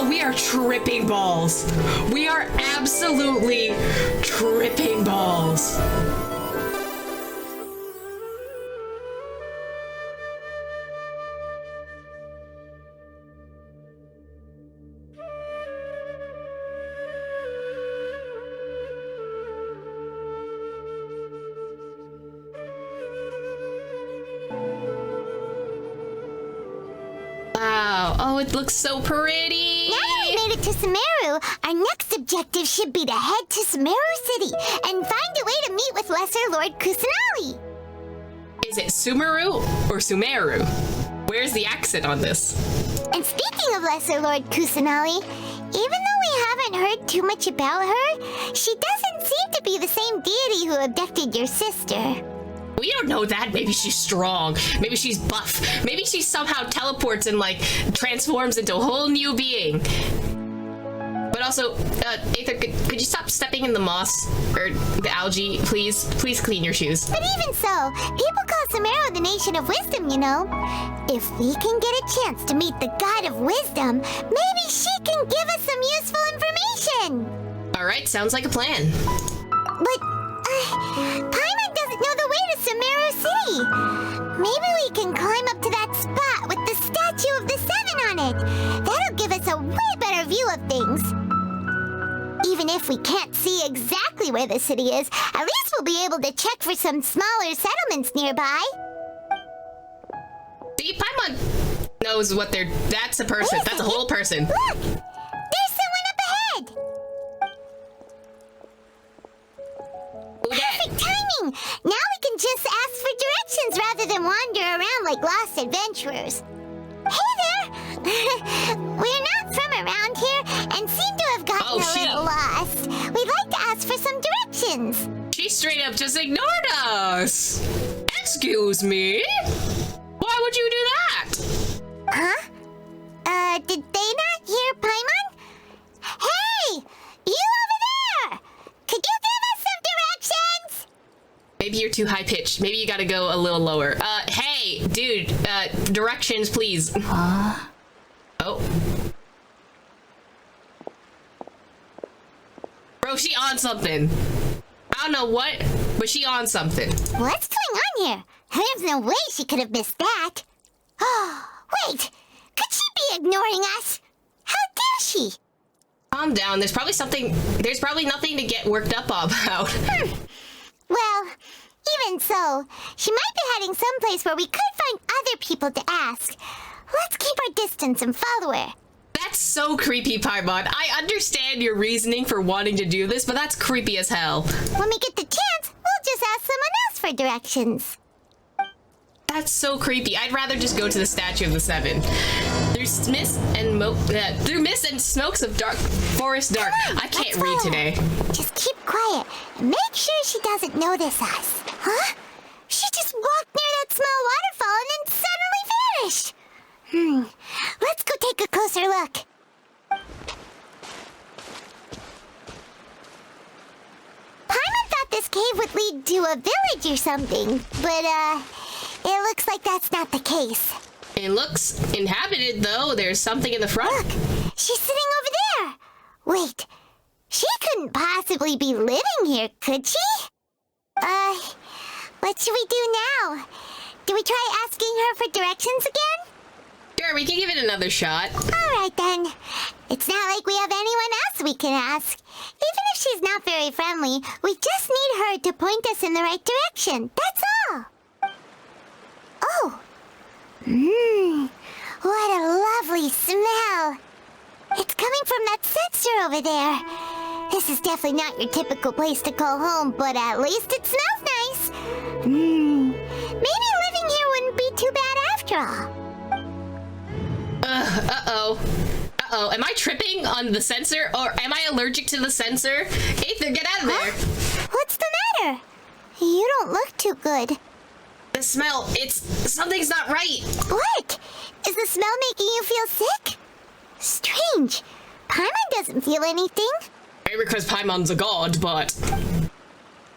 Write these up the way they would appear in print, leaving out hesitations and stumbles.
Oh, we are tripping balls. We are absolutely tripping balls. Wow. Oh, it looks so pretty. Now that we made it to Sumeru, our next objective should be to head to Sumeru City and find a way to meet with Lesser Lord Kusanali. Is it Sumeru or Sumeru? Where's the accent on this? And speaking of Lesser Lord Kusanali, even though we haven't heard too much about her, she doesn't seem to be the same deity who abducted your sister. We don't know that. Maybe she's strong. Maybe she's buff. Maybe she somehow teleports and, like, transforms into a whole new being. But also, Aether, could you stop stepping in the moss or the algae, please? Please clean your shoes. But even so, people call Sumeru the Nation of Wisdom, you know. If we can get a chance to meet the God of Wisdom, maybe she can give us some useful information. All right, sounds like a plan. But, Paimon doesn't know the way to Sumeru City. Maybe we can climb up to that spot with the statue of the Seven on it. That'll give us a way better view of things. Even if we can't see exactly where the city is, at least we'll be able to check for some smaller settlements nearby. See, Paimon knows what they're... That's a person. That's a whole person. Look! There's someone up ahead! Who dat? Perfect timing! Now we can just ask for directions rather than wander around like lost adventurers. Hey there! We're not from around here and seem to have gotten a little lost. We'd like to ask for some directions. She straight up just ignored us. Excuse me? Why would you do that? Huh? Did they not hear Paimon? Hey! You over there! Could you give us some directions? Maybe you're too high-pitched. Maybe you gotta go a little lower. Hey, dude, directions, please. Oh. Bro, she on something. I don't know what, but she on something. What's going on here? There's no way she could have missed that. Oh, wait! Could she be ignoring us? How dare she? Calm down. There's probably nothing to get worked up about. Well, even so, she might be heading someplace where we could find other people to ask. Let's keep our distance and follow her. That's so creepy, Paimon. I understand your reasoning for wanting to do this, but that's creepy as hell. When we get the chance, we'll just ask someone else for directions. That's so creepy. I'd rather just go to the statue of the Seven. Through mist and smokes of dark forest dark. I can't read today. Just keep quiet and make sure she doesn't notice us. Huh? She just walked near that small waterfall and then suddenly vanished. Let's go take a closer look. Paimon thought this cave would lead to a village or something, but it looks like that's not the case. It looks inhabited, though. There's something in the front. Look, she's sitting over there. Wait, she couldn't possibly be living here, could she? What should we do now? Do we try asking her for directions again? Sure, we can give it another shot. All right, then. It's not like we have anyone else we can ask. Even if she's not very friendly, we just need her to point us in the right direction. That's all. Oh. What a lovely smell. It's coming from that sensor over there. This is definitely not your typical place to call home, but at least it smells nice. Maybe living here wouldn't be too bad after all. Uh-oh. Am I tripping on the sensor? Or am I allergic to the sensor? Aether, get out of there. What's the matter? You don't look too good. The smell, something's not right. What? Is the smell making you feel sick? Strange. Paimon doesn't feel anything. Maybe because Paimon's a god, but...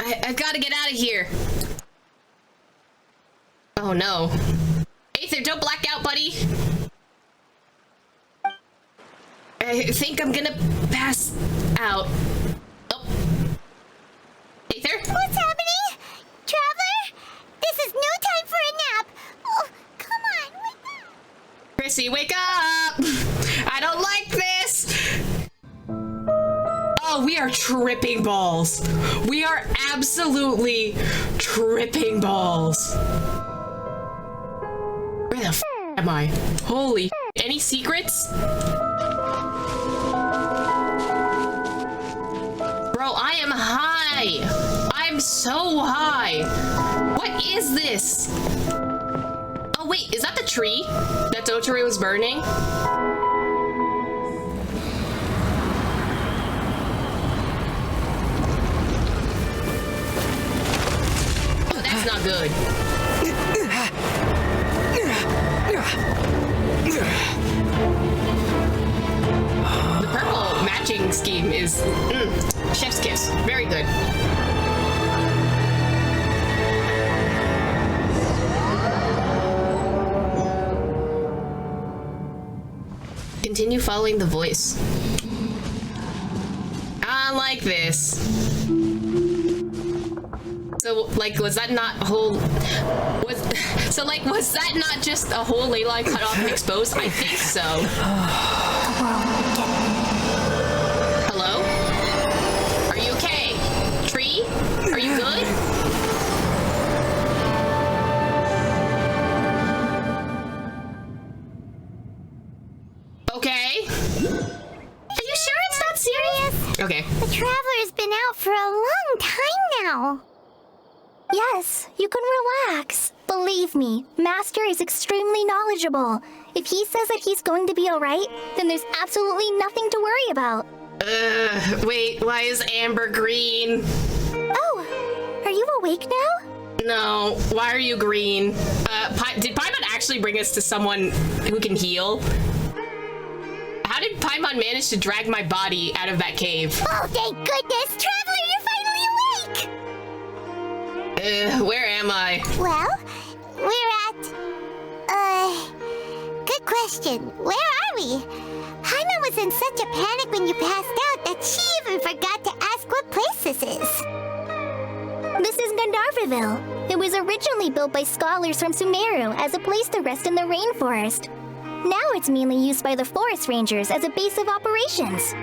I've got to get out of here. Oh no. Aether, don't black out, buddy. I think I'm gonna pass out. Oh. Aether? What's happening? Traveler? This is no time for a nap. Oh, come on, wake up. Chrissy, wake up! I don't like this! Oh, we are tripping balls. We are absolutely tripping balls. Where the f am I? Holy, any secrets? Bro, I am high. I'm so high. What is this? Oh wait, is that the tree that Dotori was burning? Oh, that's not good. The purple matching scheme is chef's kiss. Very good. Continue following the voice. I like this. So, like, was that not was that not just a whole ley line cut off and exposed? I think so. Hello? Are you okay? Tree? Are you good? Okay. Are you sure it's not serious? Okay. The Traveler's been out for a long time now. Yes, you can relax. Believe me, Master is extremely knowledgeable. If he says that he's going to be alright, then there's absolutely nothing to worry about. Wait, why is Amber green? Oh, are you awake now? No, why are you green? Did Paimon actually bring us to someone who can heal? How did Paimon manage to drag my body out of that cave? Oh, thank goodness! Traveler, you're finally awake! Where am I? Well, we're at... good question. Where are we? Paimon was in such a panic when you passed out that she even forgot to ask what place this is. This is Gandharvaville. It was originally built by scholars from Sumeru as a place to rest in the rainforest. Now it's mainly used by the forest rangers as a base of operations.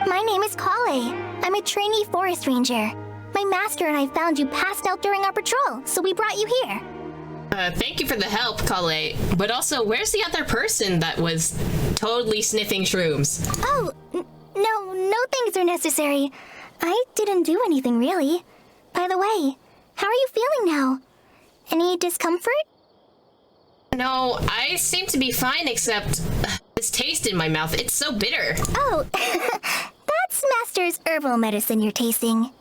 My name is Kale. I'm a trainee forest ranger. My master and I found you passed out during our patrol, so we brought you here. Thank you for the help, Kale. But also, where's the other person that was totally sniffing shrooms? Oh, no things are necessary. I didn't do anything, really. By the way, how are you feeling now? Any discomfort? No, I seem to be fine, except this taste in my mouth. It's so bitter. Oh, that's Master's herbal medicine you're tasting.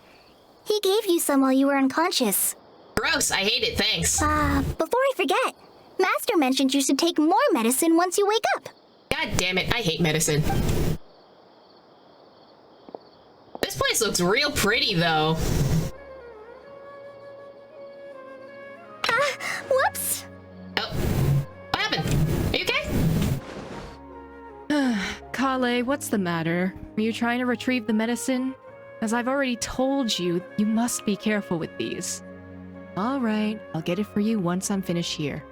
He gave you some while you were unconscious. Gross, I hate it, thanks. Before I forget, Master mentioned you should take more medicine once you wake up. God damn it, I hate medicine. This place looks real pretty, though. Whoops. Oh, what happened? Are you okay? Kale, what's the matter? Are you trying to retrieve the medicine? As I've already told you, you must be careful with these. Alright, I'll get it for you once I'm finished here.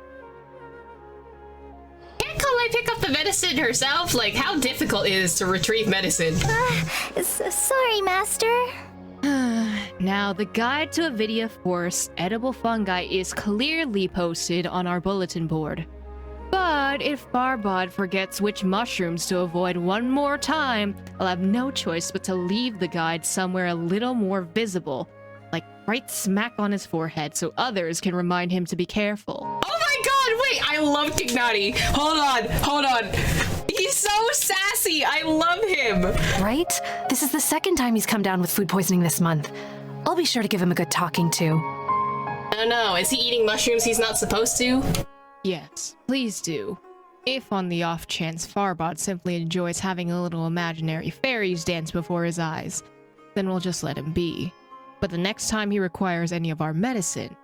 Can't Kale pick up the medicine herself? Like, how difficult it is to retrieve medicine? Sorry, Master. Now, the guide to Avidia Forest edible fungi is clearly posted on our bulletin board. But if Barbod forgets which mushrooms to avoid one more time, I'll have no choice but to leave the guide somewhere a little more visible, like right smack on his forehead so others can remind him to be careful. Oh my god, wait, I love Tighnari. Hold on. He's so sassy. I love him. Right? This is the second time he's come down with food poisoning this month. I'll be sure to give him a good talking to. I don't know, is he eating mushrooms he's not supposed to? Yes, please do. If on the off chance Farbod simply enjoys having a little imaginary fairies dance before his eyes, then we'll just let him be. But the next time he requires any of our medicine,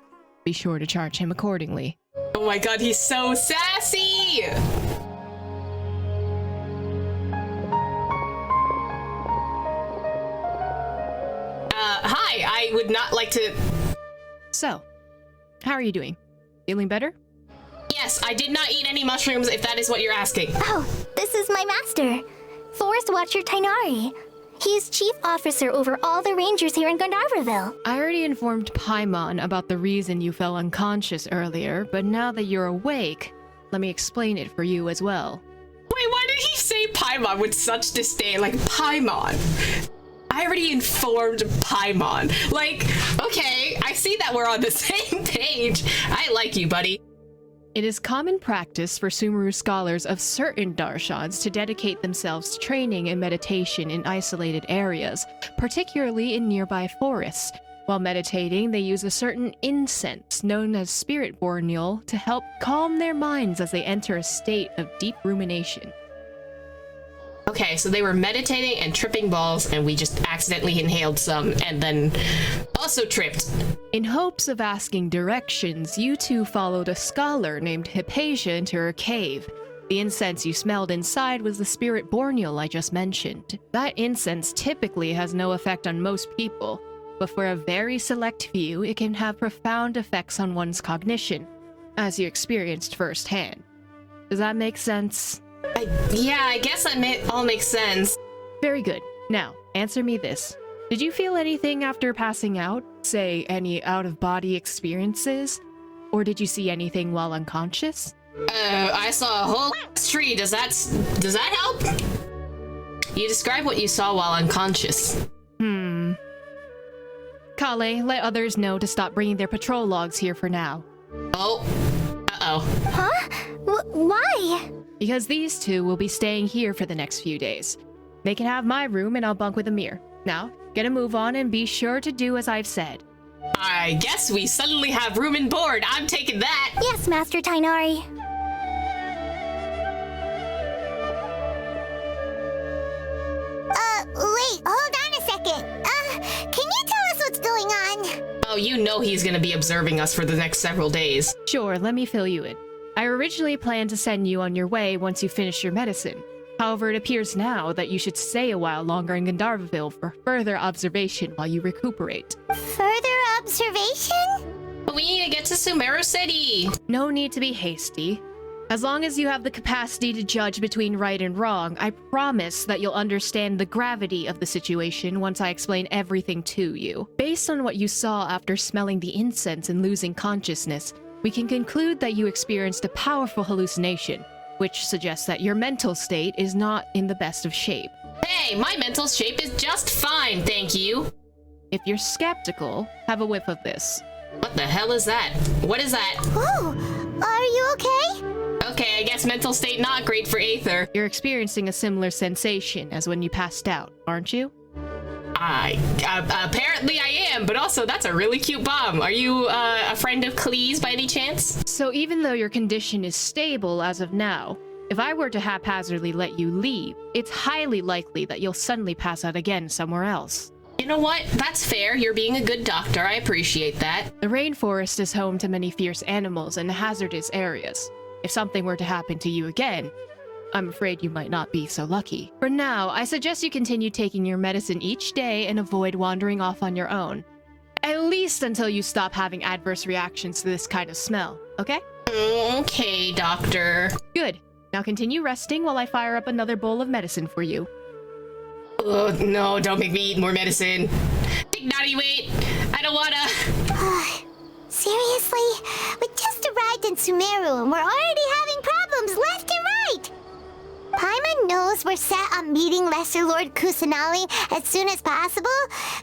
be sure to charge him accordingly. Oh my god, he's so sassy! Hi, I would not like to... So, how are you doing? Feeling better? Yes, I did not eat any mushrooms, if that is what you're asking. Oh, this is my master, Forest Watcher Tighnari. He's chief officer over all the rangers here in Gandharvaville. I already informed Paimon about the reason you fell unconscious earlier, but now that you're awake, let me explain it for you as well. Wait, why did he say Paimon with such disdain? Like, Paimon. I already informed Paimon. Like, okay, I see that we're on the same page. I like you, buddy. It is common practice for Sumeru scholars of certain darshans to dedicate themselves to training and meditation in isolated areas, particularly in nearby forests. While meditating, they use a certain incense known as spirit borneal to help calm their minds as they enter a state of deep rumination. Okay, so they were meditating and tripping balls, and we just accidentally inhaled some, and then also tripped. In hopes of asking directions, you two followed a scholar named Hypatia into her cave. The incense you smelled inside was the spirit borneal I just mentioned. That incense typically has no effect on most people, but for a very select few, it can have profound effects on one's cognition, as you experienced firsthand. Does that make sense? Yeah, I guess that all makes sense. Very good. Now, answer me this. Did you feel anything after passing out? Say, any out-of-body experiences? Or did you see anything while unconscious? I saw a whole tree. Does that help? You describe what you saw while unconscious. Kale, let others know to stop bringing their patrol logs here for now. Oh. Uh-oh. Huh? Why? Because these two will be staying here for the next few days. They can have my room and I'll bunk with Amir. Now, get a move on and be sure to do as I've said. I guess we suddenly have room and board. I'm taking that. Yes, Master Tighnari. Wait, hold on a second. Can you tell us what's going on? Oh, you know he's gonna be observing us for the next several days. Sure, let me fill you in. I originally planned to send you on your way once you finish your medicine. However, it appears now that you should stay a while longer in Gandharvaville for further observation while you recuperate. Further observation? But we need to get to Sumeru City. No need to be hasty. As long as you have the capacity to judge between right and wrong, I promise that you'll understand the gravity of the situation once I explain everything to you. Based on what you saw after smelling the incense and losing consciousness, we can conclude that you experienced a powerful hallucination, which suggests that your mental state is not in the best of shape. Hey, my mental shape is just fine, thank you. If you're skeptical, have a whiff of this. What the hell is that? What is that? Oh, are you okay? Okay, I guess mental state not great for Aether. You're experiencing a similar sensation as when you passed out, aren't you? Apparently I am, but also that's a really cute bomb. Are you a friend of Klee's by any chance? So even though your condition is stable as of now, if I were to haphazardly let you leave, it's highly likely that you'll suddenly pass out again somewhere else. You know what? That's fair. You're being a good doctor. I appreciate that. The rainforest is home to many fierce animals and hazardous areas. If something were to happen to you again, I'm afraid you might not be so lucky. For now, I suggest you continue taking your medicine each day and avoid wandering off on your own. At least until you stop having adverse reactions to this kind of smell, okay? Okay, doctor. Good. Now continue resting while I fire up another bowl of medicine for you. Oh, no, don't make me eat more medicine. Tighnari, wait. I don't wanna. Seriously? We just arrived in Sumeru and we're already having problems left and right. Paimon knows we're set on meeting Lesser Lord Kusanali as soon as possible,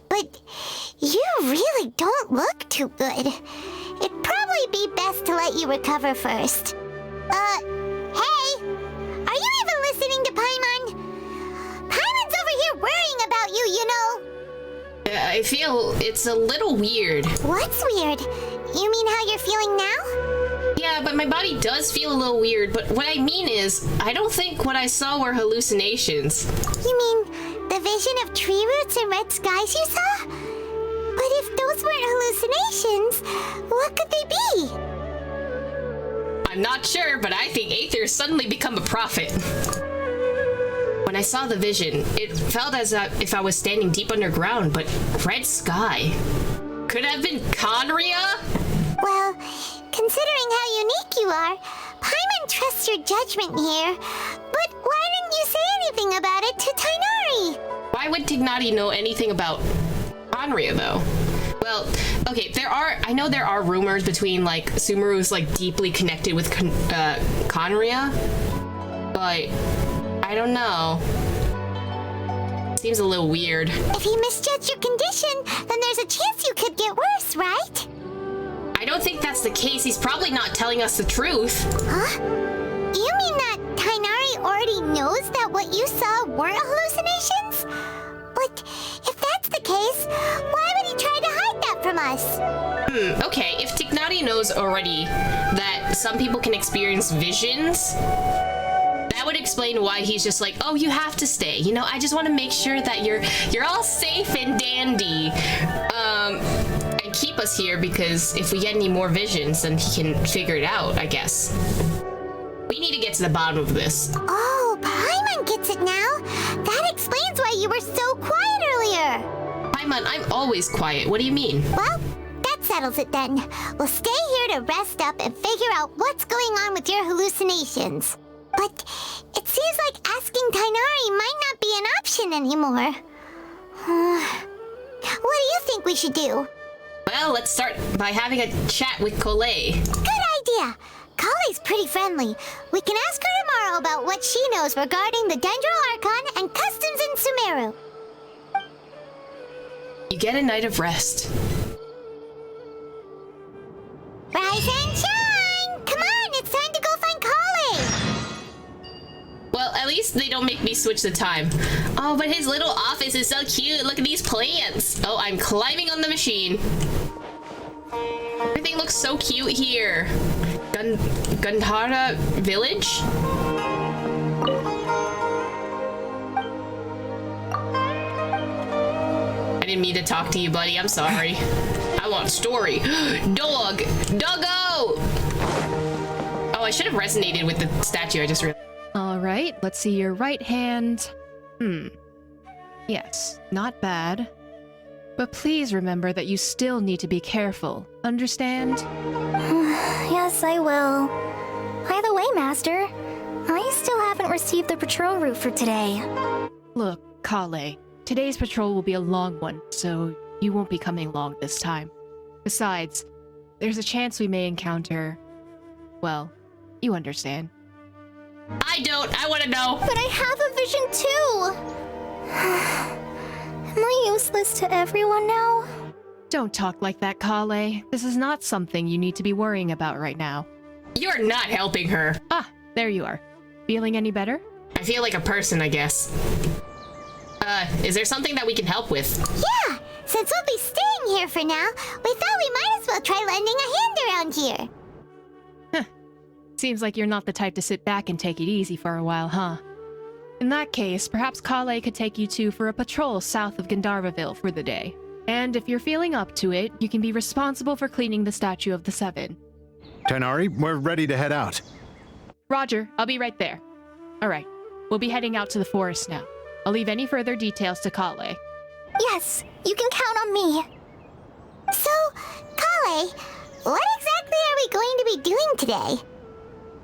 but you really don't look too good. It'd probably be best to let you recover first. Hey! Are you even listening to Paimon? Paimon's over here worrying about you, you know. I feel it's a little weird. What's weird? You mean how you're feeling now? Yeah, but my body does feel a little weird, but what I mean is, I don't think what I saw were hallucinations. You mean the vision of tree roots and red skies you saw? But if those weren't hallucinations, what could they be? I'm not sure, but I think Aether's suddenly become a prophet. When I saw the vision, it felt as if I was standing deep underground, but red sky. Could it have been Conria? Well, considering how unique you are, Paimon trusts your judgment here. But why didn't you say anything about it to Tighnari? Why would Tighnari know anything about Conria, though? Well, okay, I know there are rumors between, like, Sumeru's, like, deeply connected with Conria, but I don't know. Seems a little weird. If he misjudged your condition, then there's a chance you could get worse, right? I don't think that's the case. He's probably not telling us the truth. Huh? You mean that Tighnari already knows that what you saw weren't hallucinations? But if that's the case, why would he try to hide that from us? Okay, if Tighnari knows already that some people can experience visions, that would explain why he's just like, oh, you have to stay. You know, I just want to make sure that you're all safe and dandy. And keep us here because if we get any more visions, then he can figure it out, I guess. We need to get to the bottom of this. Oh, Paimon gets it now. That explains why you were so quiet earlier. Paimon, I'm always quiet. What do you mean? Well, that settles it then. We'll stay here to rest up and figure out what's going on with your hallucinations. But it seems like asking Tighnari might not be an option anymore. What do you think we should do? Well, let's start by having a chat with Collei. Good idea. Collei's pretty friendly. We can ask her tomorrow about what she knows regarding the Dendro Archon and customs in Sumeru. You get a night of rest. Rise and shine! Come on, it's time to go find Collei! Well, at least they don't make me switch the time. Oh, but his little office is so cute. Look at these plants. Oh, I'm climbing on the machine. Everything looks so cute here. Gandhara Village? I didn't mean to talk to you, buddy. I'm sorry. I want story. Dog! Doggo! Oh, I should have resonated with the statue. I just realized. All right, let's see your right hand. Yes, not bad. But please remember that you still need to be careful. Understand? Yes, I will. By the way, Master, I still haven't received the patrol route for today. Look, Collei, today's patrol will be a long one, so you won't be coming along this time. Besides, there's a chance we may encounter... well, you understand. I don't. I want to know. But I have a vision too! Am I useless to everyone now? Don't talk like that, Collei. This is not something you need to be worrying about right now. You're not helping her. Ah, there you are. Feeling any better? I feel like a person, I guess. Is there something that we can help with? Yeah, since we'll be staying here for now, we thought we might as well try lending a hand around here. Seems like you're not the type to sit back and take it easy for a while, huh? In that case, perhaps Collei could take you two for a patrol south of Gandharvaville for the day. And if you're feeling up to it, you can be responsible for cleaning the Statue of the Seven. Tighnari, we're ready to head out. Roger, I'll be right there. Alright, we'll be heading out to the forest now. I'll leave any further details to Collei. Yes, you can count on me. So, Collei, what exactly are we going to be doing today?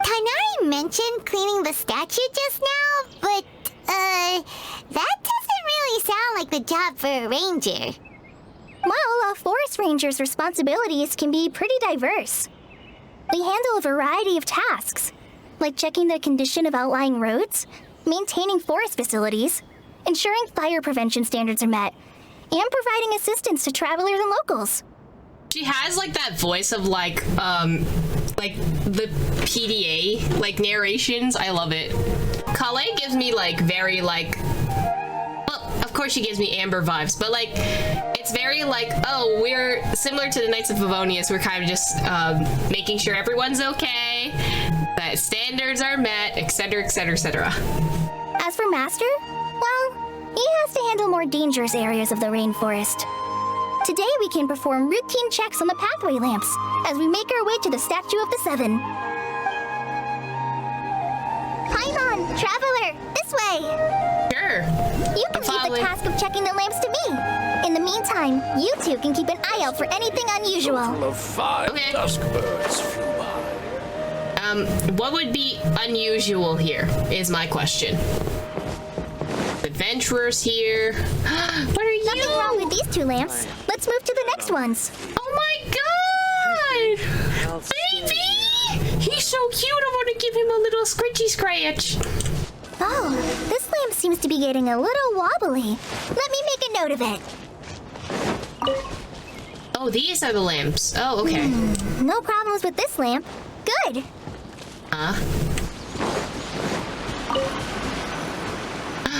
Tighnari mentioned cleaning the statue just now, but, that doesn't really sound like the job for a ranger. Well, a forest ranger's responsibilities can be pretty diverse. They handle a variety of tasks, like checking the condition of outlying roads, maintaining forest facilities, ensuring fire prevention standards are met, and providing assistance to travelers and locals. She has, like, that voice of, like the PDA, like, narrations. I love it. Collei gives me, like, very, like... well, of course she gives me Amber vibes, but, like, it's very, like, oh, we're similar to the Knights of Favonius. We're kind of just, making sure everyone's okay, that standards are met, etc., etc., etc. As for Master, well, he has to handle more dangerous areas of the rainforest. Today we can perform routine checks on the pathway lamps as we make our way to the Statue of the Seven. Paimon, Traveler, this way! Sure. You can leave the following. task of checking the lamps to me. In the meantime, you two can keep an eye out for anything unusual. Of 5 Okay. dusk birds flew by. What would be unusual here is my question. Adventurers here. What are you? Nothing wrong with these two lamps. Let's move to the next ones. Oh my god! Baby! He's so cute. I want to give him a little scritchy scratch. Oh, this lamp seems to be getting a little wobbly. Let me make a note of it. Oh, these are the lamps. Oh, okay. No problems with this lamp. Good.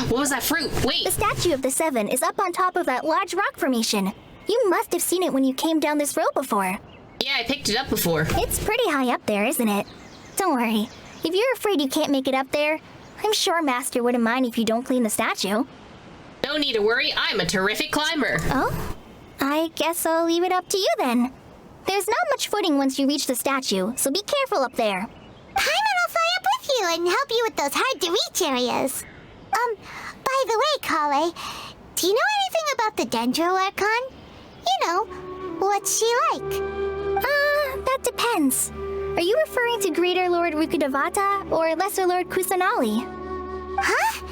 What was that fruit? Wait. The statue of the Seven is up on top of that large rock formation. You must have seen it when you came down this road before. Yeah, I picked it up before. It's pretty high up there, isn't it? Don't worry. If you're afraid you can't make it up there, I'm sure Master wouldn't mind if you don't clean the statue. No need to worry. I'm a terrific climber. Oh? I guess I'll leave it up to you then. There's not much footing once you reach the statue, so be careful up there. Paimon will fly up with you and help you with those hard-to-reach areas. By the way, Kale, do you know anything about the Dendro Archon? You know, what's she like? That depends. Are you referring to Greater Lord Rukkhadevata or Lesser Lord Kusanali? Huh?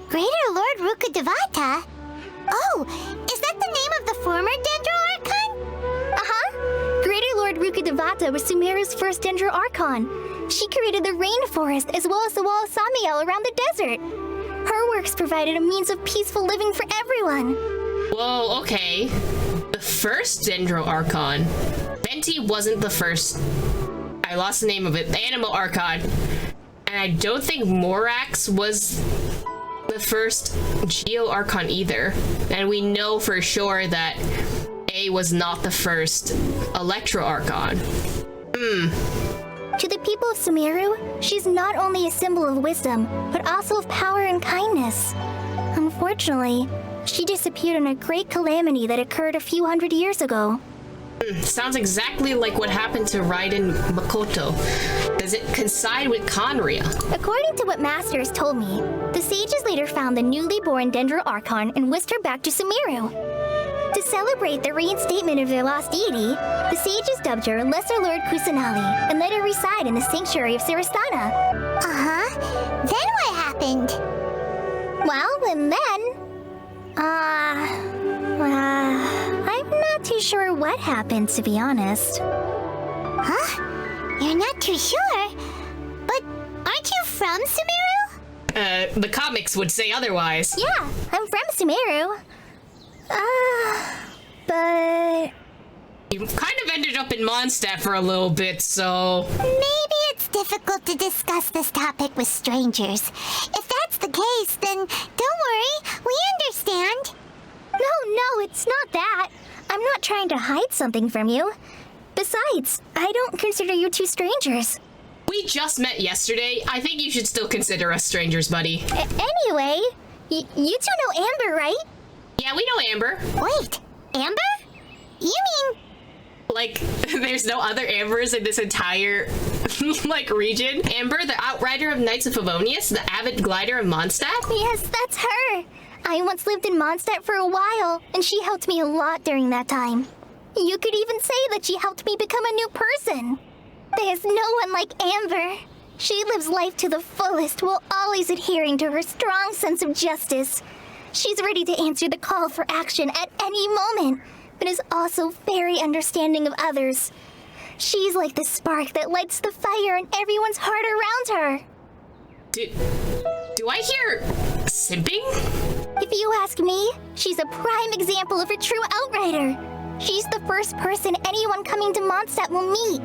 Greater Lord Rukkhadevata? Oh, is that the name of the former Dendro Archon? Uh-huh. Greater Lord Rukkhadevata was Sumeru's first Dendro Archon. She created the rainforest as well as the wall of Samiel around the desert. Her works provided a means of peaceful living for everyone. Whoa, okay. The first Dendro Archon. Venti wasn't the first. I lost the name of it. The Animal Archon. And I don't think Morax was the first Geo Archon either. And we know for sure that A was not the first Electro Archon. To the people of Sumeru, she's not only a symbol of wisdom, but also of power and kindness. Unfortunately, she disappeared in a great calamity that occurred a few hundred years ago. Sounds exactly like what happened to Raiden Makoto. Does it coincide with Conria? According to what Master has told me, the sages later found the newly born Dendro Archon and whisked her back to Sumeru. To celebrate the reinstatement of their lost deity, the sages dubbed her Lesser Lord Kusanali and let her reside in the sanctuary of Sarastana. Uh-huh. Then what happened? Well, and then... I'm not too sure what happened, to be honest. Huh? You're not too sure? But aren't you from Sumeru? The comics would say otherwise. Yeah, I'm from Sumeru. But... You kind of ended up in Mondstadt for a little bit, so... maybe it's difficult to discuss this topic with strangers. If that's the case, then don't worry, we understand. No, it's not that. I'm not trying to hide something from you. Besides, I don't consider you two strangers. We just met yesterday. I think you should still consider us strangers, buddy. Anyway, you two know Amber, right? Yeah, we know Amber. Wait, Amber? You mean... Like, there's no other Ambers in this entire, like, region. Amber, the outrider of Knights of Favonius, the avid glider of Mondstadt? Yes, that's her. I once lived in Mondstadt for a while, and she helped me a lot during that time. You could even say that she helped me become a new person. There's no one like Amber. She lives life to the fullest while always adhering to her strong sense of justice. She's ready to answer the call for action at any moment, but is also very understanding of others. She's like the spark that lights the fire in everyone's heart around her. Do I hear simping? If you ask me, she's a prime example of a true outrider. She's the first person anyone coming to Mondstadt will meet.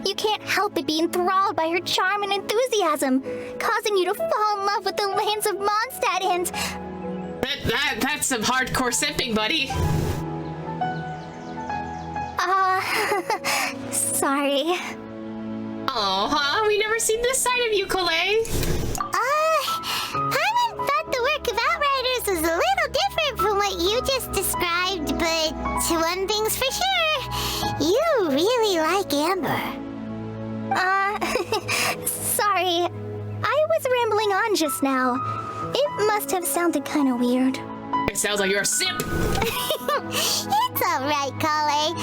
You can't help but be enthralled by her charm and enthusiasm, causing you to fall in love with the lands of Mondstadt and... That's some hardcore simping, buddy. Sorry. Oh, huh? We never seen this side of you, Colette. Paimon thought the work of Outriders was a little different from what you just described, but one thing's for sure, you really like Amber. Sorry. I was was rambling on just now. It must have sounded kind of weird. It sounds like you're a simp. It's alright, Kale.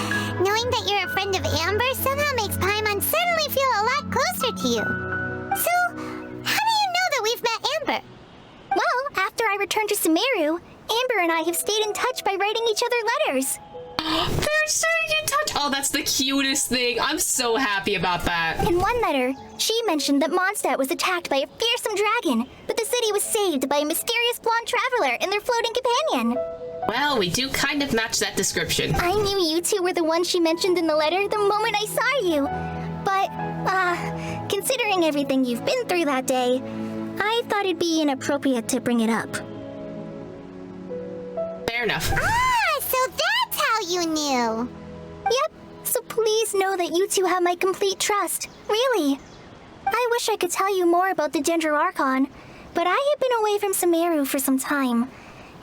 Knowing that you're a friend of Amber somehow makes Paimon suddenly feel a lot closer to you. So, how do you know that we've met Amber? Well, after I returned to Sumeru, Amber and I have stayed in touch by writing each other letters. They're staying in touch. Oh, that's the cutest thing. I'm so happy about that. In one letter, she mentioned that Mondstadt was attacked by a fearsome dragon, but the city was saved by a mysterious blonde traveler and their floating companion. Well, we do kind of match that description. I knew you two were the ones she mentioned in the letter the moment I saw you. But, considering everything you've been through that day, I thought it'd be inappropriate to bring it up. Fair enough. Ah, so that's how you knew. Yep, so please know that you two have my complete trust. Really. I wish I could tell you more about the Dendro Archon, but I have been away from Sumeru for some time,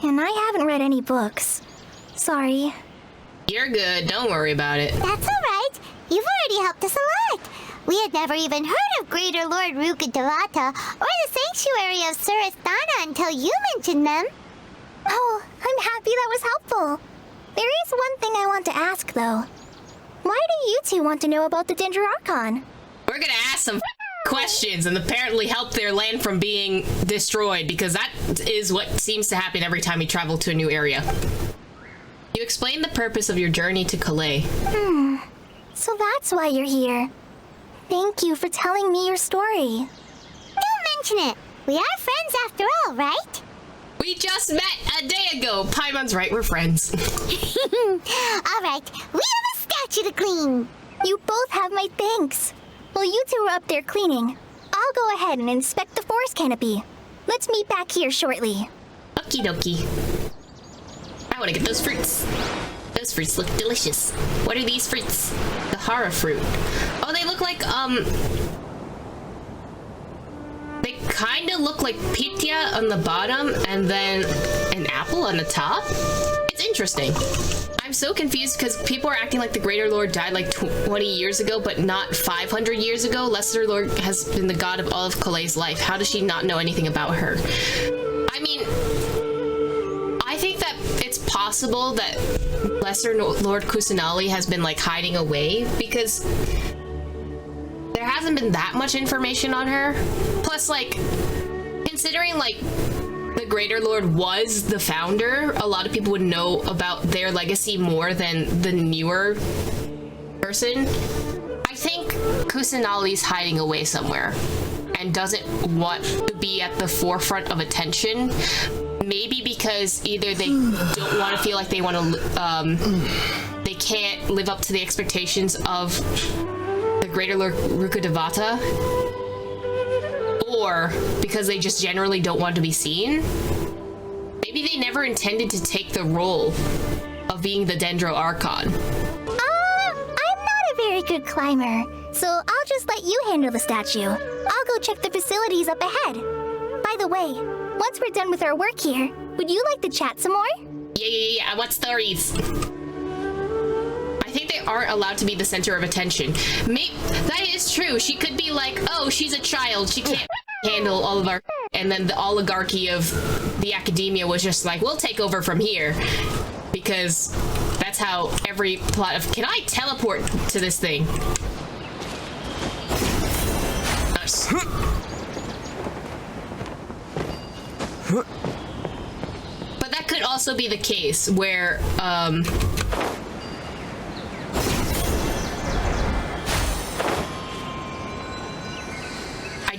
and I haven't read any books. Sorry. You're good. Don't worry about it. That's alright. You've already helped us a lot. We had never even heard of Greater Lord Rukkhadevata or the Sanctuary of Surasthana until you mentioned them. Oh, I'm happy that was helpful. There is one thing I want to ask, though. Why do you two want to know about the Dendro Archon? We're gonna ask some questions and apparently help their land from being destroyed, because that is what seems to happen every time we travel to a new area. You explained the purpose of your journey to Calais. So that's why you're here. Thank you for telling me your story. Don't mention it. We are friends after all, right? We just met a day ago. Paimon's right, we're friends. Alright, we have a statue to clean. You both have my thanks. While you two are up there cleaning, I'll go ahead and inspect the forest canopy. Let's meet back here shortly. Okie dokie. I want to get those fruits. Those fruits look delicious. What are these fruits? The Hara fruit. Oh, they look like, they kind of look like pitya on the bottom and then an apple on the top. It's interesting. I'm so confused because people are acting like the Greater Lord died like 20 years ago, but not 500 years ago. Lesser Lord has been the god of all of Calais' life. How does she not know anything about her? I mean, I think that it's possible that Lesser Lord Kusanali has been like hiding away because there hasn't been that much information on her. Plus, like, considering like the Greater Lord was the founder, a lot of people would know about their legacy more than the newer person. I think Kusanali's hiding away somewhere and doesn't want to be at the forefront of attention. Maybe because either they don't want to feel like they want to, they can't live up to the expectations of the Greater Lord Rukkhadevata, or because they just generally don't want to be seen. Maybe they never intended to take the role of being the Dendro Archon. I'm not a very good climber, so I'll just let you handle the statue. I'll go check the facilities up ahead. By the way, once we're done with our work here, would you like to chat some more? Yeah, what stories? I think they aren't allowed to be the center of attention. That is true. She could be like, oh, she's a child. She can't handle all of our... And then the oligarchy of the academia was just like, we'll take over from here. Because that's how every plot of... Can I teleport to this thing? Nice. But that could also be the case where, I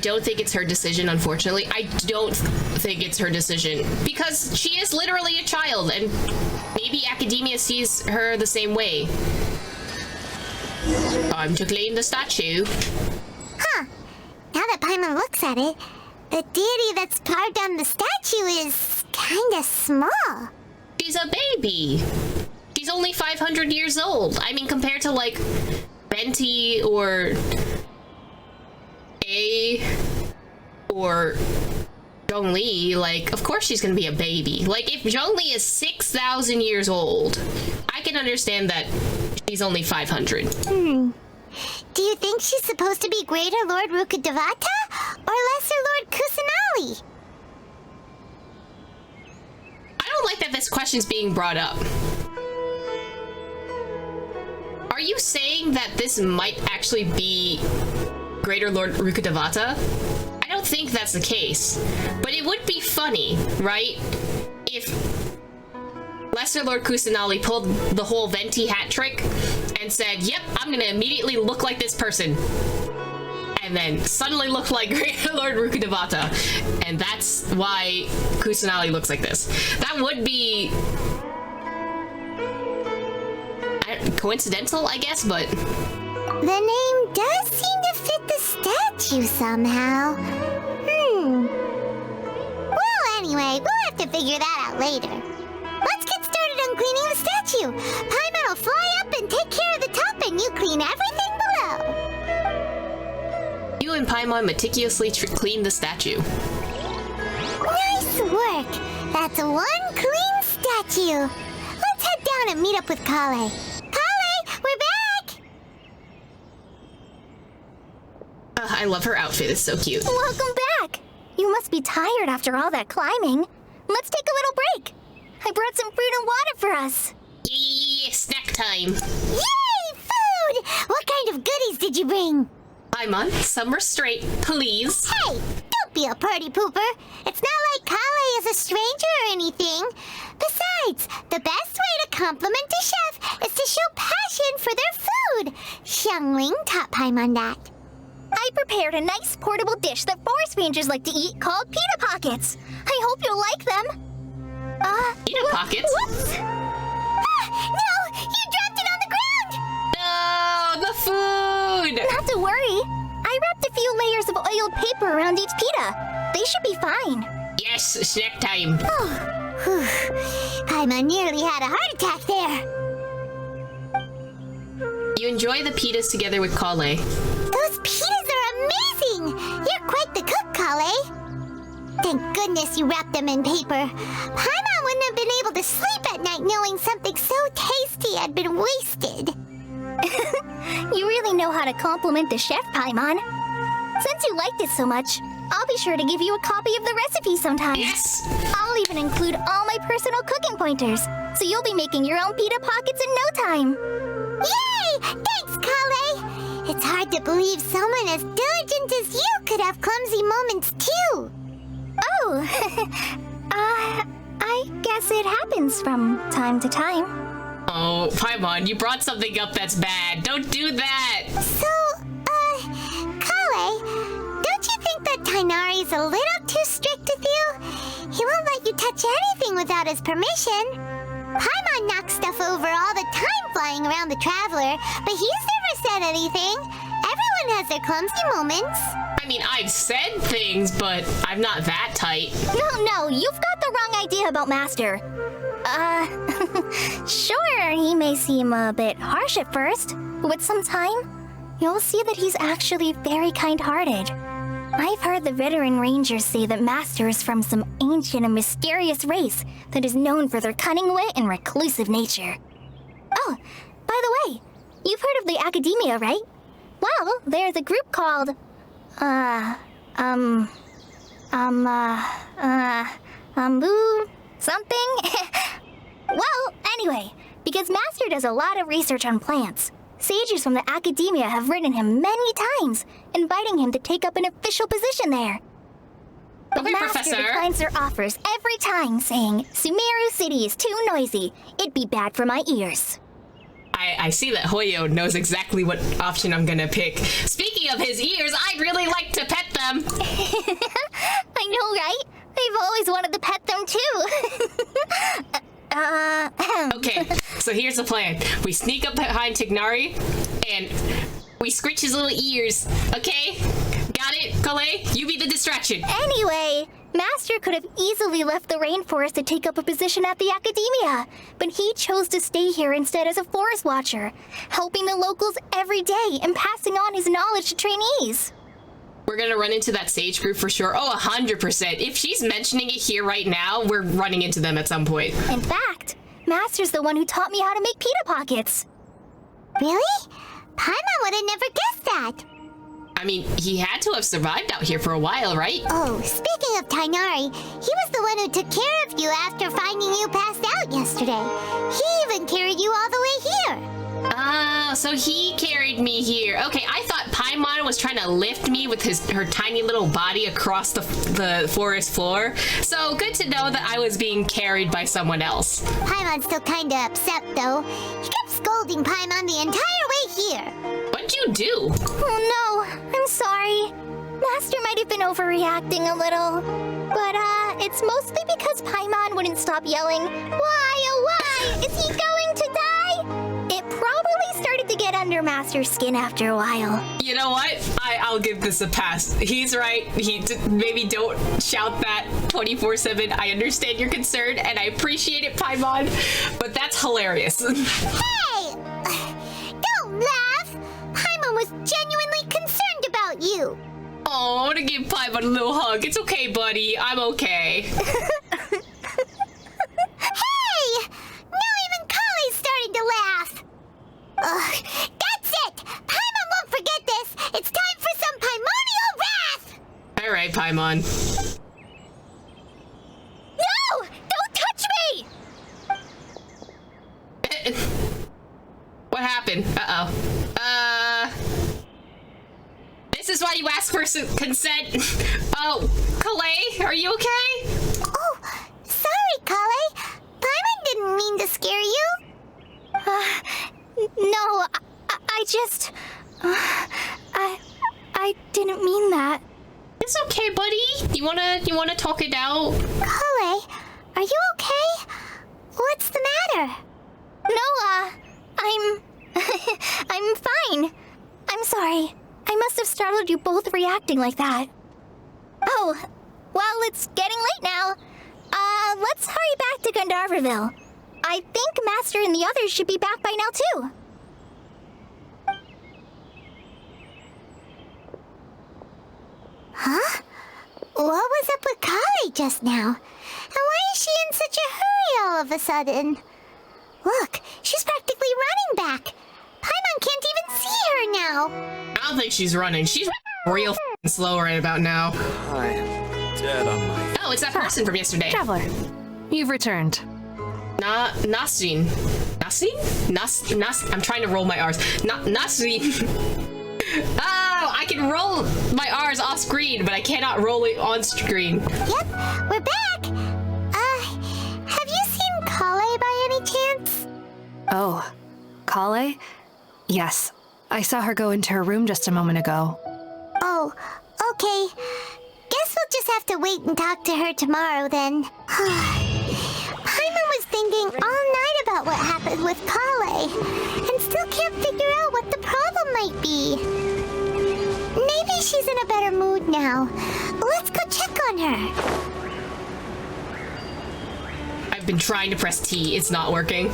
don't think it's her decision, unfortunately. I don't think it's her decision because she is literally a child and maybe academia sees her the same way. Time to clean the statue. Huh. Now that Paimon looks at it, the deity that's carved on the statue is kinda small. She's a baby. She's only 500 years old. I mean, compared to like Benti or A or Zhongli, like, of course she's gonna be a baby. Like, if Zhongli is 6,000 years old, I can understand that she's only 500. Do you think she's supposed to be Greater Lord Rukkhadevata? or Lesser Lord Kusanali? I don't like that this question's being brought up. Are you saying that this might actually be Greater Lord Rukkhadevata? I don't think that's the case, but it would be funny, right? If Lesser Lord Kusanali pulled the whole venti hat trick and said, yep, I'm gonna immediately look like this person. And then suddenly look like Greater Lord Rukkhadevata. And that's why Kusanali looks like this. That would be coincidental, I guess, but... The name does seem to fit the statue somehow. Well, anyway, we'll have to figure that out later. Let's get started on cleaning the statue. Paimon will fly up and take care of the top, and you clean everything below. You and Paimon meticulously clean the statue. Nice work. That's one clean statue. Let's head down and meet up with Kale. Kale, we're back! I love her outfit. It's so cute. Welcome back! You must be tired after all that climbing. Let's take a little break. I brought some fruit and water for us. Yeah, snack time. Yay, food! What kind of goodies did you bring? Paimon, some restraint, please. Hey, don't be a party pooper. It's not like Kale is a stranger or anything. Besides, the best way to compliment a chef is to show passion for their food. Xiangling taught Paimon that. I prepared a nice portable dish that forest rangers like to eat called pita pockets. I hope you'll like them. Pita pockets? Whoops! No! You dropped it on the ground! No, the food! Not to worry. I wrapped a few layers of oiled paper around each pita. They should be fine. Yes, snack time. Paimon nearly had a heart attack there. You enjoy the pitas together with Kale. Those pitas are amazing! You're quite the cook, Kale. Thank goodness you wrapped them in paper. Paimon wouldn't have been able to sleep at night knowing something so tasty had been wasted. You really know how to compliment the chef, Paimon. Since you liked it so much, I'll be sure to give you a copy of the recipe sometime. Yes! I'll even include all my personal cooking pointers, so you'll be making your own pita pockets in no time. Yay! Thanks, Kale! It's hard to believe someone as diligent as you could have clumsy moments too. Oh, I guess it happens from time to time. Oh, Paimon, you brought something up that's bad. Don't do that! So, Kale, don't you think that Tighnari's a little too strict with you? He won't let you touch anything without his permission. Paimon knocks stuff over all the time flying around the Traveler, but he's never said anything. Everyone has their clumsy moments. I mean, I've said things, but I'm not that tight. No, you've got the wrong idea about Master. Sure, he may seem a bit harsh at first, but with some time, you'll see that he's actually very kind-hearted. I've heard the veteran rangers say that Master is from some ancient and mysterious race that is known for their cunning wit and reclusive nature. Oh, by the way, you've heard of the Academia, right? Well, there's a group called, something? Well, anyway, because Master does a lot of research on plants, sages from the Academia have written him many times, inviting him to take up an official position there. But Okay, Master Professor. declines their offers every time, saying, Sumeru City is too noisy. It'd be bad for my ears. I see that Hoyo knows exactly what option I'm gonna pick. Speaking of his ears, I'd really like to pet them. I know, right? I've always wanted to pet them too. Okay, so here's the plan. We sneak up behind Tighnari, and we scritch his little ears, okay? Got it, Kale? You be the distraction. Anyway, Master could have easily left the rainforest to take up a position at the Academia, but he chose to stay here instead as a forest watcher, helping the locals every day and passing on his knowledge to trainees. We're gonna run into that sage group for sure. Oh, 100%. If she's mentioning it here right now, we're running into them at some point. In fact, Master's the one who taught me how to make pita pockets. Really? Paimon would have never guessed that. I mean, he had to have survived out here for a while, right? Oh, speaking of Tighnari, he was the one who took care of you after finding you passed out yesterday. He even carried you all the way here. Oh, so he carried me here. Okay, I thought Paimon was trying to lift me with her tiny little body across the forest floor. So good to know that I was being carried by someone else. Paimon's still kinda upset, though. He kept scolding Paimon the entire way here. What'd you do? Oh no, I'm sorry. Master might have been overreacting a little. But, it's mostly because Paimon wouldn't stop yelling, "Why, oh why? Is he going to die?" It probably started to get under Master's skin after a while. You know what? I'll give this a pass. He's right. Maybe don't shout that 24/7. I understand your concern, and I appreciate it, Paimon. But that's hilarious. Hey! Don't laugh! Paimon was genuinely concerned about you. Oh, I want to give Paimon a little hug. It's okay, buddy. I'm okay. Hey! Now even Kali's starting to laugh. That's it! Paimon won't forget this. It's time for some primordial wrath! All right, Paimon. No! Don't touch me! What happened? This is why you ask for consent. Oh, Kalei, are you okay? Oh, sorry, Kali. Paimon didn't mean to scare you. No, I just... I didn't mean that. It's okay, buddy. You wanna talk it out? Kali, are you okay? What's the matter? No, I'm fine. I'm sorry. I must have startled you both reacting like that. Oh, well, it's getting late now. Let's hurry back to Gandharvaville. I think Master and the others should be back by now, too. Huh? What was up with Kali just now? And why is she in such a hurry all of a sudden? Look, she's practically running back. Paimon can't even see her now. I don't think she's running. She's real slow right about now. I am dead on my... Oh, it's that person from yesterday. Traveler, you've returned. Nasrin. I'm trying to roll my R's. Nasrin. Oh, I can roll my R's off screen, but I cannot roll it on screen. Yep, we're back. Have you seen Kali by any chance? Oh, Kale? Yes, I saw her go into her room just a moment ago. Oh, okay. Guess we'll just have to wait and talk to her tomorrow then. Paimon was thinking all night about what happened with Kale, and still can't figure out what the problem might be. Maybe she's in a better mood now. Let's go check on her. I've been trying to press T. It's not working.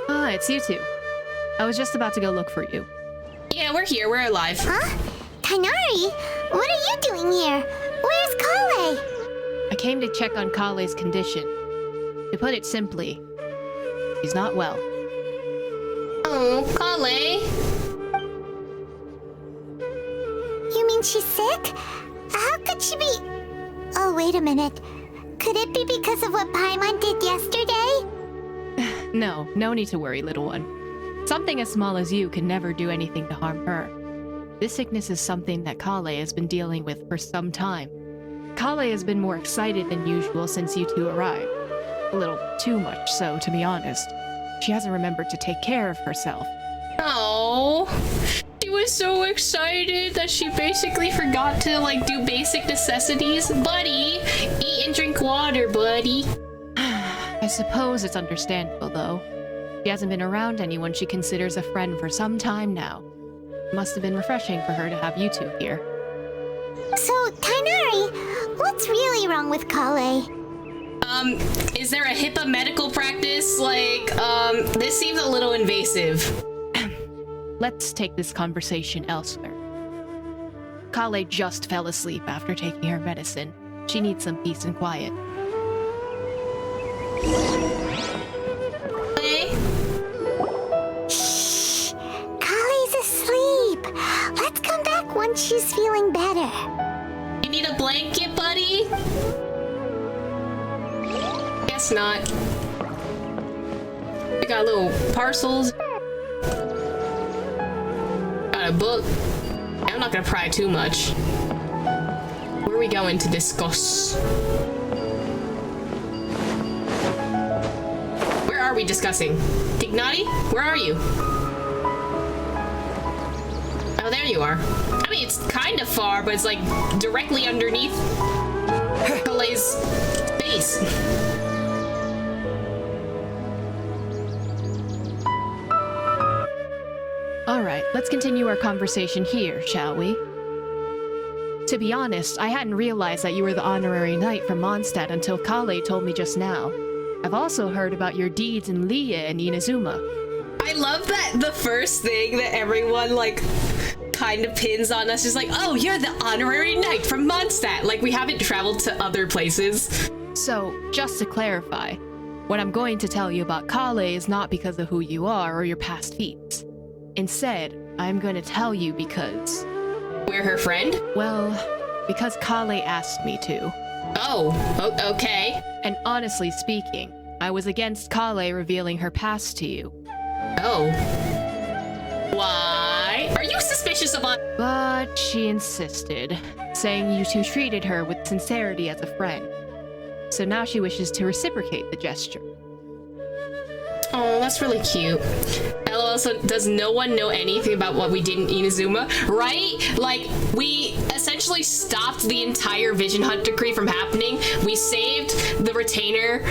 Ah, it's you two. I was just about to go look for you. Yeah, we're here. We're alive. Huh? Tighnari? What are you doing here? Where's Kale? I came to check on Kale's condition. To put it simply, she's not well. Oh, Kale. You mean she's sick? How could she be... Oh, wait a minute. Could it be because of what Paimon did yesterday? No need to worry, little one. Something as small as you can never do anything to harm her. This sickness is something that Kale has been dealing with for some time. Kale has been more excited than usual since you two arrived. A little too much so, to be honest. She hasn't remembered to take care of herself. Oh, she was so excited that she basically forgot to, do basic necessities. Buddy, eat and drink water, buddy. I suppose it's understandable, though. She hasn't been around anyone she considers a friend for some time now. It must have been refreshing for her to have you two here. So, Tighnari, what's really wrong with Kale? Is there a HIPAA medical practice? This seems a little invasive. Let's take this conversation elsewhere. Kale just fell asleep after taking her medicine. She needs some peace and quiet. Hey? Shh! she's feeling better. You need a blanket, buddy? Guess not. We got little parcels. Got a book. I'm not gonna pry too much. Where are we going to discuss? Where are we discussing? Tighnari? Where are you? Oh, there you are. I mean, it's kind of far, but it's like directly underneath Kale's face. Alright, let's continue our conversation here, shall we? To be honest, I hadn't realized that you were the honorary knight from Mondstadt until Kale told me just now. I've also heard about your deeds in Lia and Inazuma. I love that the first thing that everyone, like, kind of pins on us is like, oh, you're the honorary knight from Mondstadt. Like, we haven't traveled to other places. So, just to clarify, what I'm going to tell you about Kale is not because of who you are or your past feats. Instead, I'm going to tell you because... We're her friend? Well, because Kale asked me to. Oh, okay. And honestly speaking, I was against Kale revealing her past to you. Oh. Why? Are you suspicious of us? But she insisted, saying you two treated her with sincerity as a friend. So now she wishes to reciprocate the gesture. Oh, that's really cute. LOL, so does no one know anything about what we did in Inazuma, right? Like, we essentially stopped the entire Vision Hunt decree from happening. We saved the retainer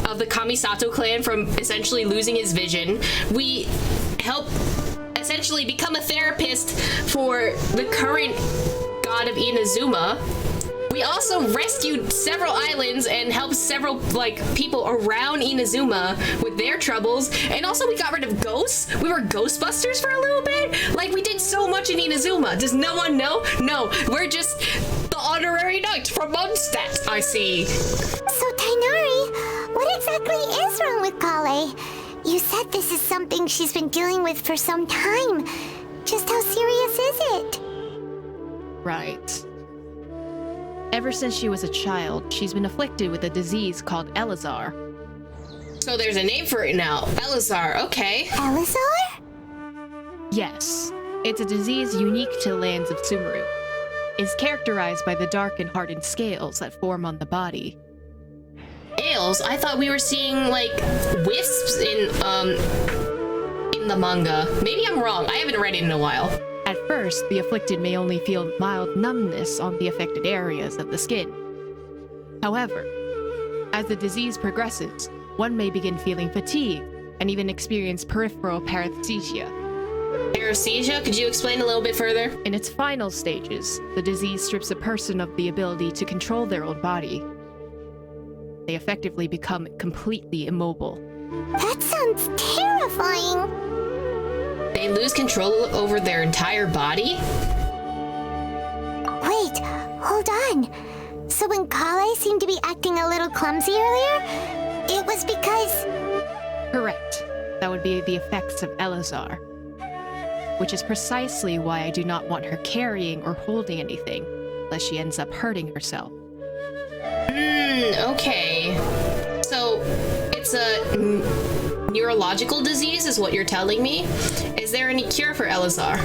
of the Kamisato clan from essentially losing his vision. We helped essentially become a therapist for the current god of Inazuma. We also rescued several islands and helped several, like, people around Inazuma with their troubles. And also we got rid of ghosts. We were Ghostbusters for a little bit. Like, we did so much in Inazuma. Does no one know? No, we're just the honorary knight from Mondstadt, I see. So, Tighnari, what exactly is wrong with Kale? You said this is something she's been dealing with for some time. Just how serious is it? Right. Ever since she was a child, she's been afflicted with a disease called Elazar. So there's a name for it now. Elazar, okay. Elazar? Yes, it's a disease unique to the lands of Sumeru. It's characterized by the dark and hardened scales that form on the body. Scales? I thought we were seeing, like, wisps in the manga. Maybe I'm wrong. I haven't read it in a while. At first, the afflicted may only feel mild numbness on the affected areas of the skin. However, as the disease progresses, one may begin feeling fatigue and even experience peripheral paresthesia. Paresthesia? Could you explain a little bit further? In its final stages, the disease strips a person of the ability to control their own body. They effectively become completely immobile. That sounds terrifying. They lose control over their entire body? Wait, hold on. So when Kale seemed to be acting a little clumsy earlier, it was because... Correct. That would be the effects of Elazar. Which is precisely why I do not want her carrying or holding anything, lest she ends up hurting herself. Okay. So, it's a neurological disease is what you're telling me? Is there any cure for Elazar?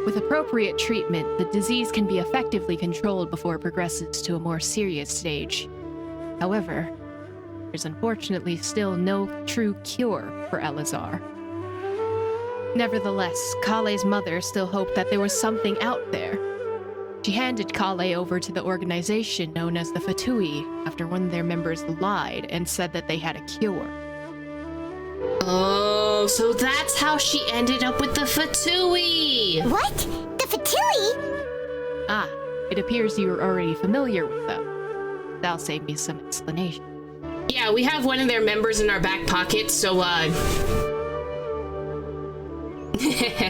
With appropriate treatment, the disease can be effectively controlled before it progresses to a more serious stage. However, there's unfortunately still no true cure for Elazar. Nevertheless, Kale's mother still hoped that there was something out there. She handed Kale over to the organization known as the Fatui after one of their members lied and said that they had a cure. Oh, so that's how she ended up with the Fatui! What? The Fatui? Ah, it appears you are already familiar with them. That'll save me some explanation. Yeah, we have one of their members in our back pocket, so,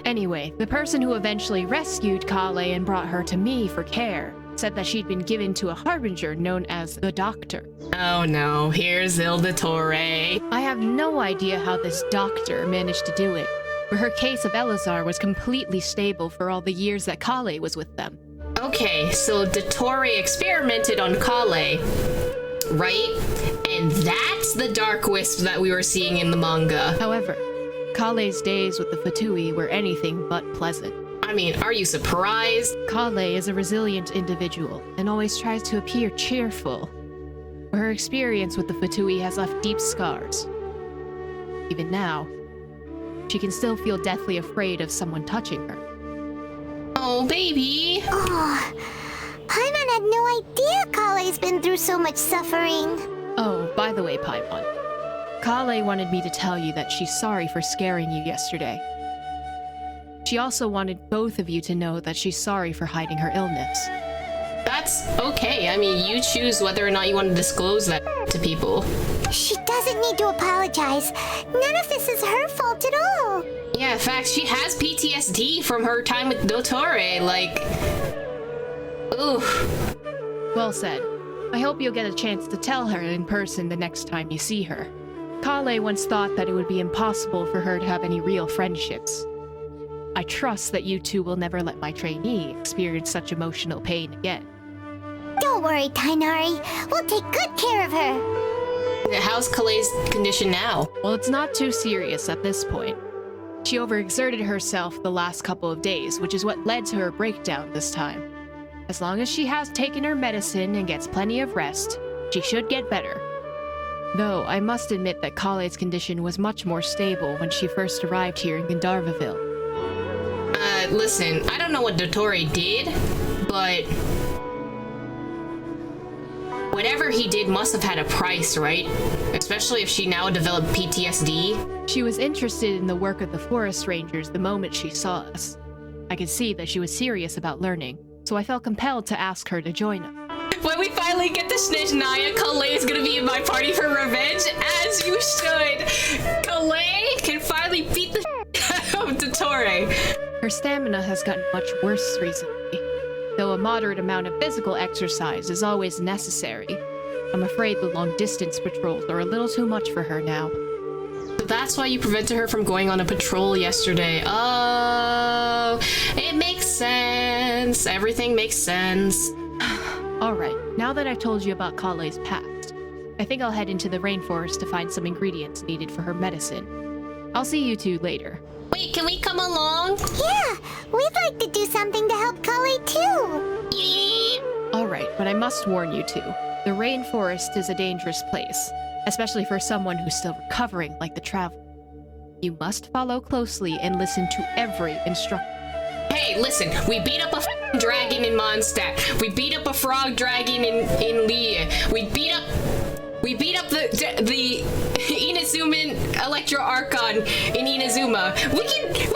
Anyway, the person who eventually rescued Kale and brought her to me for care said that she'd been given to a harbinger known as the Doctor. Oh no, here's Ilda Torre. I have no idea how this doctor managed to do it, where her case of Elazar was completely stable for all the years that Kale was with them. Okay, so Dottore experimented on Kale, right? And that's the dark wisp that we were seeing in the manga. However, Kale's days with the Fatui were anything but pleasant. I mean, are you surprised? Kale is a resilient individual and always tries to appear cheerful. But her experience with the Fatui has left deep scars. Even now, she can still feel deathly afraid of someone touching her. Oh, baby. Oh, Paimon had no idea Kale's been through so much suffering. Oh, by the way, Paimon, Kale wanted me to tell you that she's sorry for scaring you yesterday. She also wanted both of you to know that she's sorry for hiding her illness. That's okay. I mean, you choose whether or not you want to disclose that to people. She doesn't need to apologize. None of this is her fault at all. Yeah, in fact, she has PTSD from her time with Dottore, like... Oof. Well said. I hope you'll get a chance to tell her in person the next time you see her. Kale once thought that it would be impossible for her to have any real friendships. I trust that you two will never let my trainee experience such emotional pain again. Don't worry, Tighnari. We'll take good care of her. How's Kale's condition now? Well, it's not too serious at this point. She overexerted herself the last couple of days, which is what led to her breakdown this time. As long as she has taken her medicine and gets plenty of rest, she should get better. Though, I must admit that Kale's condition was much more stable when she first arrived here in Gandharvaville. Listen, I don't know what Dottore did, but... whatever he did must have had a price, right? Especially if she now developed PTSD. She was interested in the work of the forest rangers the moment she saw us. I could see that she was serious about learning, so I felt compelled to ask her to join us. When we finally get to Tighnari, Kale is gonna be in my party for revenge, as you should. Kale can finally beat the out of Dottore. Her stamina has gotten much worse recently, though a moderate amount of physical exercise is always necessary. I'm afraid the long-distance patrols are a little too much for her now. So that's why you prevented her from going on a patrol yesterday. Oh, it makes sense. Everything makes sense. Alright, now that I told you about Kale's past, I think I'll head into the rainforest to find some ingredients needed for her medicine. I'll see you two later. Wait, can we come along? Yeah, we'd like to do something to help Kale too. Alright, but I must warn you two. The rainforest is a dangerous place, especially for someone who's still recovering like the traveler. You must follow closely and listen to every instruction. Hey, listen, we beat up a dragon in Mondstadt. We beat up a frog dragon in Lia. We beat up the Inazuman Electro Archon in Inazuma. We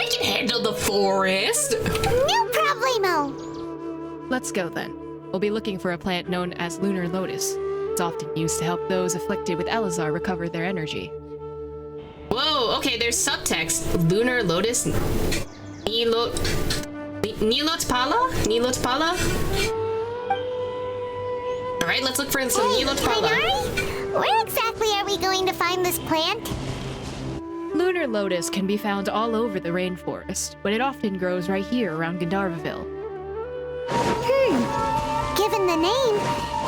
can handle the forest. No problemo. Let's go then. We'll be looking for a plant known as Lunar Lotus. It's often used to help those afflicted with Elazar recover their energy. Whoa, okay, there's subtext. Lunar Lotus. Nilotpala? Alright, let's look for some Nilotpala. Tighnari? Where exactly are we going to find this plant? Lunar Lotus can be found all over the rainforest, but it often grows right here around Gandharvaville. Given the name,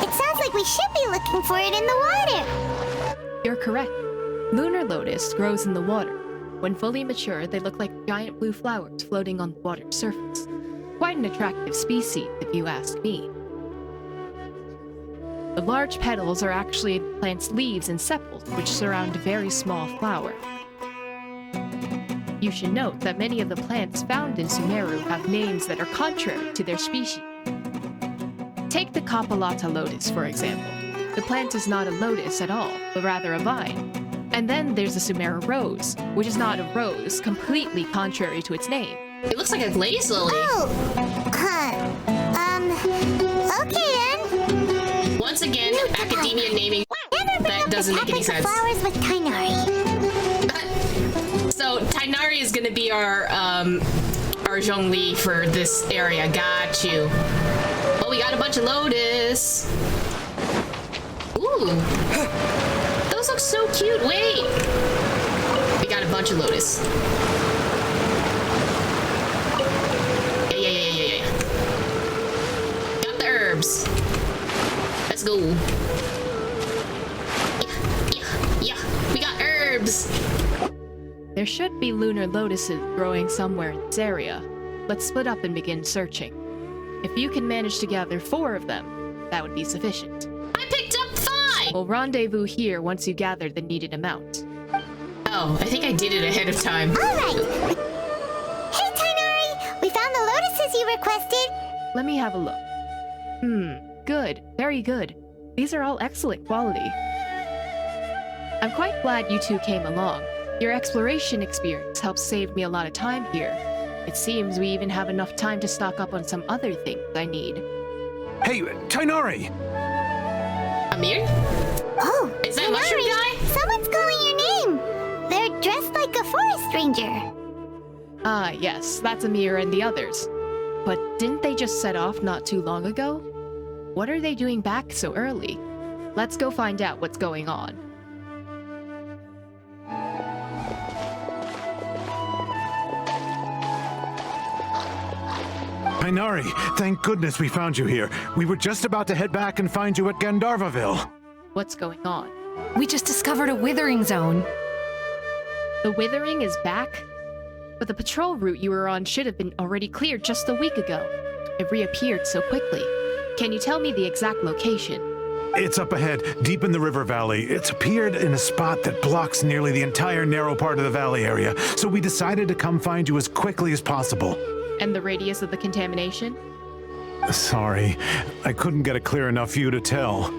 it sounds like we should be looking for it in the water. You're correct. Lunar Lotus grows in the water. When fully mature, they look like giant blue flowers floating on the water's surface. Quite an attractive species, if you ask me. The large petals are actually the plant's leaves and sepals, which surround a very small flower. You should note that many of the plants found in Sumeru have names that are contrary to their species. Take the Kapalata lotus, for example. The plant is not a lotus at all, but rather a vine. And then there's the Sumeru rose, which is not a rose, completely contrary to its name. It looks like a glaze lily. Okay then. Once again, academia naming that doesn't make any sense. Flowers with Tighnari. So Tighnari is gonna be our Zhongli for this area. Got you. Oh, we got a bunch of lotus. Ooh, those look so cute. Wait, we got a bunch of lotus. go. Yeah. We got herbs. There should be lunar lotuses growing somewhere in this area. Let's split up and begin searching. If you can manage to gather 4 of them, that would be sufficient. I picked up 5! We'll rendezvous here once you gather the needed amount. Oh, I think I did it ahead of time. Alright! Hey, Tighnari! We found the lotuses you requested! Let me have a look. Good. Very good. These are all excellent quality. I'm quite glad you two came along. Your exploration experience helps save me a lot of time here. It seems we even have enough time to stock up on some other things I need. Hey, Tighnari! Amir? Oh, Is that mushroom guy? Someone's calling your name! They're dressed like a forest ranger. Ah, yes, that's Amir and the others. But didn't they just set off not too long ago? What are they doing back so early? Let's go find out what's going on. Tighnari, thank goodness we found you here. We were just about to head back and find you at Gandharvaville. What's going on? We just discovered a withering zone. The withering is back? But the patrol route you were on should have been already cleared just a week ago. It reappeared so quickly. Can you tell me the exact location? It's up ahead, deep in the river valley. It's appeared in a spot that blocks nearly the entire narrow part of the valley area, so we decided to come find you as quickly as possible. And the radius of the contamination? Sorry, I couldn't get a clear enough view to tell.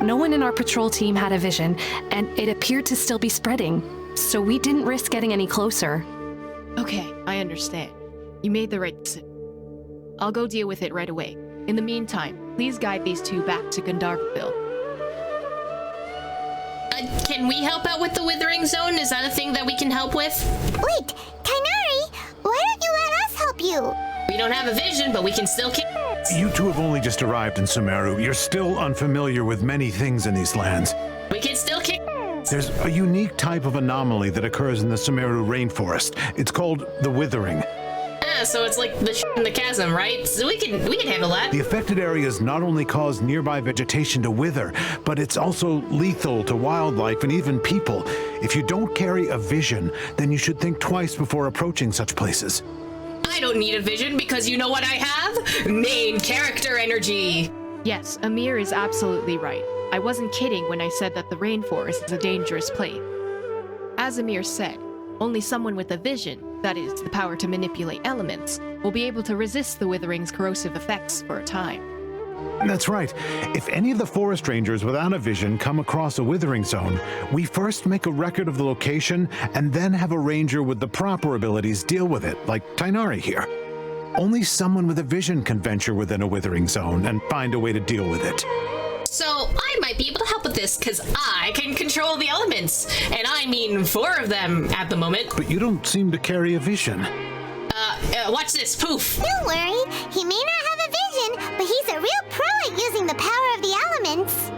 No one in our patrol team had a vision, and it appeared to still be spreading, so we didn't risk getting any closer. Okay, I understand. You made the right decision. I'll go deal with it right away. In the meantime, please guide these two back to Gandharvaville. Can we help out with the withering zone? Is that a thing that we can help with? Wait, Tighnari, why don't you let us help you? We don't have a vision, but we can still kick. You two have only just arrived in Sumeru. You're still unfamiliar with many things in these lands. We can still kick. There's a unique type of anomaly that occurs in the Sumeru rainforest. It's called the withering. So it's like the in the chasm, right? So we can handle that. The affected areas not only cause nearby vegetation to wither, but it's also lethal to wildlife and even people. If you don't carry a vision, then you should think twice before approaching such places. I don't need a vision because you know what I have? Main character energy. Yes, Amir is absolutely right. I wasn't kidding when I said that the rainforest is a dangerous place. As Amir said, only someone with a vision, that is, the power to manipulate elements, will be able to resist the withering's corrosive effects for a time. That's right. If any of the forest rangers without a vision come across a withering zone, we first make a record of the location and then have a ranger with the proper abilities deal with it, like Tighnari here. Only someone with a vision can venture within a withering zone and find a way to deal with it. So I might be able to help with this because I can control the elements. And I mean 4 of them at the moment. But you don't seem to carry a vision. Watch this, poof. Don't worry, he may not have a vision, but he's a real pro at using the power of the elements.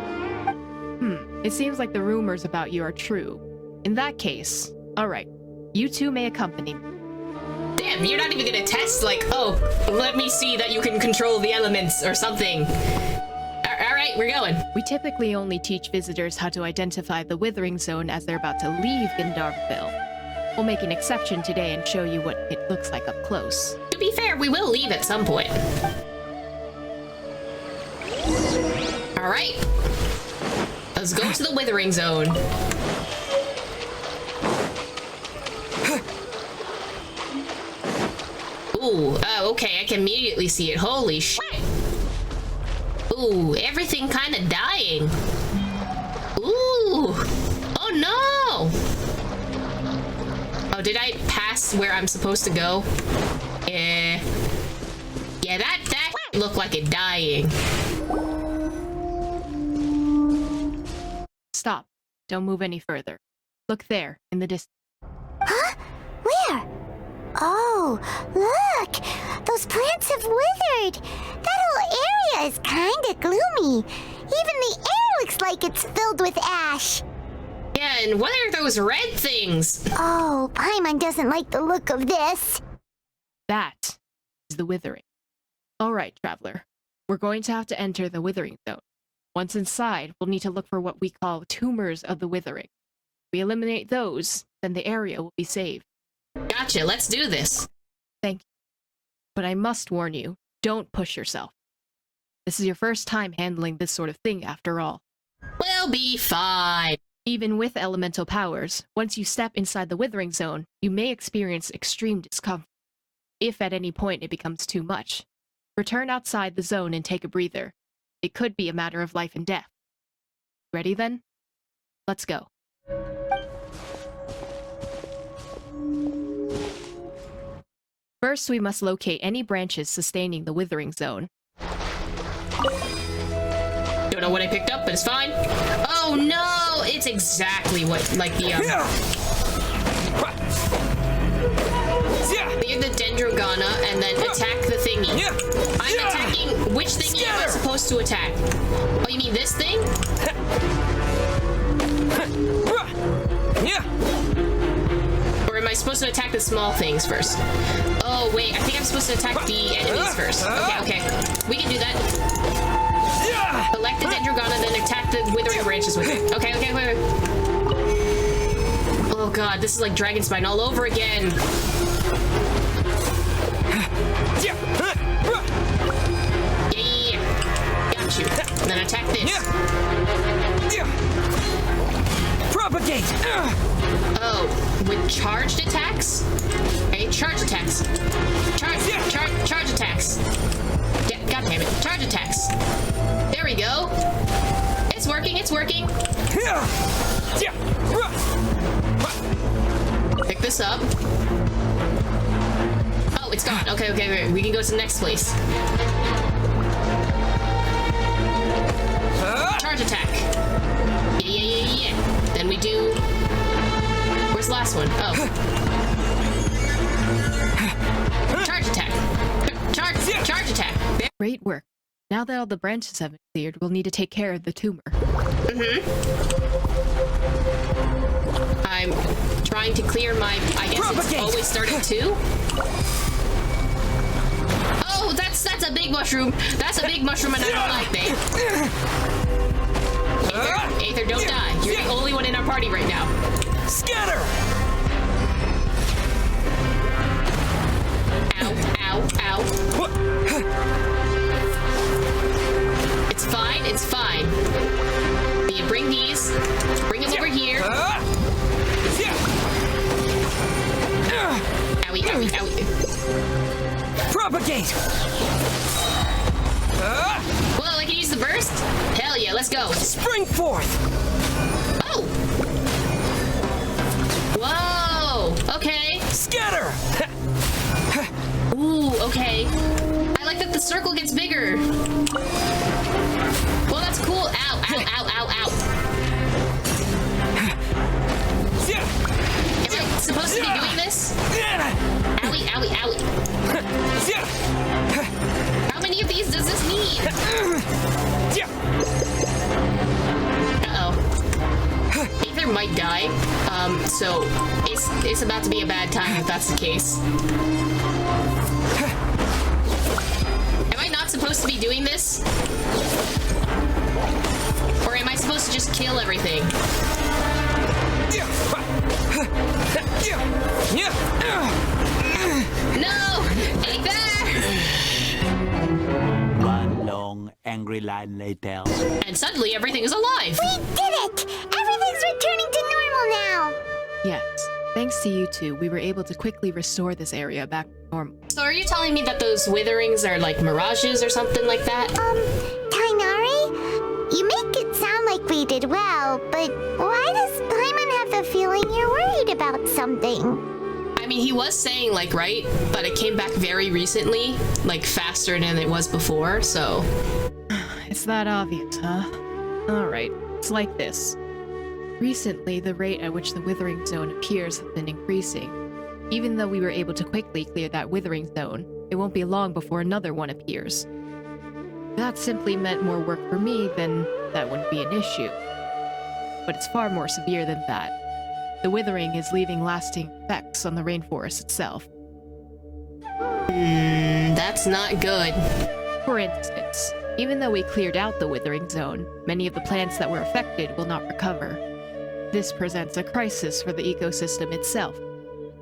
It seems like the rumors about you are true. In that case, alright, you two may accompany me. Damn, you're not even gonna test like, oh, let me see that you can control the elements or something. Alright, we're going. We typically only teach visitors how to identify the withering zone as they're about to leave Gandharvaville. We'll make an exception today and show you what it looks like up close. To be fair, we will leave at some point. Alright. Let's go to the withering zone. Ooh, okay, I can immediately see it. Holy shit. Ooh, everything kind of dying. Ooh. Oh no. Oh, did I pass where I'm supposed to go? Yeah, that looked like it dying. Stop. Don't move any further. Look there, in the distance. Huh? Where? Oh, look! Those plants have withered! That whole area is kinda gloomy. Even the air looks like it's filled with ash. Yeah, and what are those red things? Oh, Paimon doesn't like the look of this. That is the withering. Alright, traveler. We're going to have to enter the withering zone. Once inside, we'll need to look for what we call tumors of the withering. If we eliminate those, then the area will be saved. Gotcha, let's do this. Thank you. But I must warn you, don't push yourself. This is your first time handling this sort of thing after all. We'll be fine. Even with elemental powers, once you step inside the withering zone, you may experience extreme discomfort. If at any point it becomes too much, return outside the zone and take a breather. It could be a matter of life and death. Ready then? Let's go. First, we must locate any branches sustaining the withering zone. Don't know what I picked up, but it's fine. Oh no! It's exactly what, like the, Clear the Dendrogana and then attack the thingy. I'm attacking... Which thingy am I supposed to attack? Oh, you mean this thing? Or am I supposed to attack the small things first? Oh, wait, I think I'm supposed to attack the enemies first. Okay. We can do that. Select the Dendrogana, then attack the withering branches with it. Okay, wait. Oh god, this is like Dragon Spine all over again. Yeah. Got you. And then attack this. Propagate! Oh, with charged attacks? Okay, charge attacks. Charge attacks. God damn it. Charge attacks. There we go. It's working. Pick this up. Oh, it's gone. Okay. We can go to the next place. Charge attack. Yeah. Then we do... Where's the last one? Oh. Charge attack. Charge attack. There. Great work. Now that all the branches have been cleared, we'll need to take care of the tumor. I'm trying to clear my... I guess it's always starting to. Oh, that's a big mushroom. That's a big mushroom and I don't like that. Aether, don't die. You're the only one in our party right now. Scatter! Ow. It's fine. You bring these. Bring them over here. Owie. Propagate! Whoa, I can use the burst? Hell yeah, let's go. Spring forth! Oh! Whoa! Okay. Scatter! Ooh, okay. I like that the circle gets bigger. Well, that's cool. Ow. Am I supposed to be doing this? Owie. How many of these does this need? Uh-oh. Aether might die. So it's about to be a bad time if that's the case. Am I not supposed to be doing this? Or am I supposed to just kill everything? No! Aether! One long, angry line later. And suddenly everything is alive! We did it! Everything's returning to normal now! Yes. Thanks to you two, we were able to quickly restore this area back to normal. So are you telling me that those witherings are like mirages or something like that? Tighnari, you make it sound like we did well, but why does Paimon have the feeling you're worried about something? I mean, he was saying, like, right? But it came back very recently, like, faster than it was before, so... It's that obvious, huh? Alright, it's like this. Recently, the rate at which the withering zone appears has been increasing. Even though we were able to quickly clear that withering zone, it won't be long before another one appears. If that simply meant more work for me, then that wouldn't be an issue. But it's far more severe than that. The withering is leaving lasting effects on the rainforest itself. That's not good. For instance, Even though we cleared out the withering zone, many of the plants that were affected will not recover. This presents a crisis for the ecosystem itself.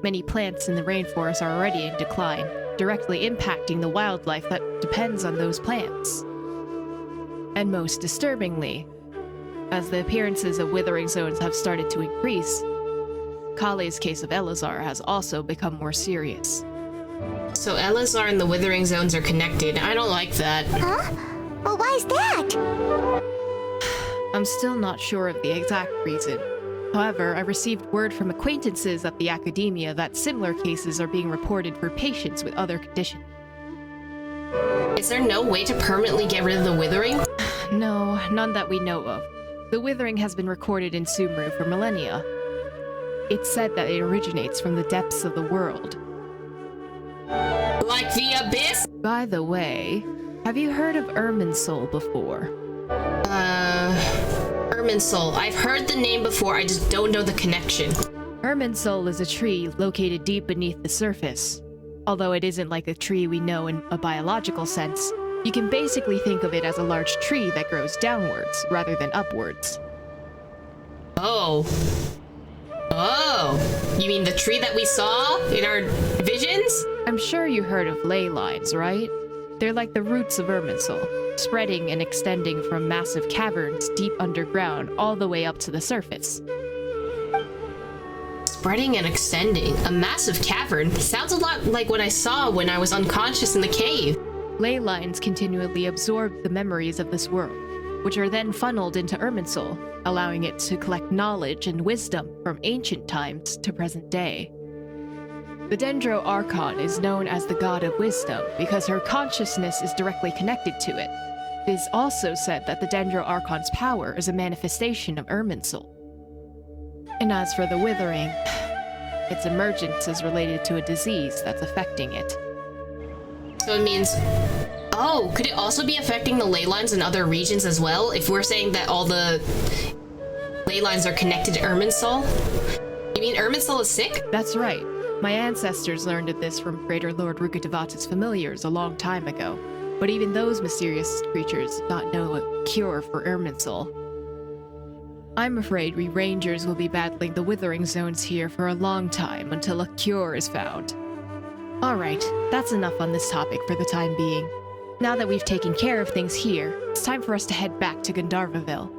Many plants in the rainforest are already in decline, directly impacting the wildlife that depends on those plants. And most disturbingly, as the appearances of withering zones have started to increase, Kale's case of Elazar has also become more serious. So Elazar and the withering zones are connected. I don't like that. Huh? Well, why is that? I'm still not sure of the exact reason. However, I received word from acquaintances at the academia that similar cases are being reported for patients with other conditions. Is there no way to permanently get rid of the withering? No, none that we know of. The withering has been recorded in Sumeru for millennia. It's said that it originates from the depths of the world. Like the abyss? By the way, have you heard of Irminsul before? Irminsul. I've heard the name before, I just don't know the connection. Irminsul is a tree located deep beneath the surface. Although it isn't like a tree we know in a biological sense, you can basically think of it as a large tree that grows downwards rather than upwards. Oh. Oh. You mean the tree that we saw in our visions? I'm sure you heard of ley lines, right? They're like the roots of Irminsul, spreading and extending from massive caverns deep underground all the way up to the surface. Spreading and extending. A massive cavern. Sounds a lot like what I saw when I was unconscious in the cave. Ley lines continually absorb the memories of this world, which are then funneled into Irminsul, allowing it to collect knowledge and wisdom from ancient times to present day. The Dendro Archon is known as the god of wisdom because her consciousness is directly connected to it. It is also said that the Dendro Archon's power is a manifestation of Irminsul. And as for the withering, its emergence is related to a disease that's affecting it. So it means... Oh, could it also be affecting the ley lines in other regions as well? If we're saying that all the ley lines are connected to Irminsul? You mean Irminsul is sick? That's right. My ancestors learned of this from Greater Lord Rukkhadevata's familiars a long time ago, but even those mysterious creatures did not know a cure for Irminsul. I'm afraid we rangers will be battling the withering zones here for a long time until a cure is found. Alright, that's enough on this topic for the time being. Now that we've taken care of things here, it's time for us to head back to Gandharvaville.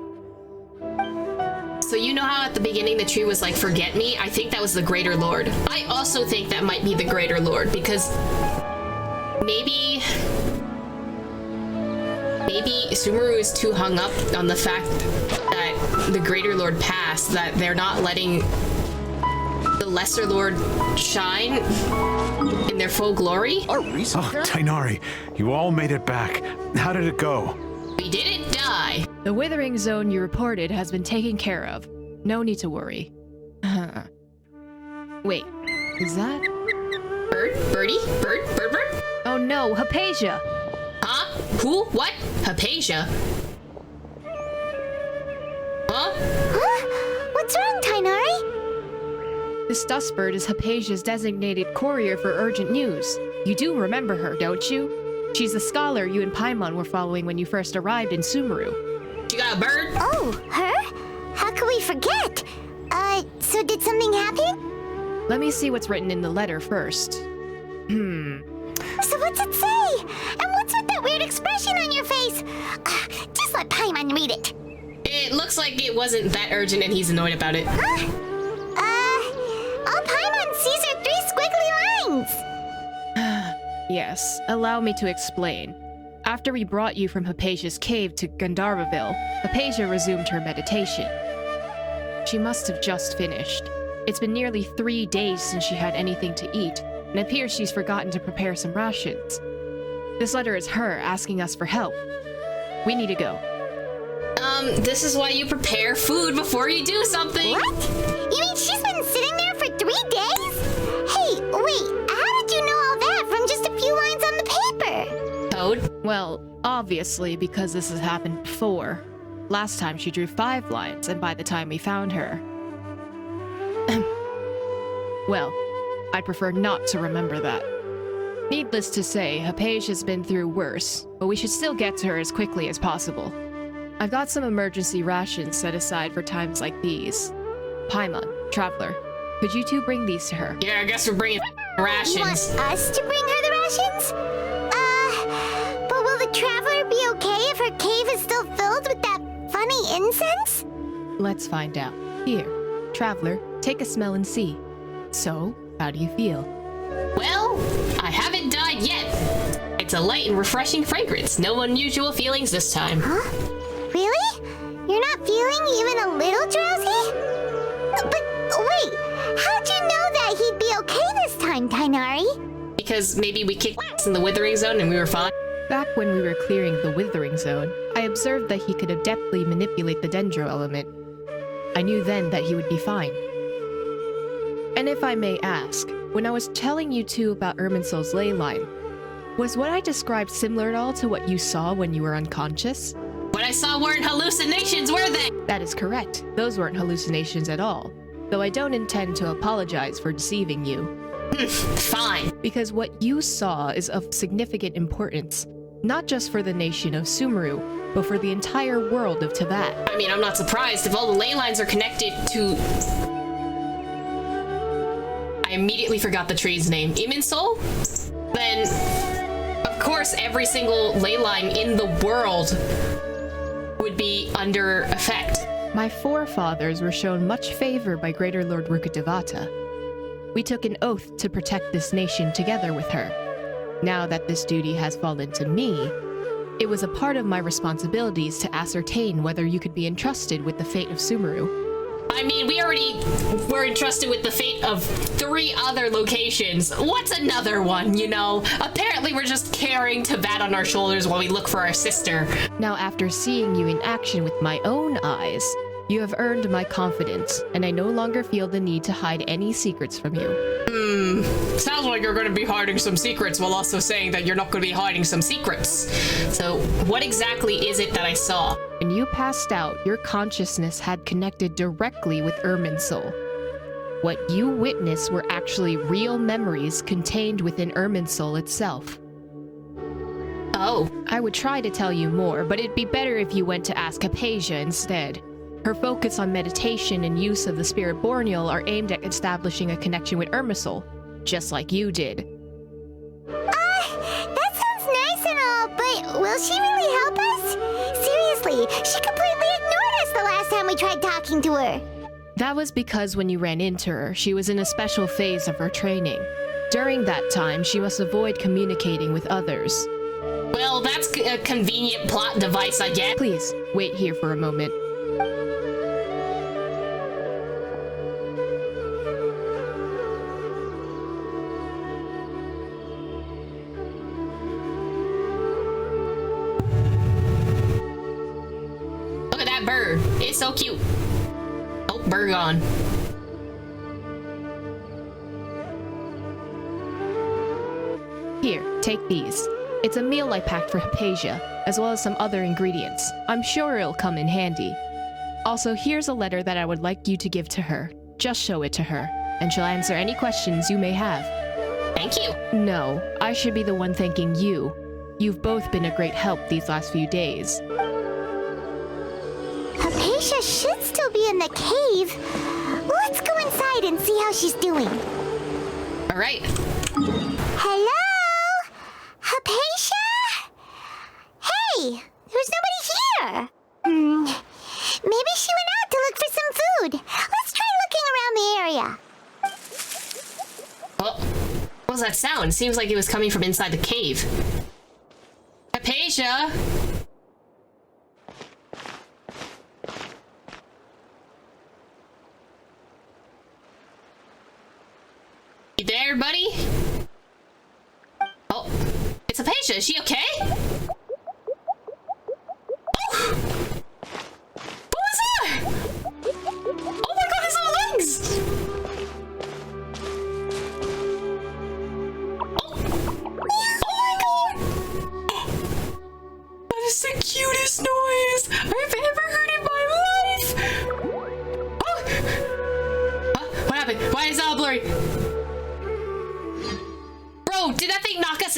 So you know how at the beginning the tree was like, forget me? I think that was the Greater Lord. I also think that might be the Greater Lord, because maybe Sumeru is too hung up on the fact that the Greater Lord passed, that they're not letting the Lesser Lord shine in their full glory. Oh, Tighnari, you all made it back. How did it go? We didn't die. The withering zone you reported has been taken care of. No need to worry. Wait, is that? Bird? Birdie? Bird? Oh no, Hypatia! Huh? Who? What? Hypatia? Huh? Huh? What's wrong, Tighnari? This dustbird is Hypatia's designated courier for urgent news. You do remember her, don't you? She's the scholar you and Paimon were following when you first arrived in Sumeru. You got a bird? Oh, her? How could we forget? So did something happen? Let me see what's written in the letter first. So what's it say? And what's with that weird expression on your face? Just let Paimon read it. It looks like it wasn't that urgent and he's annoyed about it. Huh? All Paimon sees are 3 squiggly lines. Yes, allow me to explain. After we brought you from Hypatia's cave to Gandharvaville, Hypatia resumed her meditation. She must have just finished. It's been nearly 3 days since she had anything to eat, and it appears she's forgotten to prepare some rations. This letter is her asking us for help. We need to go. This is why you prepare food before you do something. What? You mean she's been sitting there for 3 days? Hey, wait, how did you know all that from just a few lines on the paper? Toad? Well, obviously, because this has happened before. Last time she drew 5 lines, and by the time we found her... Well, I'd prefer not to remember that. Needless to say, Hypatia's been through worse, but we should still get to her as quickly as possible. I've got some emergency rations set aside for times like these. Paimon, Traveler, could you two bring these to her? Yeah, I guess we're bringing You rations. want us to bring her the rations? But will the Traveler be okay if her cave is still filled with that funny incense? Let's find out. Here, Traveler, take a smell and see. So, how do you feel? Well, I haven't died yet. It's a light and refreshing fragrance. No unusual feelings this time. Huh? Really? You're not feeling even a little drowsy? But wait, how'd you know that he'd be okay this time, Tighnari? Because maybe we kicked ass in the Withering Zone and we were fine. Back when we were clearing the Withering Zone, I observed that he could adeptly manipulate the Dendro element. I knew then that he would be fine. And if I may ask, when I was telling you two about Irminsul's ley line, was what I described similar at all to what you saw when you were unconscious? What I saw weren't hallucinations, were they? That is correct. Those weren't hallucinations at all. Though I don't intend to apologize for deceiving you. Fine. Because what you saw is of significant importance, not just for the nation of Sumeru, but for the entire world of Teyvat. I mean, I'm not surprised if all the ley lines are connected to... I immediately forgot the tree's name. Irminsul? Then, of course, every single ley line in the world would be under effect. My forefathers were shown much favor by Greater Lord Rukkhadevata. We took an oath to protect this nation together with her. Now that this duty has fallen to me, it was a part of my responsibilities to ascertain whether you could be entrusted with the fate of Sumeru. I mean, we already were entrusted with the fate of 3 other locations. What's another one, you know? Apparently we're just carrying Teyvat on our shoulders while we look for our sister. Now, after seeing you in action with my own eyes, you have earned my confidence, and I no longer feel the need to hide any secrets from you. Sounds like you're going to be hiding some secrets while also saying that you're not going to be hiding some secrets. So, what exactly is it that I saw? When you passed out, your consciousness had connected directly with Irminsul. What you witnessed were actually real memories contained within Irminsul itself. Oh. I would try to tell you more, but it'd be better if you went to ask Hypatia instead. Her focus on meditation and use of the Spirit Borneal are aimed at establishing a connection with Irminsul, just like you did. That sounds nice and all, but will she really help us? Seriously, she completely ignored us the last time we tried talking to her. That was because when you ran into her, she was in a special phase of her training. During that time, she must avoid communicating with others. Well, that's a convenient plot device, I guess. Please, wait here for a moment. Look at that bird. It's so cute. Oh, bird gone. Here, take these. It's a meal I packed for Hypatia, as well as some other ingredients. I'm sure it'll come in handy. Also, here's a letter that I would like you to give to her. Just show it to her, and she'll answer any questions you may have. Thank you. No, I should be the one thanking you. You've both been a great help these last few days. Hypatia should still be in the cave. Let's go inside and see how she's doing. All right. Hello? Hypatia? Hey, there's nobody here. Maybe she went out to look for some food. Let's try looking around the area. Oh, what was that sound? Seems like it was coming from inside the cave. Hypatia! You there, buddy? Oh, it's Hypatia. Is she okay? Oh! What was that? Oh my god, his little legs! Oh! Oh my god! That is the cutest noise I've ever heard in my life! Oh! What happened? Why is it all blurry? Bro, did that thing knock us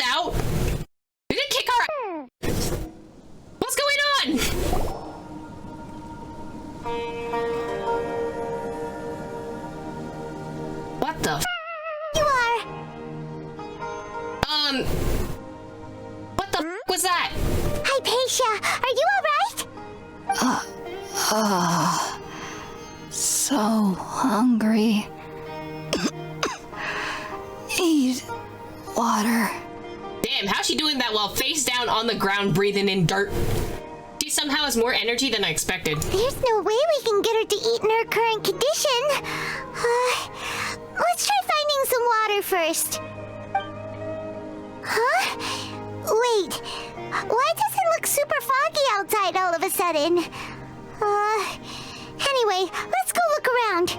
What the f? You are. What the f was that? Hypatia, are you alright? So hungry. Eat water. Damn, how's she doing that while face down on the ground breathing in dirt? She somehow has more energy than I expected. There's no way we can get her to eat in her current condition. Let's try finding some water first. Huh? Wait, why does it look super foggy outside all of a sudden? Anyway, let's go look around.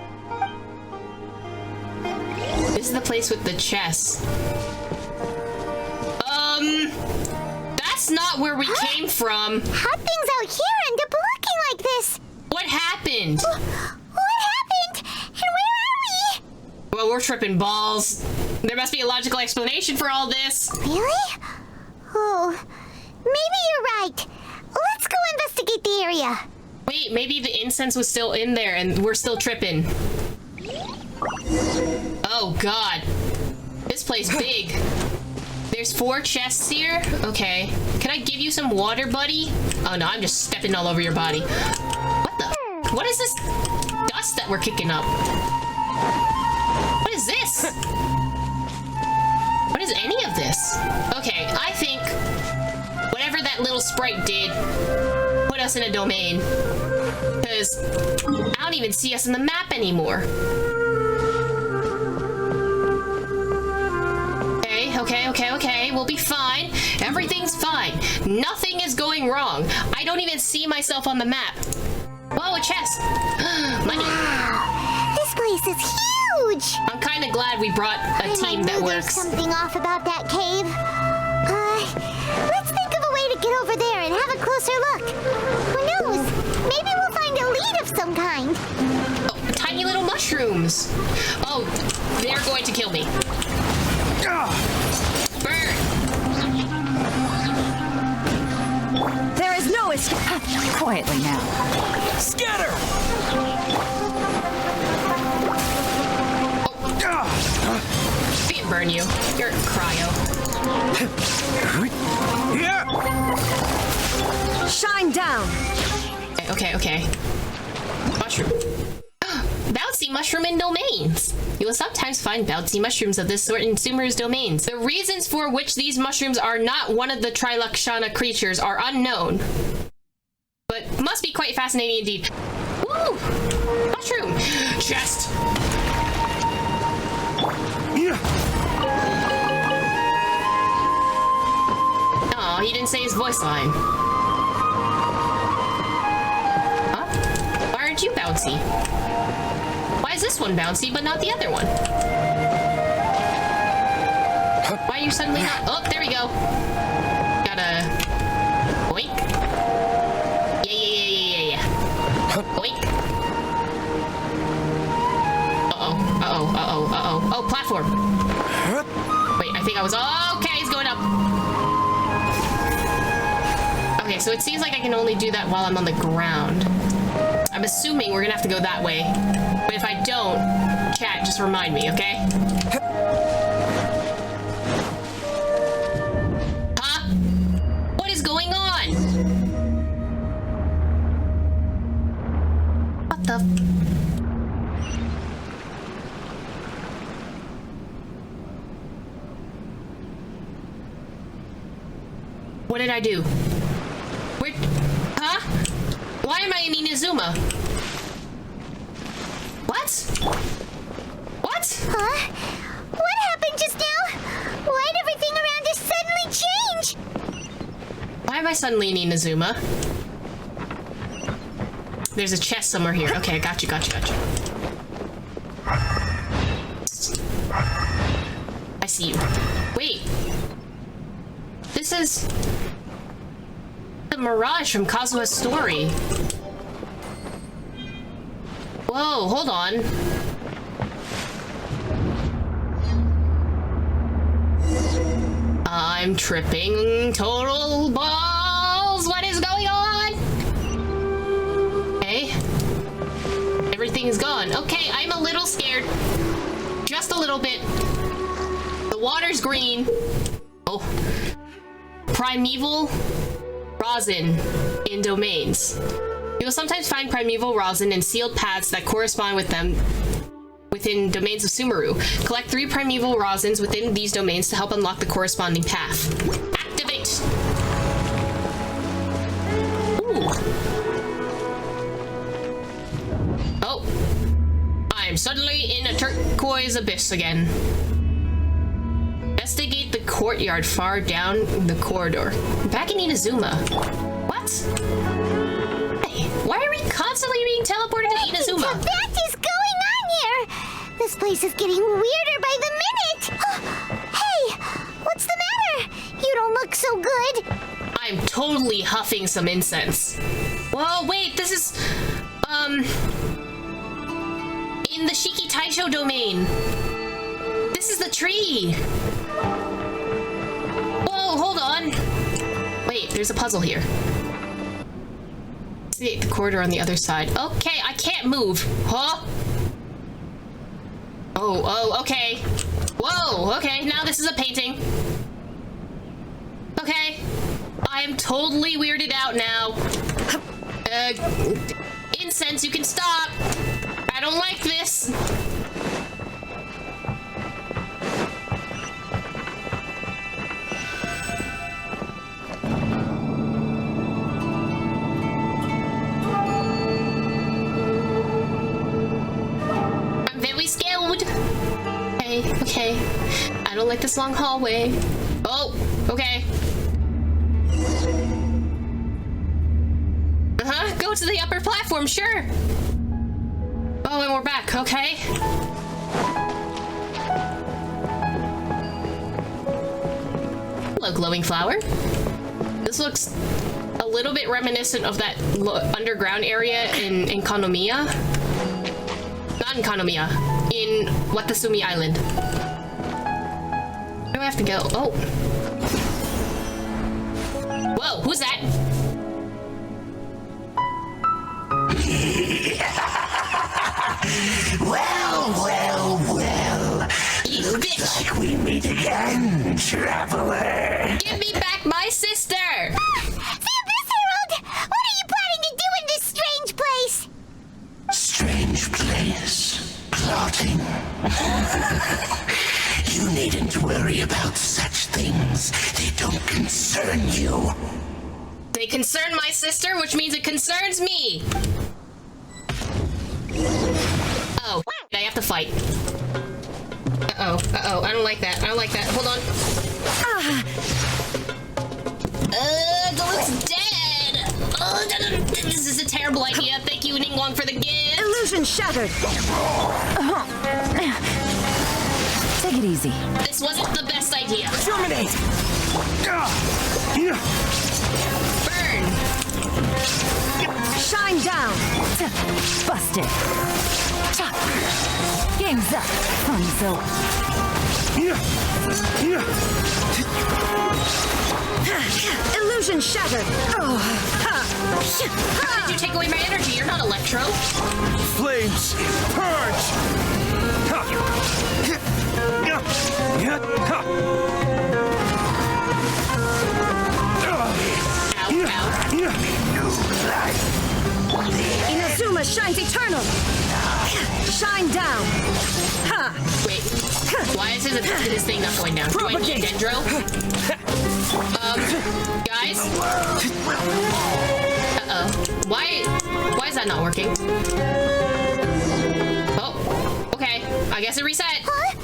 This is the place with the chest. That's not where we came from. How'd things out here end up looking like this? What happened? What happened? And where are we? Well, we're tripping balls. There must be a logical explanation for all this. Really? Oh, maybe you're right. Let's go investigate the area. Wait, maybe the incense was still in there and we're still tripping. Oh god. This place big. There's 4 chests here. Okay. Can I give you some water, buddy? Oh no, I'm just stepping all over your body. What the? What is this dust that we're kicking up? What is this? What is any of this? Okay, I think whatever that little sprite did put us in a domain. Because I don't even see us in the map anymore. Okay. We'll be fine. Everything's fine. Nothing is going wrong. I don't even see myself on the map. Whoa, a chest. Money. Wow, this place is huge. I'm kind of glad we brought a team that There's works. something off about that cave. Let's think of a way to get over there and have a closer look. Who knows? Maybe we'll find a lead of some kind. Oh, tiny little mushrooms. Oh, they're going to kill me. Burn. There is no escape. Quietly now. Scatter! We can burn you. You're cryo. Shine down. Okay. Mushroom. Bouncy mushroom in domains. You will sometimes find bouncy mushrooms of this sort in Sumeru's domains. The reasons for which these mushrooms are not one of the Trilakshana creatures are unknown, but must be quite fascinating indeed. Woo! Mushroom! Chest! Aw, he didn't say his voice line. Huh? Why aren't you bouncy? Why is this one bouncy but not the other one? Why are you suddenly not? Oh, there we go. Gotta boink. Yeah. Boink. Uh-oh. Oh, platform. Wait, I think I was... Okay, he's going up. Okay, so it seems like I can only do that while I'm on the ground. I'm assuming we're gonna have to go that way. But if I don't, chat, just remind me, okay? Huh? What is going on? What the... What did I do? Where... Huh? Why am I in Inazuma? What? Huh? What happened just now? Why'd everything around us suddenly change? Why am I suddenly in Inazuma? There's a chest somewhere here. Okay, gotcha. I see you. Wait. This is... the Mirage from Kazuha's story. Whoa, hold on. I'm tripping total balls. What is going on? Okay. everything is gone. Okay, I'm a little scared. Just a little bit. The water's green. Oh. Primeval rosin in domains. You will sometimes find primeval rosin in sealed paths that correspond with them within domains of Sumeru. Collect 3 primeval rosins within these domains to help unlock the corresponding path. Activate! Ooh. Oh. I'm suddenly in a turquoise abyss again. Investigate the courtyard far down the corridor. Back in Inazuma. What? Hey, why are we constantly being teleported to Inazuma? What is going on here? This place is getting weirder by the minute. Hey, what's the matter? You don't look so good. I'm totally huffing some incense. Whoa, wait, this is, in the Shiki Taisho domain. This is the tree. Whoa, hold on. Wait, there's a puzzle here. See the corridor on the other side. Okay, I can't move. Huh? Oh, okay. Whoa, okay, now this is a painting. Okay. I am totally weirded out now. Incense, you can stop. I don't like this. I'm very scared. Okay. I don't like this long hallway. Oh, okay. Go to the upper platform, sure. Oh, and we're back, okay. Hello, glowing flower. This looks a little bit reminiscent of that underground area in Konomiya. Not in Konomiya, in Watasumi Island. Where do I have to go? Oh. Whoa, who's that? Well. You Looks bitch. like we meet again, traveler. Give me back my sister! Sam Harold, what are you planning to do in this strange place? Strange place. Plotting. You needn't worry about such things. They don't concern you. They concern my sister, which means it concerns me! Oh, I have to fight. Uh-oh, I don't like that. Hold on. Galuk's dead! This is a terrible idea. Thank you, Ningguang, for the gift! Illusion shattered. Take it easy. This wasn't the best idea. Terminate! Burn! Shine down. Busted. Chop. Game's up. Fun's over. Illusion shattered. How did you take away my energy? You're not Electro. Flames! Purge! Inazuma shines eternal. Shine down. Ha. Wait, why is this thing not going down? Do I need Dendro? Guys? Uh-oh. Why is that not working? Oh, okay. I guess it reset. Huh?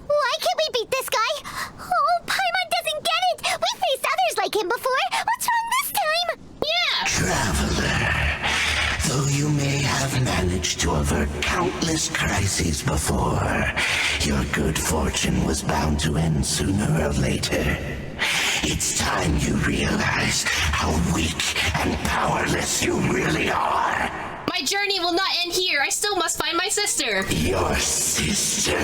Why can't we beat this guy? Oh, Paimon doesn't get it! We've faced others like him before! What's wrong this time? Yeah! Traveler, though you may have managed to avert countless crises before, your good fortune was bound to end sooner or later. It's time you realize how weak and powerless you really are. My journey will not end here. I still must find my sister. Your sister.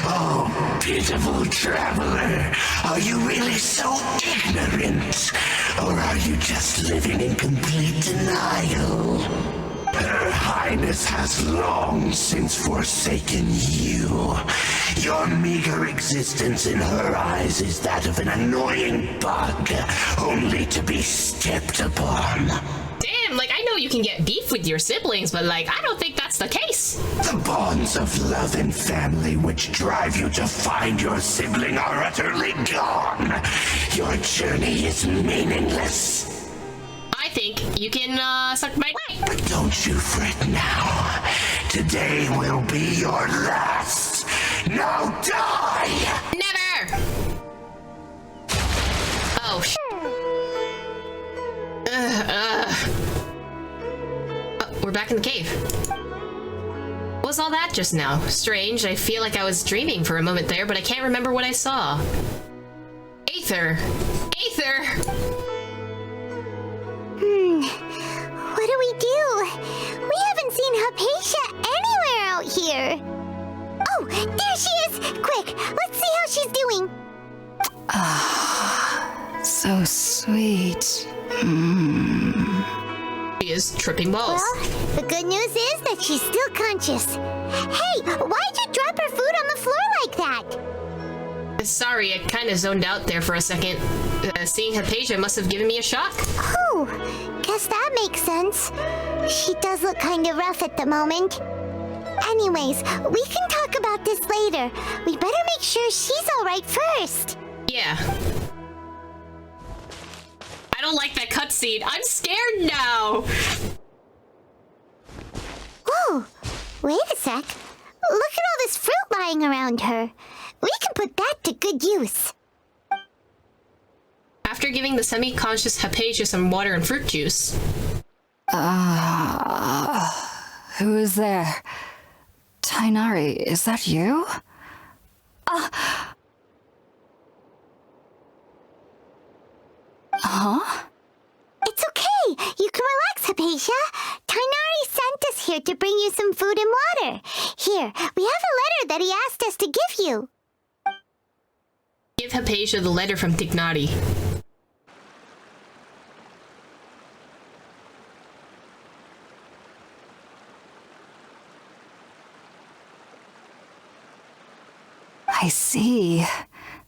Oh, pitiful traveler. Are you really so ignorant? Or are you just living in complete denial? Her Highness has long since forsaken you. Your meager existence in her eyes is that of an annoying bug, only to be stepped upon. Damn, like, I know you can get beef with your siblings, but, like, I don't think that's the case. The bonds of love and family which drive you to find your sibling are utterly gone. Your journey is meaningless. I think you can, suck my dick. But don't you fret now. Today will be your last. Now die! Never! Oh, we're back in the cave. What was all that just now? Strange, I feel like I was dreaming for a moment there, but I can't remember what I saw. Aether! Aether! What do we do? We haven't seen Hypatia anywhere out here. Oh, there she is! Quick, let's see how she's doing. So sweet. She is tripping balls. Well, the good news is that she's still conscious. Hey, why'd you drop her food on the floor like that? Sorry, I kind of zoned out there for a second. Seeing Hypatia must have given me a shock. Oh, guess that makes sense. She does look kind of rough at the moment. Anyways, we can talk about this later. We better make sure she's alright first. Yeah. I don't like that cutscene. I'm scared now. Whoa, wait a sec. Look at all this fruit lying around her. We can put that to good use. After giving the semi-conscious Hypatia some water and fruit juice. Who is there? Tighnari, is that you? Huh? It's okay. You can relax, Hypatia. Tighnari sent us here to bring you some food and water. Here, we have a letter that he asked us to give you. Give Hypatia the letter from Tighnari. I see.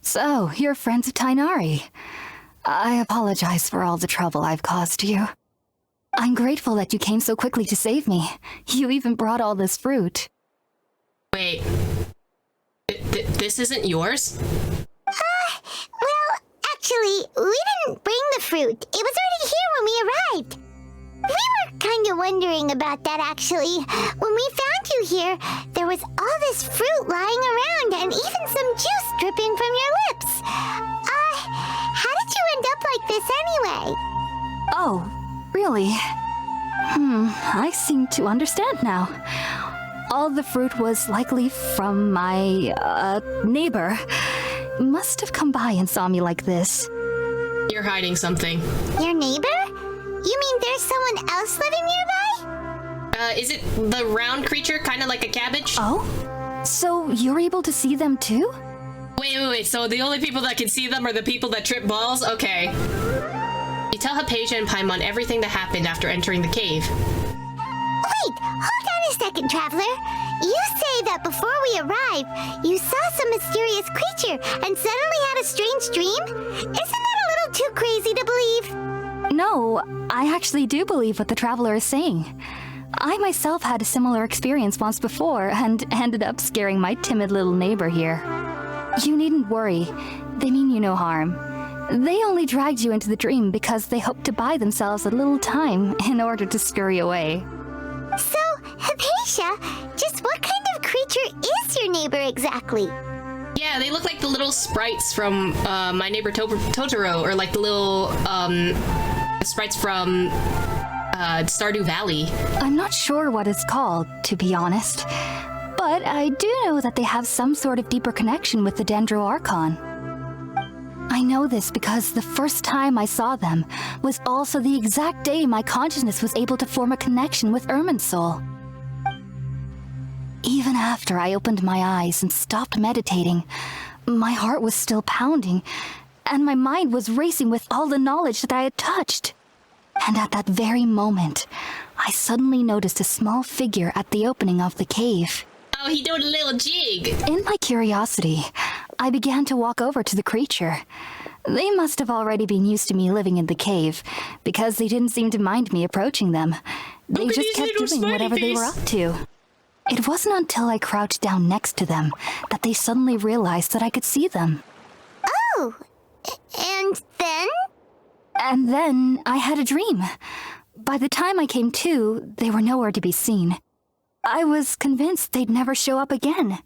So, you're friends of Tighnari. I apologize for all the trouble I've caused you. I'm grateful that you came so quickly to save me. You even brought all this fruit. Wait. This isn't yours? Well, actually, we didn't bring the fruit. It was already here when we arrived. We were kind of wondering about that, actually. When we found you here, there was all this fruit lying around and even some juice dripping from your lips. How did you end up like this anyway? Oh, really? I seem to understand now. All the fruit was likely from my, neighbor. Must have come by and saw me like this. You're hiding something. Your neighbor? You mean there's someone else living nearby? Is it the round creature, kind of like a cabbage? Oh? So you're able to see them too? Wait, so the only people that can see them are the people that trip balls? Okay. You tell Hypatia and Paimon everything that happened after entering the cave. Wait, hold on a second, Traveler. You say that before we arrived, you saw some mysterious creature and suddenly had a strange dream? Isn't that a little too crazy to believe? No, I actually do believe what the Traveler is saying. I myself had a similar experience once before and ended up scaring my timid little neighbor here. You needn't worry. They mean you no harm. They only dragged you into the dream because they hoped to buy themselves a little time in order to scurry away. So, Hypatia, just what kind of creature is your neighbor exactly? Yeah, they look like the little sprites from My Neighbor Totoro, or like the little sprites from Stardew Valley. I'm not sure what it's called, to be honest. But I do know that they have some sort of deeper connection with the Dendro Archon. I know this because the first time I saw them was also the exact day my consciousness was able to form a connection with Irminsul. Even after I opened my eyes and stopped meditating, My heart was still pounding, and my mind was racing with all the knowledge that I had touched. And at that very moment, I suddenly noticed a small figure at the opening of the cave. Oh, he doing a little jig. In my curiosity, I began to walk over to the creature. They must have already been used to me living in the cave, because they didn't seem to mind me approaching them. They just kept doing whatever they were up to. It wasn't until I crouched down next to them that they suddenly realized that I could see them. Oh, and then? And then I had a dream. By the time I came to, they were nowhere to be seen. I was convinced they'd never show up again.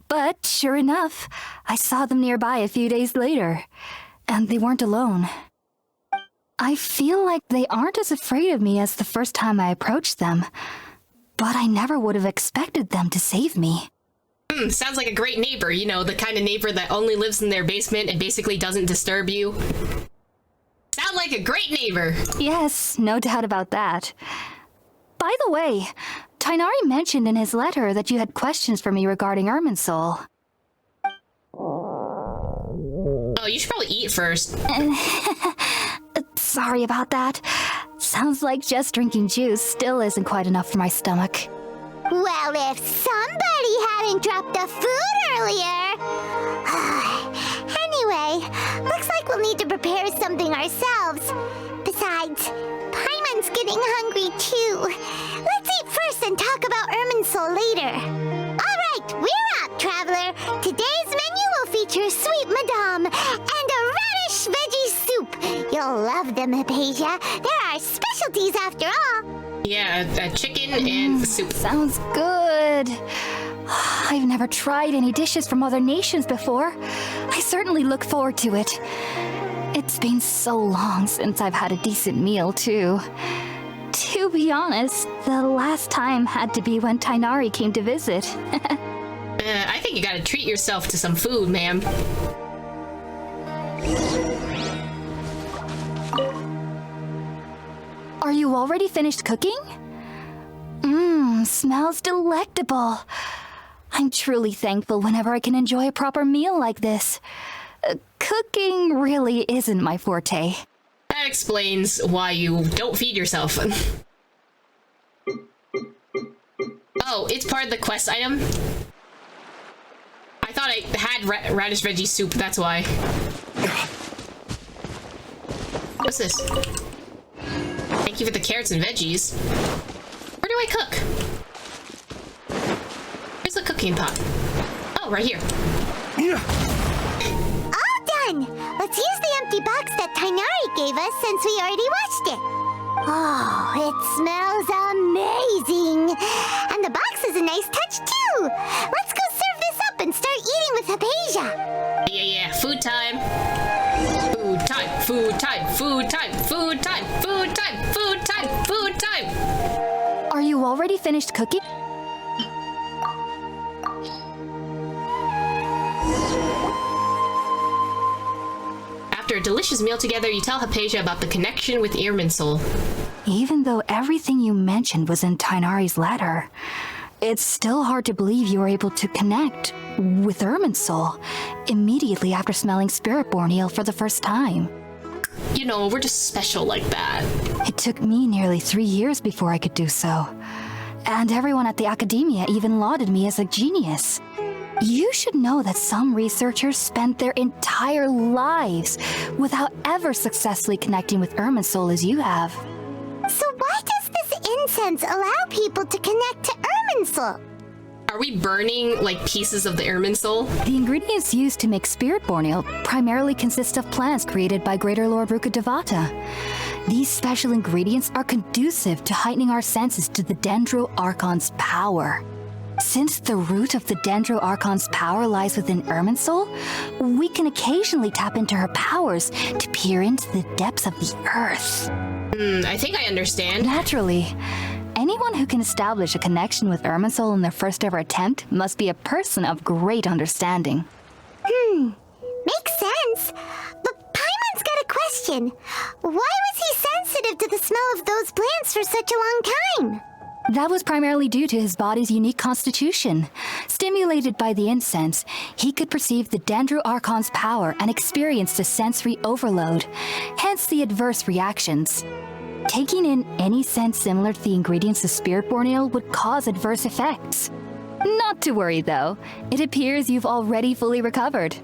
But sure enough, I saw them nearby a few days later. And they weren't alone. I feel like they aren't as afraid of me as the first time I approached them. But I never would have expected them to save me. Sounds like a great neighbor, you know, the kind of neighbor that only lives in their basement and basically doesn't disturb you. Sound like a great neighbor. Yes, no doubt about that. By the way, Tighnari mentioned in his letter that you had questions for me regarding Irminsul. Oh, you should probably eat first. Sorry about that. Sounds like just drinking juice still isn't quite enough for my stomach. Well, if somebody hadn't dropped the food earlier... Anyway, looks like we'll need to prepare something ourselves. Besides, Paimon's getting hungry too. Let's eat first and talk about Irminsul later. Alright, we're up, Traveler. Today's menu will feature Sweet Madame and a radish veggie soup. You'll love them, Hypatia. They're our specialties after all. Yeah, chicken and soup. Sounds good. I've never tried any dishes from other nations before. I certainly look forward to it. It's been so long since I've had a decent meal, too. To be honest, the last time had to be when Tighnari came to visit. I think you gotta treat yourself to some food, ma'am. Are you already finished cooking? Smells delectable. I'm truly thankful whenever I can enjoy a proper meal like this. Cooking really isn't my forte. That explains why you don't feed yourself. Oh, it's part of the quest item? I thought I had radish veggie soup, that's why. What's this? Thank you for the carrots and veggies. Where do I cook? Where's the cooking pot? Oh, right here. All done! Let's use the empty box that Tighnari gave us since we already washed it. Oh, it smells amazing! And the box is a nice touch too! Let's go serve this up and start eating with Hypatia! Yeah, food time! Food time, food time, food time, food time, food time, food time, food time! Are you already finished cooking? After a delicious meal together, you tell Hypatia about the connection with Irminsul. Even though everything you mentioned was in Tighnari's letter, it's still hard to believe you were able to connect with Irminsul immediately after smelling Spiritborn ale for the first time. You know, we're just special like that. It took me nearly 3 years before I could do so. And everyone at the academia even lauded me as a genius. You should know that some researchers spent their entire lives without ever successfully connecting with Irminsul as you have. So why does this incense allow people to connect to Irminsul? Are we burning, like, pieces of the Irminsul? The ingredients used to make Spiritborn ale primarily consist of plants created by Greater Lord Rukkhadevata. These special ingredients are conducive to heightening our senses to the Dendro Archon's power. Since the root of the Dendro Archon's power lies within Irminsul, we can occasionally tap into her powers to peer into the depths of the earth. I think I understand. Naturally. Anyone who can establish a connection with Irminsul in their first ever attempt must be a person of great understanding. Makes sense. But Paimon's got a question. Why was he sensitive to the smell of those plants for such a long time? That was primarily due to his body's unique constitution. Stimulated by the incense, he could perceive the Dendro Archon's power and experienced a sensory overload, hence the adverse reactions. Taking in any scent similar to the ingredients of Spiritborn Ale would cause adverse effects. Not to worry though, it appears you've already fully recovered.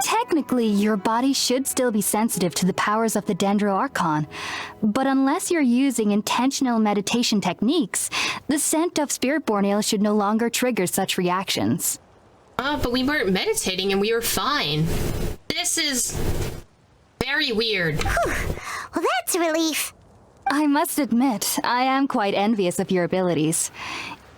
Technically, your body should still be sensitive to the powers of the Dendro Archon, but unless you're using intentional meditation techniques, the scent of Spiritborn Ale should no longer trigger such reactions. But we weren't meditating and we were fine. This is very weird. Well, that's a relief. I must admit, I am quite envious of your abilities.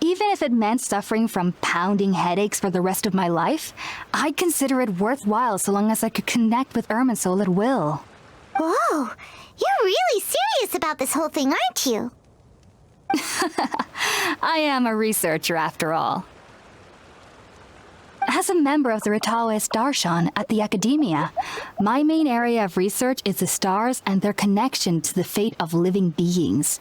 Even if it meant suffering from pounding headaches for the rest of my life, I'd consider it worthwhile so long as I could connect with Irminsul at will. Whoa, you're really serious about this whole thing, aren't you? I am a researcher after all. As a member of the Ritaoist Archon at the Academia, my main area of research is the stars and their connection to the fate of living beings.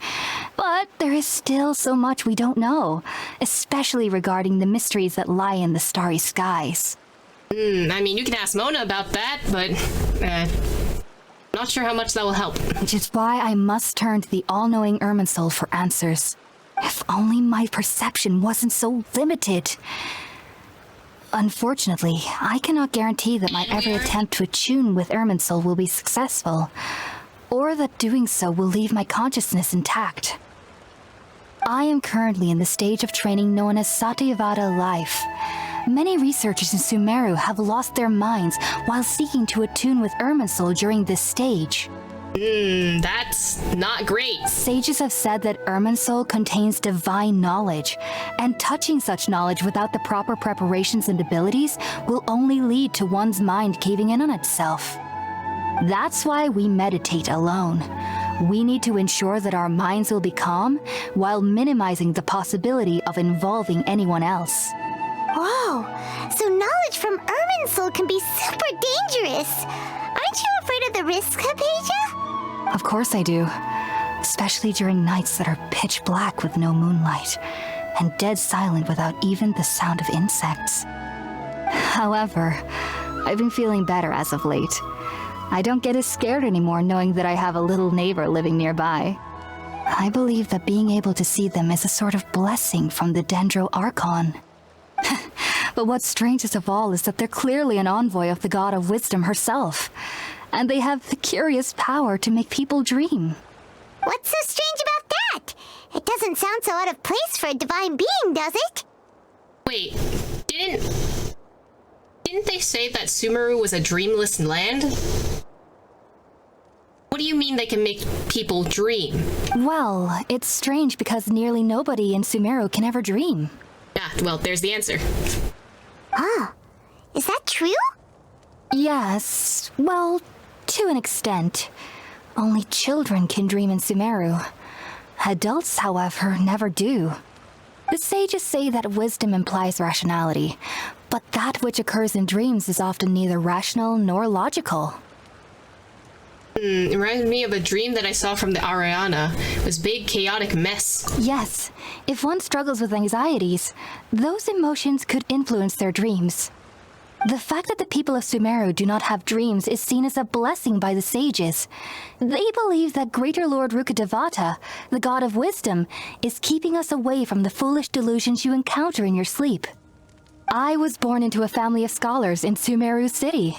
But there is still so much we don't know, especially regarding the mysteries that lie in the starry skies. I mean, you can ask Mona about that, but not sure how much that will help. Which is why I must turn to the all-knowing Irminsul for answers. If only my perception wasn't so limited. Unfortunately, I cannot guarantee that my every attempt to attune with Irminsul will be successful, or that doing so will leave my consciousness intact. I am currently in the stage of training known as Satyavada life. Many researchers in Sumeru have lost their minds while seeking to attune with Irminsul during this stage. That's not great. Sages have said that Irminsul contains divine knowledge, and touching such knowledge without the proper preparations and abilities will only lead to one's mind caving in on itself. That's why we meditate alone. We need to ensure that our minds will be calm while minimizing the possibility of involving anyone else. Whoa, so knowledge from Irminsul can be super dangerous. Aren't you afraid of the risks, Hypatia? Of course I do, especially during nights that are pitch black with no moonlight, and dead silent without even the sound of insects. However, I've been feeling better as of late. I don't get as scared anymore knowing that I have a little neighbor living nearby. I believe that being able to see them is a sort of blessing from the Dendro Archon. But what's strangest of all is that they're clearly an envoy of the God of Wisdom herself, and they have the curious power to make people dream. What's so strange about that? It doesn't sound so out of place for a divine being, does it? Wait, didn't they say that Sumeru was a dreamless land? What do you mean they can make people dream? Well, it's strange because nearly nobody in Sumeru can ever dream. Ah, well, there's the answer. Oh, is that true? Yes, well, to an extent. Only children can dream in Sumeru. Adults, however, never do. The sages say that wisdom implies rationality, but that which occurs in dreams is often neither rational nor logical. It reminds me of a dream that I saw from the Ariana. It was big, chaotic mess. Yes, if one struggles with anxieties, those emotions could influence their dreams. The fact that the people of Sumeru do not have dreams is seen as a blessing by the sages. They believe that Greater Lord Rukkhadevata, the God of Wisdom, is keeping us away from the foolish delusions you encounter in your sleep. I was born into a family of scholars in Sumeru City.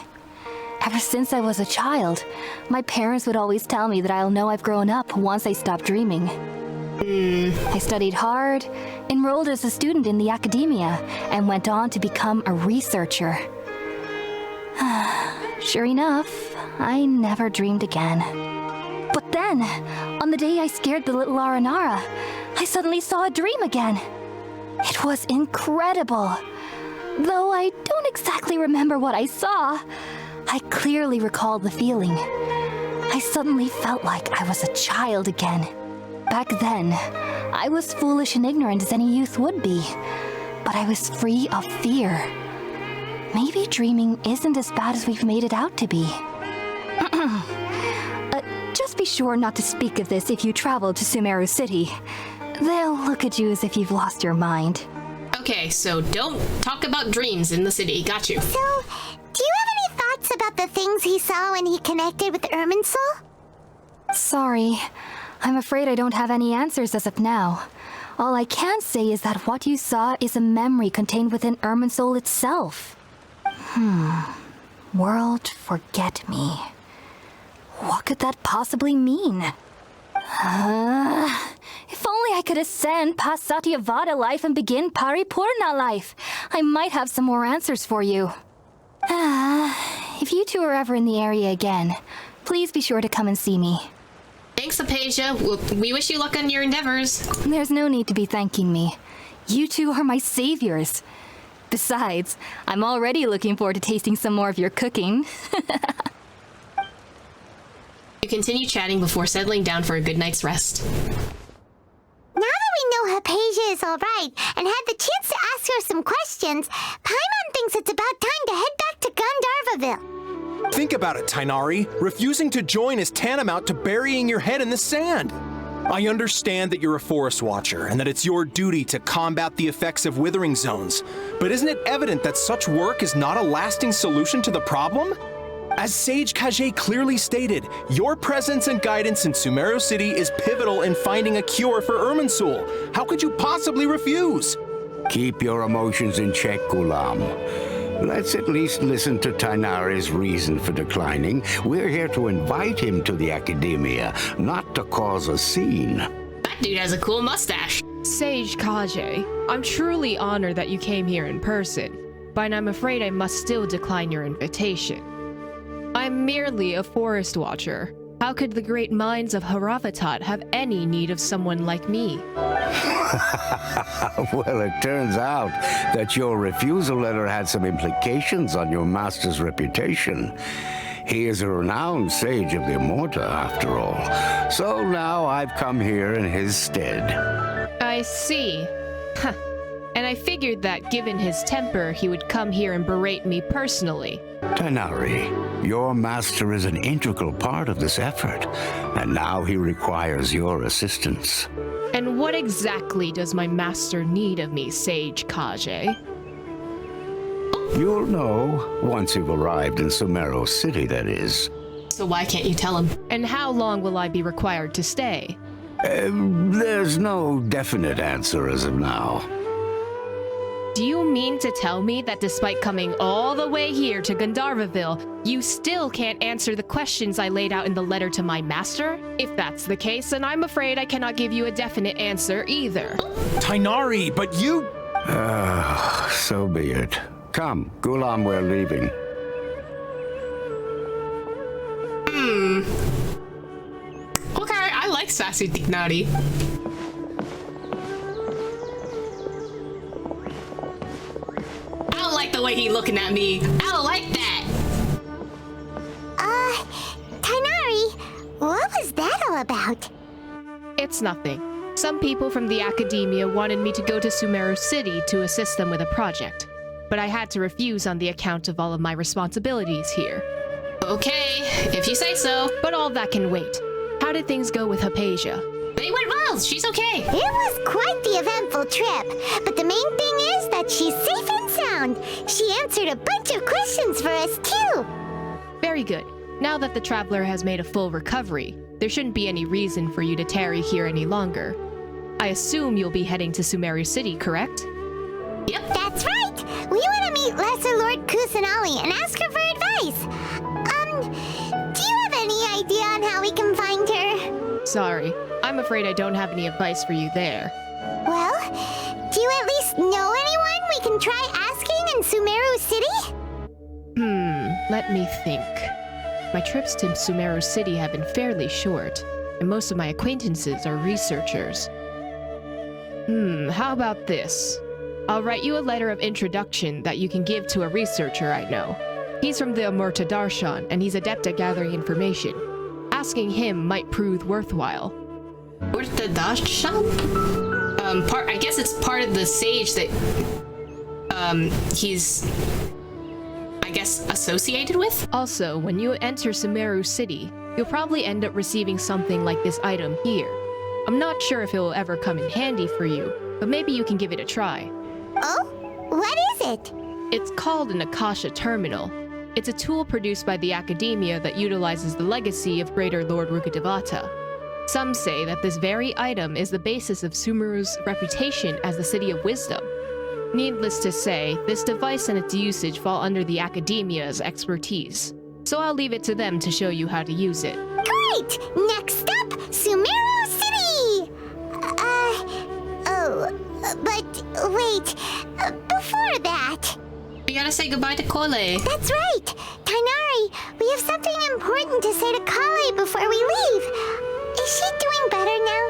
Ever since I was a child, my parents would always tell me that I'll know I've grown up once I stop dreaming. I studied hard, enrolled as a student in the Academia, and went on to become a researcher. Sure enough, I never dreamed again. But then, on the day I scared the little Aranara, I suddenly saw a dream again. It was incredible. Though I don't exactly remember what I saw, I clearly recall the feeling. I suddenly felt like I was a child again. Back then, I was foolish and ignorant as any youth would be, but I was free of fear. Maybe dreaming isn't as bad as we've made it out to be. Just be sure not to speak of this if you travel to Sumeru City. They'll look at you as if you've lost your mind. Okay, so don't talk about dreams in the city. Got you. So, do you have any thoughts about the things he saw when he connected with Irminsul? Sorry. I'm afraid I don't have any answers as of now. All I can say is that what you saw is a memory contained within Irminsul itself. World forget me. What could that possibly mean? If only I could ascend past Satyavada life and begin Paripurna life, I might have some more answers for you. If you two are ever in the area again, please be sure to come and see me. Thanks, Hypatia. We wish you luck on your endeavors. There's no need to be thanking me. You two are my saviors. Besides, I'm already looking forward to tasting some more of your cooking. You continue chatting before settling down for a good night's rest. Now that we know Hypatia is alright and had the chance to ask her some questions, Paimon thinks it's about time to head back to Gandharvaville. Think about it, Tighnari. Refusing to join is tantamount to burying your head in the sand. I understand that you're a forest watcher and that it's your duty to combat the effects of withering zones, but isn't it evident that such work is not a lasting solution to the problem? As Sage Kage clearly stated, your presence and guidance in Sumeru City is pivotal in finding a cure for Irminsul. How could you possibly refuse? Keep your emotions in check, Ghulam. Let's at least listen to Tighnari's reason for declining. We're here to invite him to the academia, not to cause a scene. That dude has a cool mustache. Sage Kage, I'm truly honored that you came here in person, but I'm afraid I must still decline your invitation. I'm merely a forest watcher. How could the great minds of Haravatat have any need of someone like me? Well, it turns out that your refusal letter had some implications on your master's reputation. He is a renowned sage of the Immorta, after all. So now I've come here in his stead. I see. Huh. And I figured that given his temper, he would come here and berate me personally. Tighnari, your master is an integral part of this effort, and now he requires your assistance. And what exactly does my master need of me, Sage Kage? You'll know once you've arrived in Sumeru City, that is. So why can't you tell him? And how long will I be required to stay? There's no definite answer as of now. Do you mean to tell me that despite coming all the way here to Gandharvaville, you still can't answer the questions I laid out in the letter to my master? If that's the case, then I'm afraid I cannot give you a definite answer either. Tighnari, but you... So be it. Come, Ghulam, we're leaving. Okay, I like sassy Tighnari. I don't like the way he looking at me. I don't like that. Tighnari, what was that all about? It's nothing. Some people from the academia wanted me to go to Sumeru City to assist them with a project, but I had to refuse on the account of all of my responsibilities here. Okay, if you say so. But all that can wait. How did things go with Hypatia? They went well. She's okay. It was quite the eventful trip, but the main thing is that she's safe and sound. She answered a bunch of questions for us too. Very good. Now that the traveler has made a full recovery, there shouldn't be any reason for you to tarry here any longer. I assume you'll be heading to Sumeru City, correct? Yep. That's right. We want to meet Lesser Lord Kusanali and ask her for advice. Do you have any idea on how we can find her? Sorry, I'm afraid I don't have any advice for you there. Well, do you at least know anyone we can try asking in Sumeru City? Let me think. My trips to Sumeru City have been fairly short, and most of my acquaintances are researchers. How about this? I'll write you a letter of introduction that you can give to a researcher I know. He's from the Immorta Darshan, and he's adept at gathering information. Asking him might prove worthwhile. Immorta Darshan? I guess it's part of the sage that he's, I guess, associated with? Also, when you enter Sumeru City, you'll probably end up receiving something like this item here. I'm not sure if it will ever come in handy for you, but maybe you can give it a try. Oh? What is it? It's called an Akasha Terminal. It's a tool produced by the academia that utilizes the legacy of Greater Lord Rukkhadevata. Some say that this very item is the basis of Sumeru's reputation as the City of Wisdom. Needless to say, this device and its usage fall under the academia's expertise. So I'll leave it to them to show you how to use it. Great! Next up, Sumeru City! But wait, before that... We gotta say goodbye to Kole. That's right! Tighnari, we have something important to say to Kale before we leave. Is she doing better now?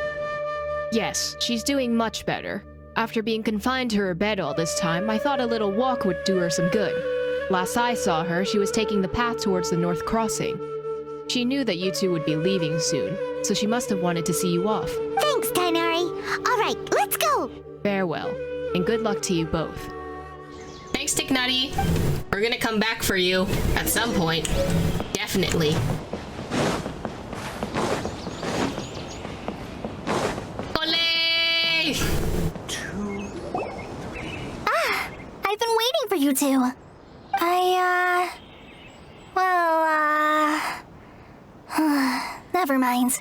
Yes, she's doing much better. After being confined to her bed all this time, I thought a little walk would do her some good. Last I saw her, she was taking the path towards the North Crossing. She knew that you two would be leaving soon, so she must have wanted to see you off. Thanks, Tighnari. All right, let's go! Farewell, and good luck to you both. Thanks, Tighnari. We're gonna come back for you at some point. Definitely. Kole! I've been waiting for you two. Never mind.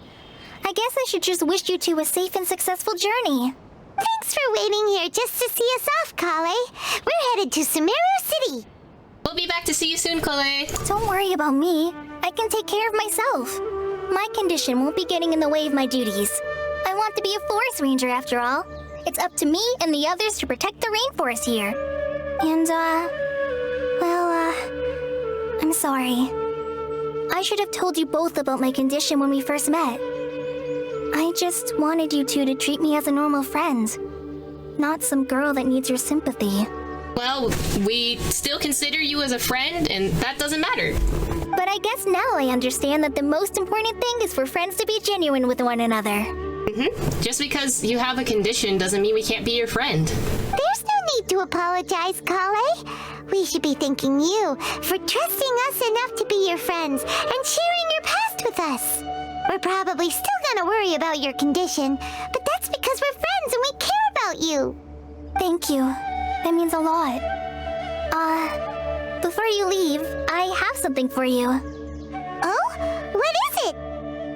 I guess I should just wish you two a safe and successful journey. Thanks for waiting here just to see us off, Kale. We're headed to Sumeru City. We'll be back to see you soon, Kole. Don't worry about me. I can take care of myself. My condition won't be getting in the way of my duties. I want to be a forest ranger after all. It's up to me and the others to protect the rainforest here. And, I'm sorry. I should have told you both about my condition when we first met. I just wanted you two to treat me as a normal friend, not some girl that needs your sympathy. Well, we still consider you as a friend, and that doesn't matter. But I guess now I understand that the most important thing is for friends to be genuine with one another. Just because you have a condition doesn't mean we can't be your friend. There's no need to apologize, Kale. We should be thanking you for trusting us enough to be your friends and sharing your past with us. We're probably still gonna worry about your condition, but that's because we're friends and we care about you. Thank you. That means a lot. Before you leave, I have something for you. Oh? What is it?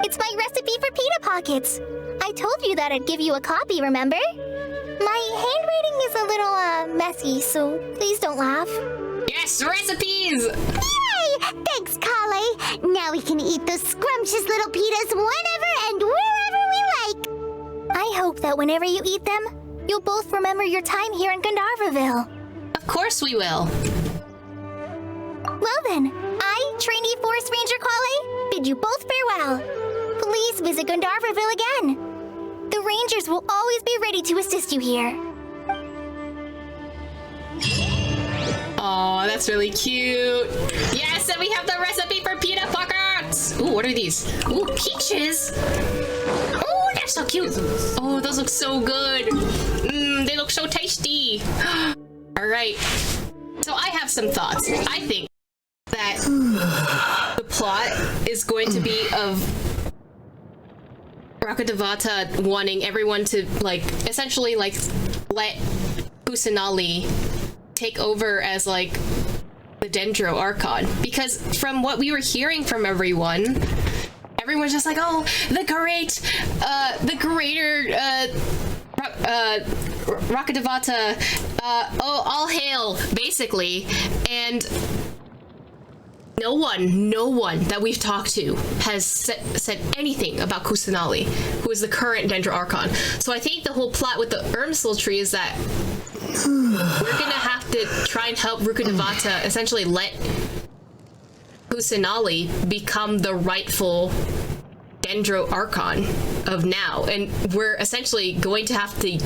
It's my recipe for pita pockets. I told you that I'd give you a copy, remember? My handwriting is a little, messy, so please don't laugh. Yes, recipes! Yay! Thanks, Kale. Now we can eat those scrumptious little pitas whenever and wherever we like. I hope that whenever you eat them, you'll both remember your time here in Gandharvaville. Of course we will. Well then, I, trainee Forest Ranger Kale, bid you both farewell. Please visit Gandharvaville again. The Rangers will always be ready to assist you here. Oh, that's really cute. Yes, and we have the recipe for pita pockets. Ooh, what are these? Ooh, peaches. Oh, they're so cute. Oh, those look so good. They look so tasty. All right. So I have some thoughts. I think that the plot is going to be of Rukkhadevata wanting everyone to, like, essentially, like, let Kusanali take over as, like, the Dendro Archon. Because from what we were hearing from everyone's just like, oh, the greater, Rukkhadevata, oh, all hail, basically. And no one that we've talked to has said anything about Kusanali, who is the current Dendro Archon. So I think the whole plot with the Ermsel tree is that we're gonna have to try and help Rukkhadevata essentially let Kusanali become the rightful Dendro Archon of now. And we're essentially going to have to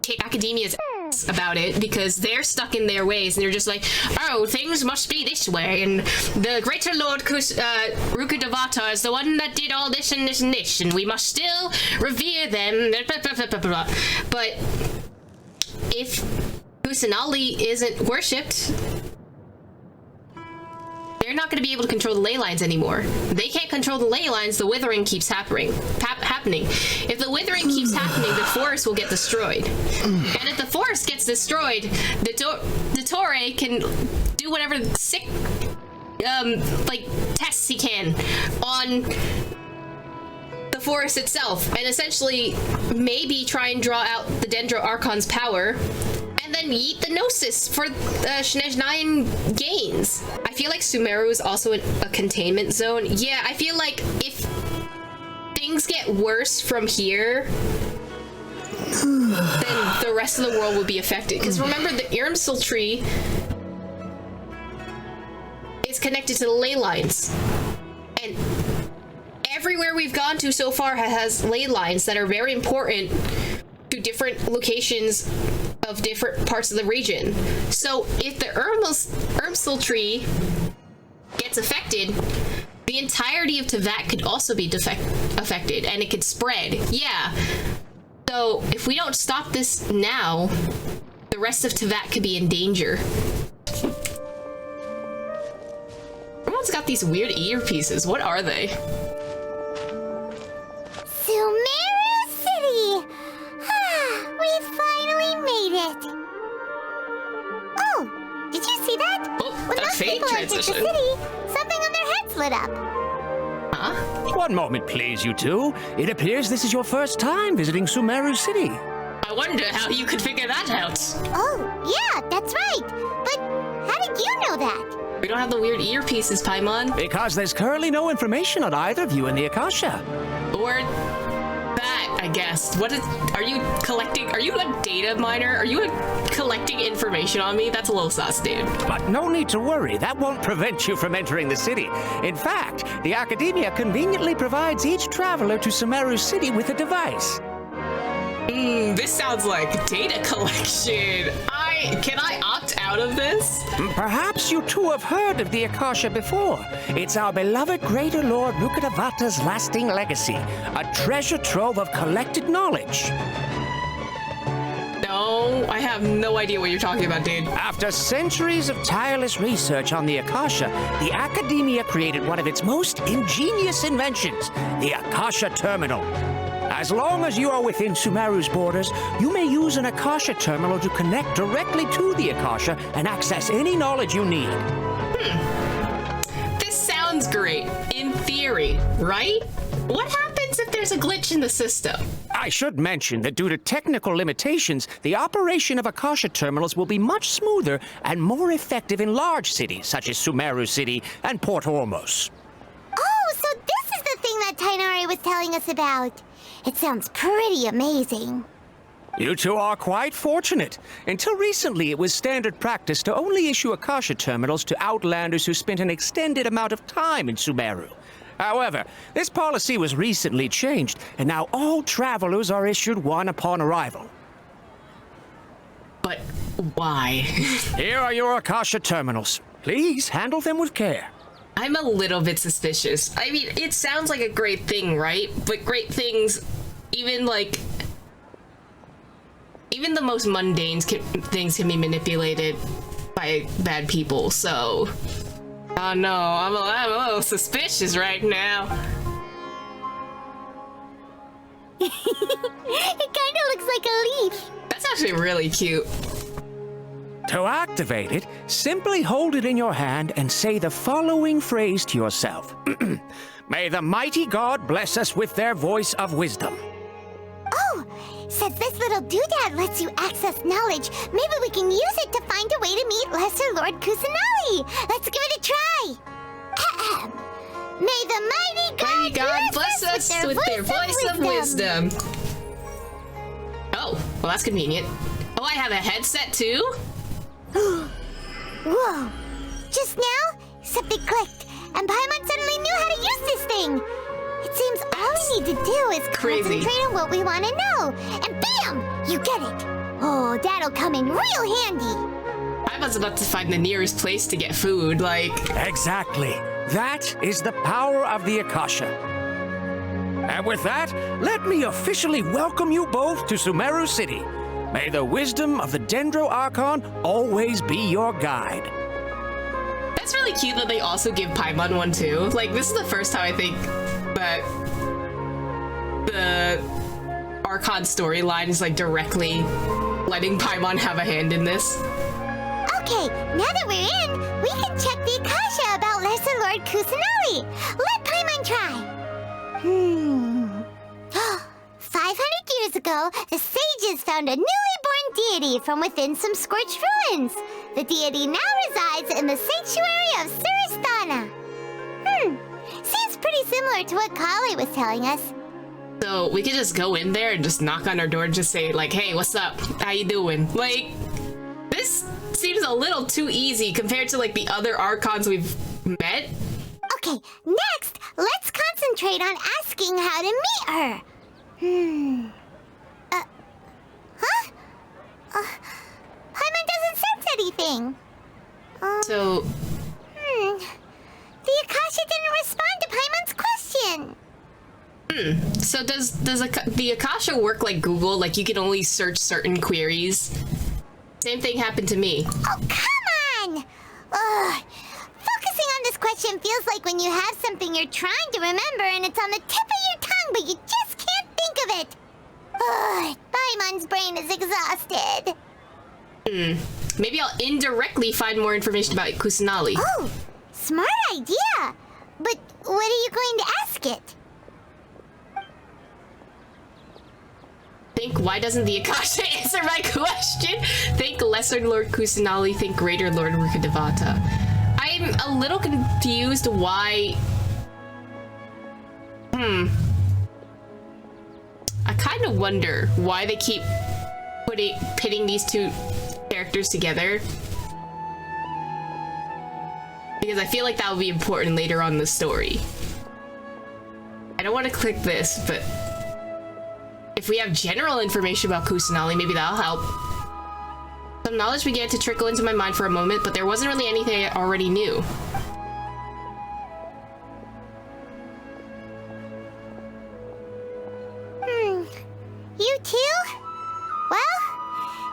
kick Academia's ass about it because they're stuck in their ways and they're just like, oh, things must be this way, and the greater Lord Rukkhadevata is the one that did all this and this and this, and we must still revere them, blah, blah, blah, blah, blah. But if Kusanali isn't worshipped, they're not going to be able to control the ley lines anymore. They can't control the ley lines, the withering keeps happening. If the withering keeps happening, the forest will get destroyed. And if the forest gets destroyed, the Torre can do whatever sick, like, tests he can on the forest itself, and essentially maybe try and draw out the Dendro Archon's power, and then yeet the Gnosis for Snezhnayan gains. I feel like Sumeru is also a containment zone. Yeah, I feel like if things get worse from here, then the rest of the world will be affected. Because remember, the Irmsul tree is connected to the ley lines. And everywhere we've gone to so far has ley lines that are very important to different locations of different parts of the region. So if the Irmsul tree gets affected, the entirety of Teyvat could also be affected, and it could spread. Yeah. So if we don't stop this now, the rest of Teyvat could be in danger. Everyone's got these weird earpieces. What are they? Sumeru City! We finally made it! Oh, did you see that? Oh, when that most fade people entered the transition. city, something on their heads lit up. Huh? One moment, please, you two. It appears this is your first time visiting Sumeru City. I wonder how you could figure that out. Oh, yeah, that's right. But how did you know that? We don't have the weird earpieces, Paimon. Because there's currently no information on either of you in the Akasha. Or that, I guess. Are you collecting? Are you a data miner? Are you collecting information on me? That's a little sus, dude. But no need to worry. That won't prevent you from entering the city. In fact, the Academia conveniently provides each traveler to Sumeru City with a device. This sounds like data collection. Can I opt out of this? Perhaps you two have heard of the Akasha before. It's our beloved Greater Lord Rukkhadevata's lasting legacy, a treasure trove of collected knowledge. No, I have no idea what you're talking about, dude. After centuries of tireless research on the Akasha, the Academia created one of its most ingenious inventions, the Akasha Terminal. As long as you are within Sumeru's borders, you may use an Akasha terminal to connect directly to the Akasha and access any knowledge you need. This sounds great, in theory, right? What happens if there's a glitch in the system? I should mention that due to technical limitations, the operation of Akasha terminals will be much smoother and more effective in large cities such as Sumeru City and Port Ormos. Oh, so this is the thing that Tighnari was telling us about. It sounds pretty amazing. You two are quite fortunate. Until recently, it was standard practice to only issue Akasha terminals to outlanders who spent an extended amount of time in Sumeru. However, this policy was recently changed, and now all travelers are issued one upon arrival. But why? Here are your Akasha terminals. Please handle them with care. I'm a little bit suspicious. I mean, it sounds like a great thing, right? But great things, even the most mundane things can be manipulated by bad people, so... Oh no, I'm a little suspicious right now. It kind of looks like a leaf. That's actually really cute. To activate it, simply hold it in your hand and say the following phrase to yourself. May the mighty God bless us with their voice of wisdom. Oh, since this little doodad lets you access knowledge, maybe we can use it to find a way to meet Lesser Lord Kusanali. Let's give it a try. Ahem. May the mighty God bless us with their voice of wisdom. Oh, well that's convenient. Oh, I have a headset too? Whoa! Just now, something clicked, and Paimon suddenly knew how to use this thing. It seems all we need to do is concentrate on what we want to know, and bam! You get it. Oh, that'll come in real handy. I was about to find the nearest place to get food, like... Exactly. That is the power of the Akasha. And with that, let me officially welcome you both to Sumeru City. May the wisdom of the Dendro Archon always be your guide. That's really cute that they also give Paimon one too. Like, this is the first time I think that the Archon storyline is like directly letting Paimon have a hand in this. Okay, now that we're in, we can check the Akasha about Lesser Lord Kusanali. Let Paimon try. 500 years ago, the sages found a newly born deity from within some scorched ruins. The deity now resides in the sanctuary of Suristana. Seems pretty similar to what Kali was telling us. So we could just go in there and just knock on her door and just say like, hey, what's up? How you doing? Like, this seems a little too easy compared to like the other Archons we've met. Okay, next, let's concentrate on asking how to meet her. Paimon doesn't sense anything. So... The Akasha didn't respond to Paimon's question. So does the Akasha work like Google? Like you can only search certain queries? Same thing happened to me. Oh, come on! Focusing on this question feels like when you have something you're trying to remember and it's on the tip of your tongue, but you just can't think of it. Paimon's brain is exhausted. Maybe I'll indirectly find more information about Kusanali. Oh, smart idea. But what are you going to ask it? Think, why doesn't the Akasha answer my question? Think Lesser Lord Kusanali, think Greater Lord Rukkhadevata. I'm a little confused why... I kind of wonder why they keep pitting these two characters together. Because I feel like that will be important later on in the story. I don't want to click this, but if we have general information about Kusanali, maybe that'll help. Some knowledge began to trickle into my mind for a moment, but there wasn't really anything I already knew. You too? Well,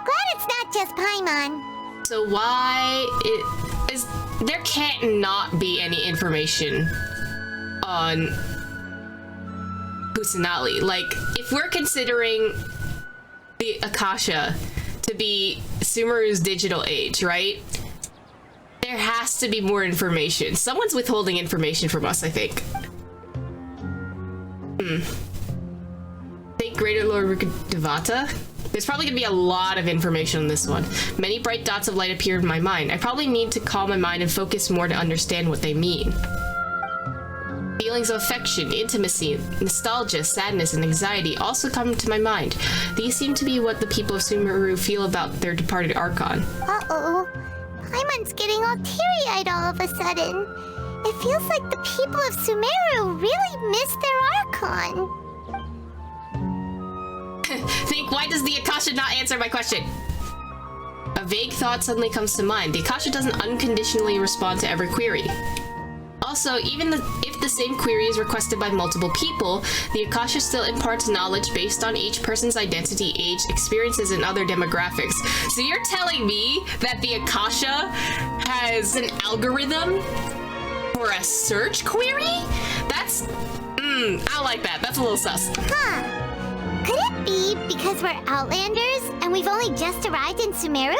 glad it's not just Paimon. So why is there can't not be any information on Kusanali? Like, if we're considering the Akasha to be Sumeru's digital age, right? There has to be more information. Someone's withholding information from us, I think. Think Greater Lord Rukkhadevata? There's probably gonna be a lot of information on this one. Many bright dots of light appear in my mind. I probably need to calm my mind and focus more to understand what they mean. Feelings of affection, intimacy, nostalgia, sadness, and anxiety also come to my mind. These seem to be what the people of Sumeru feel about their departed Archon. Uh-oh. Paimon's getting all teary-eyed all of a sudden. It feels like the people of Sumeru really miss their Archon. Think, why does the Akasha not answer my question? A vague thought suddenly comes to mind. The Akasha doesn't unconditionally respond to every query. Also, even if the same query is requested by multiple people, the Akasha still imparts knowledge based on each person's identity, age, experiences, and other demographics. So you're telling me that the Akasha has an algorithm for a search query? That's... I like that. That's a little sus. Huh. Could it be because we're Outlanders and we've only just arrived in Sumeru?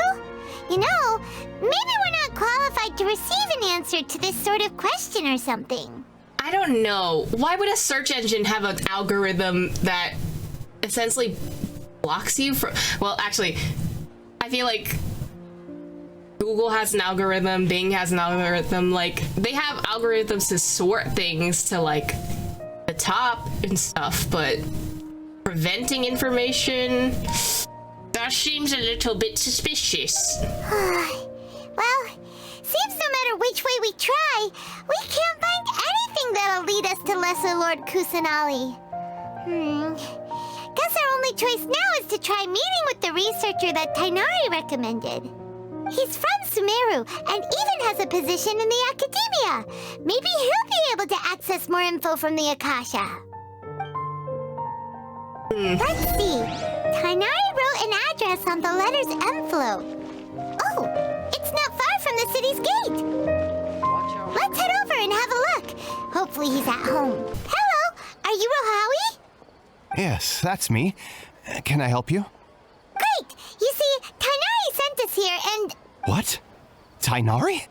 You know, maybe we're not qualified to receive an answer to this sort of question or something. I don't know. Why would a search engine have an algorithm that essentially blocks you from... Well, actually, I feel like Google has an algorithm, Bing has an algorithm. Like, they have algorithms to sort things to, like, the top and stuff, but preventing information... That seems a little bit suspicious. Well, seems no matter which way we try, we can't find anything that'll lead us to Lesser Lord Kusanali. Guess our only choice now is to try meeting with the researcher that Tighnari recommended. He's from Sumeru and even has a position in the academia. Maybe he'll be able to access more info from the Akasha. Let's see. Tighnari wrote an address on the letter's envelope. Oh, it's not far from the city's gate. Let's head over and have a look. Hopefully he's at home. Hello, are you Rohawi? Yes, that's me. Can I help you? Great! You see, Tighnari sent us here and... What? Tighnari?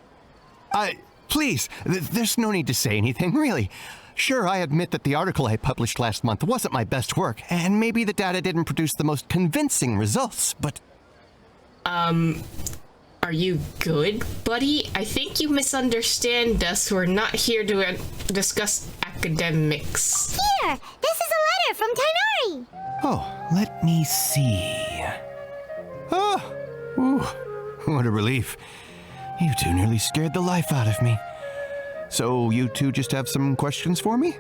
Please, there's no need to say anything, really. Sure, I admit that the article I published last month wasn't my best work, and maybe the data didn't produce the most convincing results, but... Are you good, buddy? I think you misunderstand us. We're not here to discuss academics. Here! This is a letter from Tighnari! Oh, let me see. Oh, ooh, what a relief. You two nearly scared the life out of me. So you two just have some questions for me?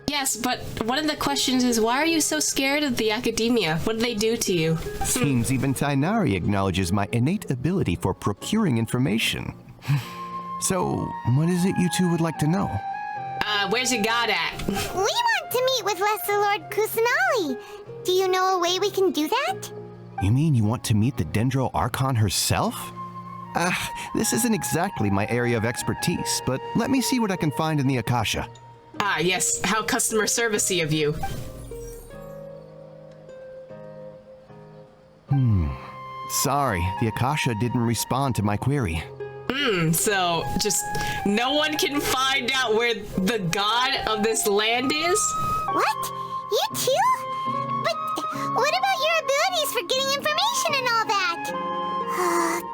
Yes, but one of the questions is, why are you so scared of the academia? What did they do to you? Seems even Tighnari acknowledges my innate ability for procuring information. So, what is it you two would like to know? Where's your god at? We want to meet with Lesser Lord Kusanali. Do you know a way we can do that? You mean you want to meet the Dendro Archon herself? This isn't exactly my area of expertise, but let me see what I can find in the Akasha. Ah, yes. How customer servicey of you. Sorry, the Akasha didn't respond to my query. So just no one can find out where the god of this land is? What? You too? But what about your abilities for getting information and all that?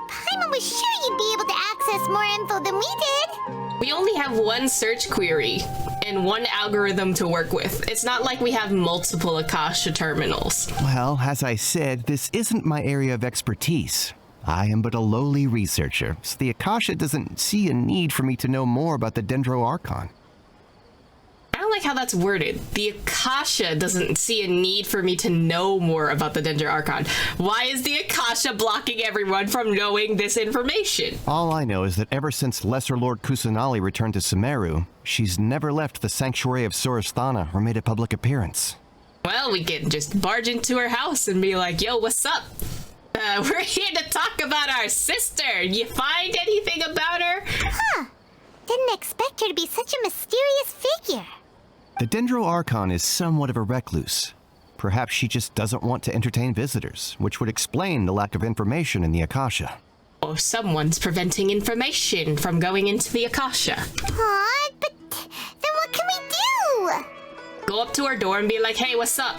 Paimon was sure you'd be able to access more info than we did. We only have one search query and one algorithm to work with. It's not like we have multiple Akasha terminals. Well, as I said, this isn't my area of expertise. I am but a lowly researcher, so the Akasha doesn't see a need for me to know more about the Dendro Archon. I don't like how that's worded. The Akasha doesn't see a need for me to know more about the Dendro Archon. Why is the Akasha blocking everyone from knowing this information? All I know is that ever since Lesser Lord Kusanali returned to Sumeru, she's never left the Sanctuary of Sorasthana or made a public appearance. Well, we can just barge into her house and be like, yo, what's up? We're here to talk about our sister. You find anything about her? Huh. Didn't expect her to be such a mysterious figure. The Dendro Archon is somewhat of a recluse. Perhaps she just doesn't want to entertain visitors, which would explain the lack of information in the Akasha. Or someone's preventing information from going into the Akasha. Aw, but then what can we do? Go up to her door and be like, hey, what's up?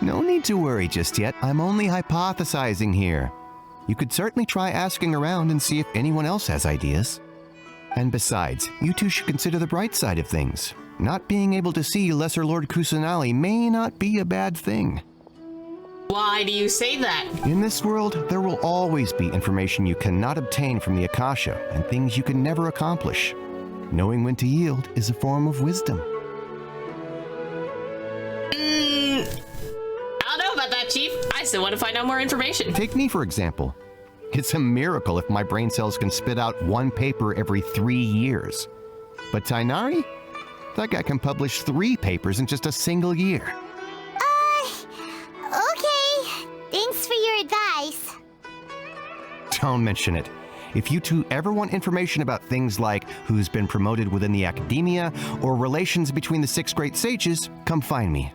No need to worry just yet. I'm only hypothesizing here. You could certainly try asking around and see if anyone else has ideas. And besides, you two should consider the bright side of things. Not being able to see Lesser Lord Kusanali may not be a bad thing. Why do you say that? In this world, there will always be information you cannot obtain from the Akasha and things you can never accomplish. Knowing when to yield is a form of wisdom. I don't know about that, Chief. I still want to find out more information. Take me, for example. It's a miracle if my brain cells can spit out one paper every 3 years. But Tighnari? That guy can publish 3 papers in just a single year. Okay. Thanks for your advice. Don't mention it. If you two ever want information about things like who's been promoted within the academia or relations between the 6 great sages, come find me.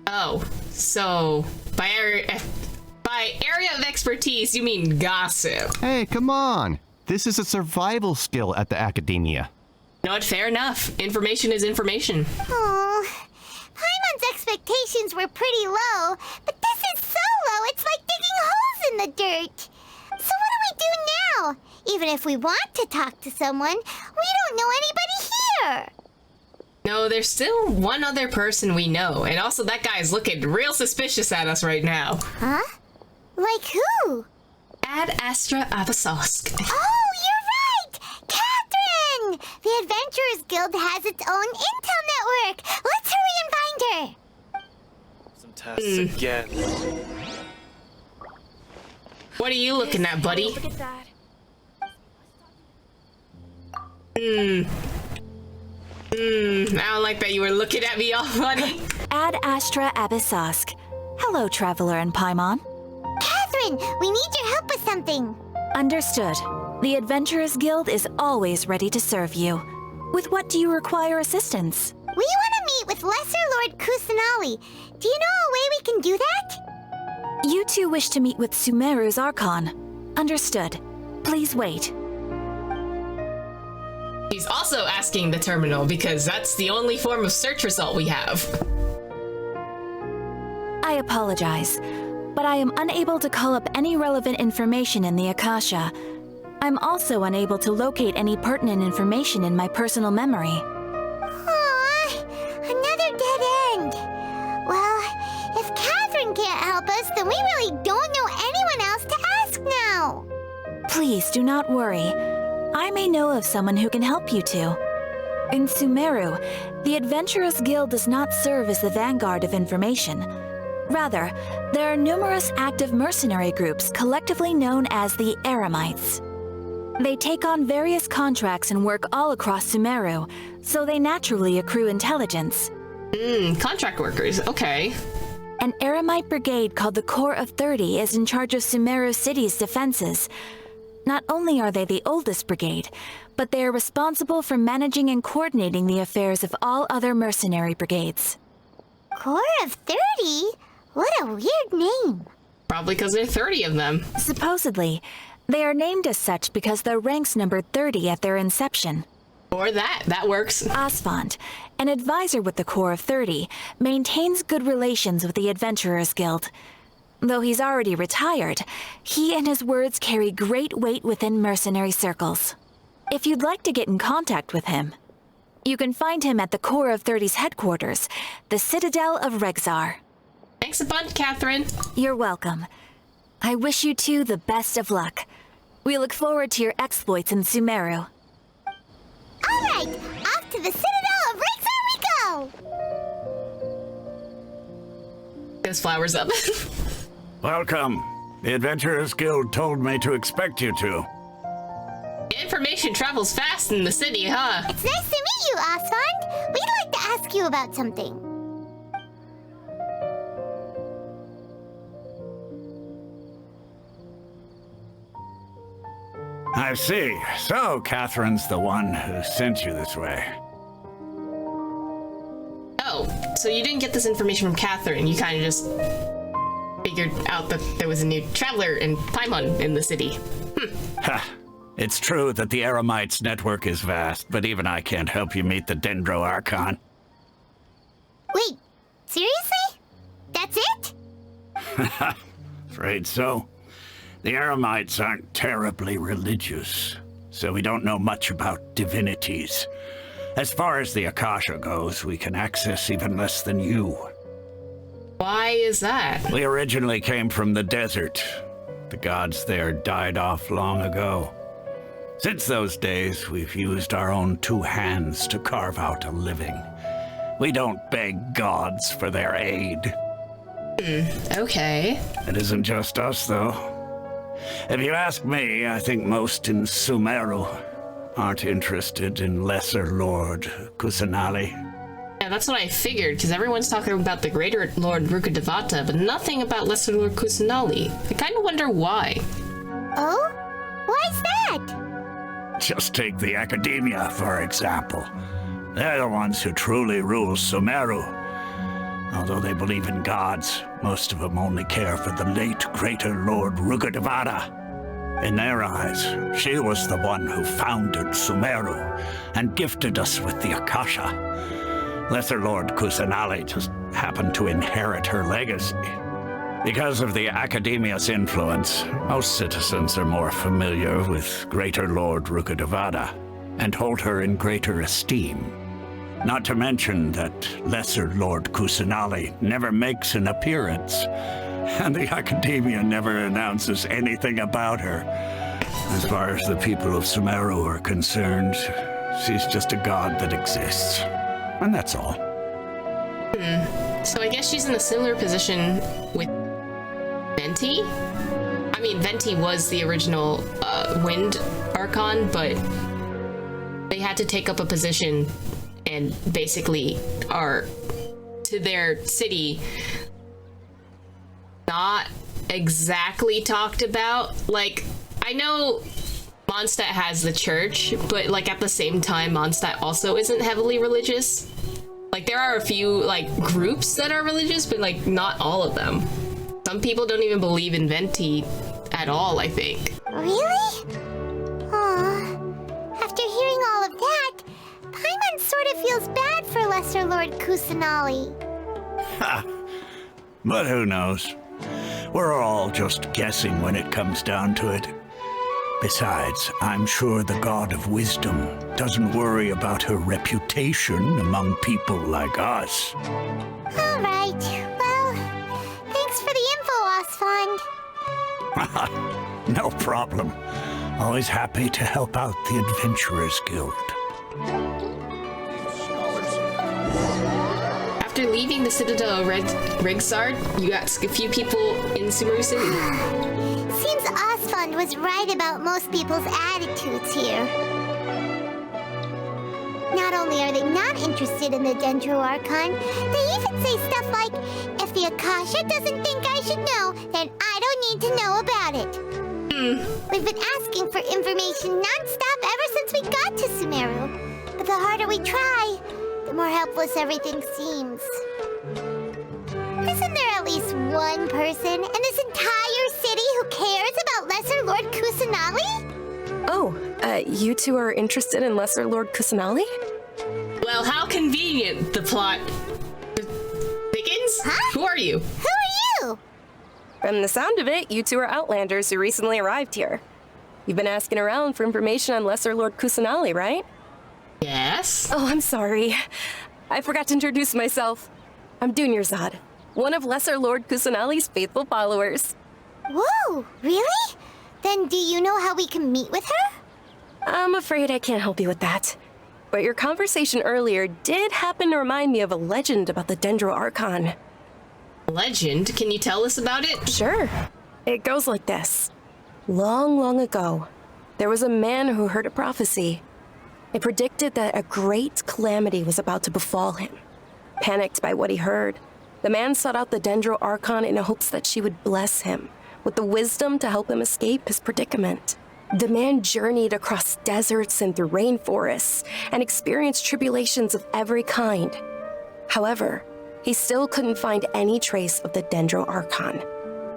Oh, so by area of expertise, you mean gossip. Hey, come on. This is a survival skill at the academia. No, fair enough. Information is information. Oh, Paimon's expectations were pretty low, but this is so low, it's like digging holes in the dirt. So what do we do now? Even if we want to talk to someone, we don't know anybody here. No, there's still one other person we know, and also that guy's looking real suspicious at us right now. Huh? Like who? Ad Astra Abasosk. Oh, you're right! Catherine! The Adventurers Guild has its own intel network. Let's hurry and find her. Some tests again. What are you looking at, buddy? Look at that. I don't like that you were looking at me all funny. Ad Astra Abysosk. Hello, Traveler and Paimon. Catherine, we need your help with something. Understood. The Adventurers Guild is always ready to serve you. With what do you require assistance? We want to meet with Lesser Lord Kusanali. Do you know a way we can do that? You two wish to meet with Sumeru's Archon. Understood. Please wait. He's also asking the terminal because that's the only form of search result we have. I apologize, but I am unable to call up any relevant information in the Akasha. I'm also unable to locate any pertinent information in my personal memory. Aww, another dead end. Well, if Catherine can't help us, then we really don't know anyone else to ask now. Please do not worry. I may know of someone who can help you two. In Sumeru, the Adventurers Guild does not serve as the vanguard of information. Rather, there are numerous active mercenary groups collectively known as the Eremites. They take on various contracts and work all across Sumeru, so they naturally accrue intelligence. Contract workers, okay. An Eremite brigade called the Corps of 30 is in charge of Sumeru City's defenses. Not only are they the oldest brigade, but they are responsible for managing and coordinating the affairs of all other mercenary brigades. Corps of 30? What a weird name. Probably because there are 30 of them. Supposedly, they are named as such because their ranks numbered 30 at their inception. Or that works. Asfand, an advisor with the Corps of 30, maintains good relations with the Adventurers Guild. Though he's already retired, he and his words carry great weight within mercenary circles. If you'd like to get in contact with him, you can find him at the Corps of 30's headquarters, the Citadel of Rexar. Thanks a bunch, Catherine. You're welcome. I wish you two the best of luck. We look forward to your exploits in Sumeru. All right, off to the Citadel of Rexar we go! There's flowers up. Welcome. The Adventurers Guild told me to expect you two. Information travels fast in the city, huh? It's nice to meet you, Asfand. We'd like to ask you about something. I see. So, Catherine's the one who sent you this way. Oh, so you didn't get this information from Catherine. You kind of just figured out that there was a new traveler in Paimon in the city. Ha! It's true that the Eremites' network is vast, but even I can't help you meet the Dendro Archon. Wait, seriously? That's it? Afraid so. The Eremites aren't terribly religious, so we don't know much about divinities. As far as the Akasha goes, we can access even less than you. Why is that? We originally came from the desert. The gods there died off long ago. Since those days, we've used our own two hands to carve out a living. We don't beg gods for their aid. Okay. It isn't just us, though. If you ask me, I think most in Sumeru aren't interested in Lesser Lord Kusanali. Yeah, that's what I figured, because everyone's talking about the Greater Lord Rukkhadevata, but nothing about Lesser Lord Kusanali. I kind of wonder why. Oh? Why's that? Just take the Academia, for example. They're the ones who truly rule Sumeru. Although they believe in gods, most of them only care for the late Greater Lord Rukkhadevata. In their eyes, she was the one who founded Sumeru and gifted us with the Akasha. Lesser Lord Kusanali just happened to inherit her legacy. Because of the Academia's influence, most citizens are more familiar with Greater Lord Rukkhadevata and hold her in greater esteem. Not to mention that Lesser Lord Kusanali never makes an appearance, and the Academia never announces anything about her. As far as the people of Sumeru are concerned, she's just a god that exists. And that's all. So I guess she's in a similar position with Venti? I mean, Venti was the original Wind Archon, but they had to take up a position and basically are to their city not exactly talked about. Like, I know Mondstadt has the church, but like at the same time, Mondstadt also isn't heavily religious. Like there are a few like groups that are religious, but like not all of them. Some people don't even believe in Venti at all, I think. Really? Aw. After hearing all of that, Paimon sort of feels bad for Lesser Lord Kusanali. Ha! But who knows? We're all just guessing when it comes down to it. Besides, I'm sure the God of Wisdom doesn't worry about her reputation among people like us. All right. Well, thanks for the info, Osfond. No problem. Always happy to help out the Adventurers Guild. After leaving the Citadel of Rigsard, you got a few people in Sumeru City. Seems Osfond was right about most people's attitudes here. Not only are they not interested in the Dendro Archon, they even say stuff like, if the Akasha doesn't think I should know, then I don't need to know about it. We've been asking for information non-stop ever since we got to Sumeru. But the harder we try, the more helpless everything seems. Isn't there at least one person in this entire city who cares about Lesser Lord Kusanali? Oh, you two are interested in Lesser Lord Kusanali? Well, how convenient, the plot thickens? Huh? Who are you? Who are you? From the sound of it, you two are Outlanders who recently arrived here. You've been asking around for information on Lesser Lord Kusanali, right? Yes? Oh, I'm sorry. I forgot to introduce myself. I'm Dunyarzad, one of Lesser Lord Kusanali's faithful followers. Whoa, really? Then do you know how we can meet with her? I'm afraid I can't help you with that. But your conversation earlier did happen to remind me of a legend about the Dendro Archon. Legend? Can you tell us about it? Sure. It goes like this. Long, long ago, there was a man who heard a prophecy. It predicted that a great calamity was about to befall him. Panicked by what he heard, the man sought out the Dendro Archon in hopes that she would bless him with the wisdom to help him escape his predicament. The man journeyed across deserts and through rainforests and experienced tribulations of every kind. However, he still couldn't find any trace of the Dendro Archon.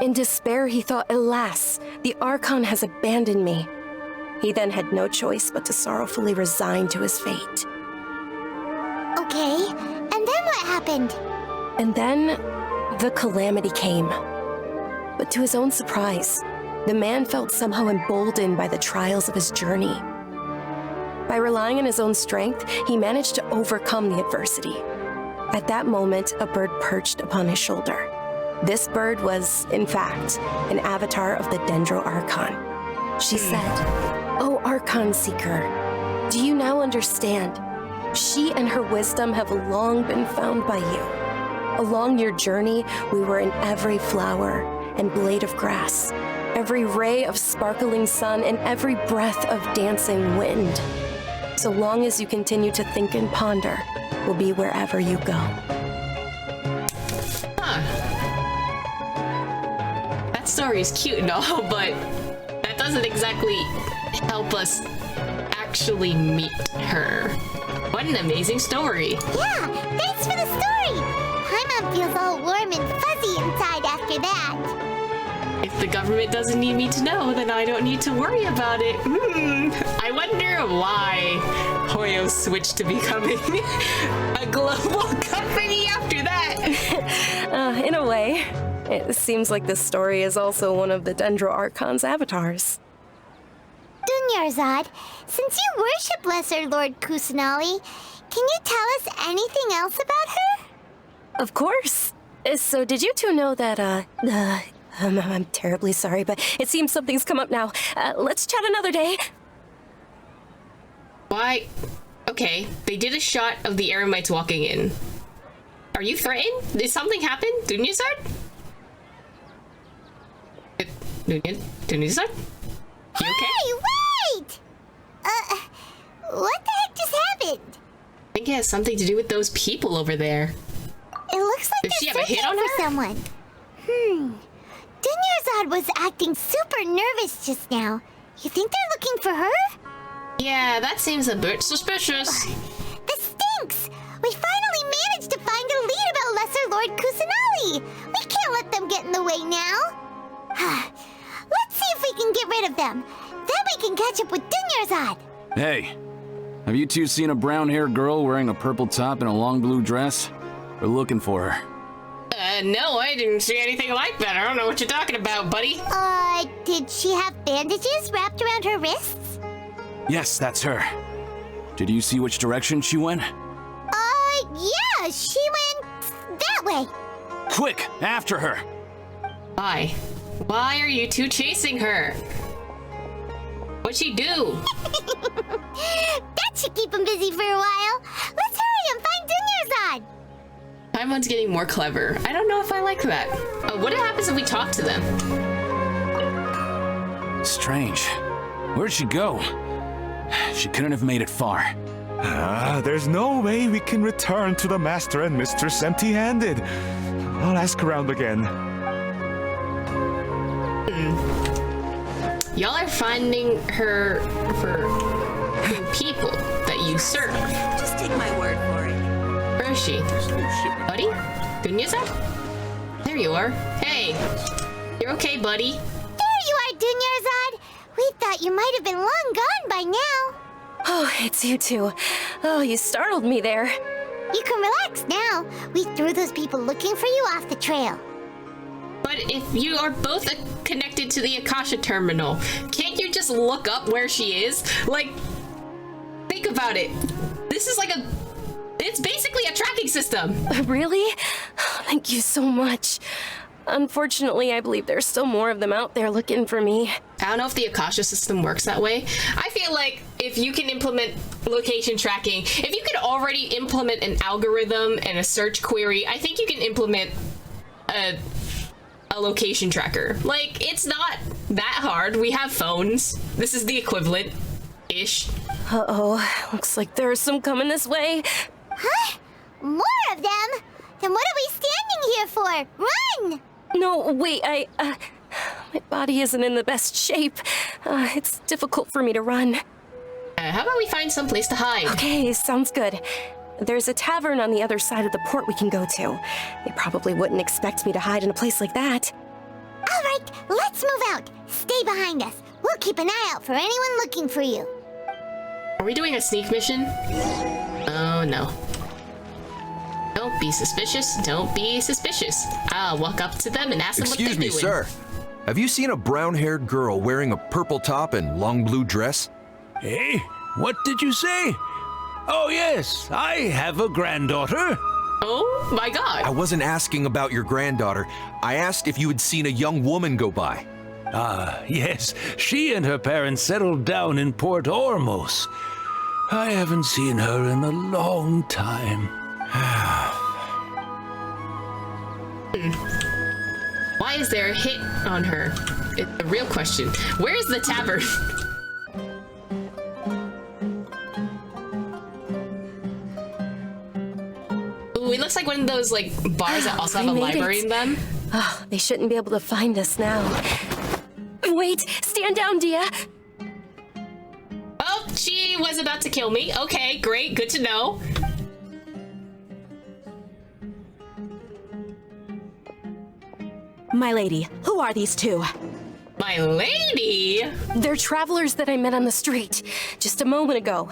In despair, he thought, alas, the Archon has abandoned me. He then had no choice but to sorrowfully resign to his fate. Okay, and then what happened? And then, the calamity came. But to his own surprise, the man felt somehow emboldened by the trials of his journey. By relying on his own strength, he managed to overcome the adversity. At that moment, a bird perched upon his shoulder. This bird was, in fact, an avatar of the Dendro Archon. She said, "O Archon Seeker, do you now understand? She and her wisdom have long been found by you. Along your journey, we were in every flower and blade of grass, every ray of sparkling sun, and every breath of dancing wind. So long as you continue to think and ponder, we'll be wherever you go." Huh. That story is cute and all, but that doesn't exactly help us actually meet her. What an amazing story. Yeah, thanks for the story. Paimon feels all warm and fuzzy inside after that. If the government doesn't need me to know, then I don't need to worry about it. I wonder why Hoyo switched to becoming a global company after that. In a way, it seems like this story is also one of the Dendro Archon's avatars. Dunyarzad, since you worship Lesser Lord Kusanali, can you tell us anything else about her? Of course. So did you two know that, I'm terribly sorry, but it seems something's come up now. Let's chat another day. Why? Okay, they did a shot of the Eremites walking in. Are you threatened? Did something happen? Dunyarzad? Dunyarzad? You okay? Hey, wait! What the heck just happened? I think it has something to do with those people over there. It looks like Does she they're have a hit searching on for her? someone. Dunyarzad was acting super nervous just now. You think they're looking for her? Yeah, that seems a bit suspicious. The stinks! We finally managed to find a lead about Lesser Lord Kusanali! We can't let them get in the way now! Let's see if we can get rid of them. Then we can catch up with Dunyarzad! Hey, have you two seen a brown-haired girl wearing a purple top and a long blue dress? We're looking for her. No, I didn't see anything like that. I don't know what you're talking about, buddy. Did she have bandages wrapped around her wrists? Yes, that's her. Did you see which direction she went? Yeah, she went that way. Quick, after her! Why? Why are you two chasing her? What'd she do? That should keep him busy for a while. Let's hurry and find Dunyarzad. Paimon's getting more clever. I don't know if I like that. What happens if we talk to them? Strange. Where'd she go? She couldn't have made it far. There's no way we can return to the Master and Mistress empty-handed. I'll ask around again. Y'all are finding her for people that you serve. Just take my word for it. Where is she? Buddy? Dunyarzad? There you are. Hey! You're okay, buddy? There you are, Dunyarzad! We thought you might have been long gone by now. Oh, it's you two. Oh, you startled me there. You can relax now. We threw those people looking for you off the trail. But if you are both connected to the Akasha terminal, can't you just look up where she is? Like, think about it. This is like it's basically a tracking system. Really? Thank you so much. Unfortunately, I believe there's still more of them out there looking for me. I don't know if the Akasha system works that way. I feel like if you can implement location tracking, if you could already implement an algorithm and a search query, I think you can implement a location tracker. Like, it's not that hard. We have phones. This is the equivalent-ish. Uh-oh. Looks like there's some coming this way. Huh? More of them? Then what are we standing here for? Run! No, wait, my body isn't in the best shape. It's difficult for me to run. How about we find some place to hide? Okay, sounds good. There's a tavern on the other side of the port we can go to. They probably wouldn't expect me to hide in a place like that. All right, let's move out. Stay behind us. We'll keep an eye out for anyone looking for you. Are we doing a sneak mission? Oh, no. Don't be suspicious. Don't be suspicious. I'll walk up to them and ask them what they're doing. Excuse me, sir. Have you seen a brown-haired girl wearing a purple top and long blue dress? Hey, what did you say? Oh, yes, I have a granddaughter. Oh, my God. I wasn't asking about your granddaughter. I asked if you had seen a young woman go by. Ah, yes, she and her parents settled down in Port Ormos. I haven't seen her in a long time. Why is there a hit on her? It's the real question. Where is the tavern? Ooh, it looks like one of those like bars that also have a library in them. Oh, they shouldn't be able to find us now. Wait, stand down, Dia. Oh, she was about to kill me. Okay, great, good to know. My lady, who are these two? My lady? They're travelers that I met on the street just a moment ago.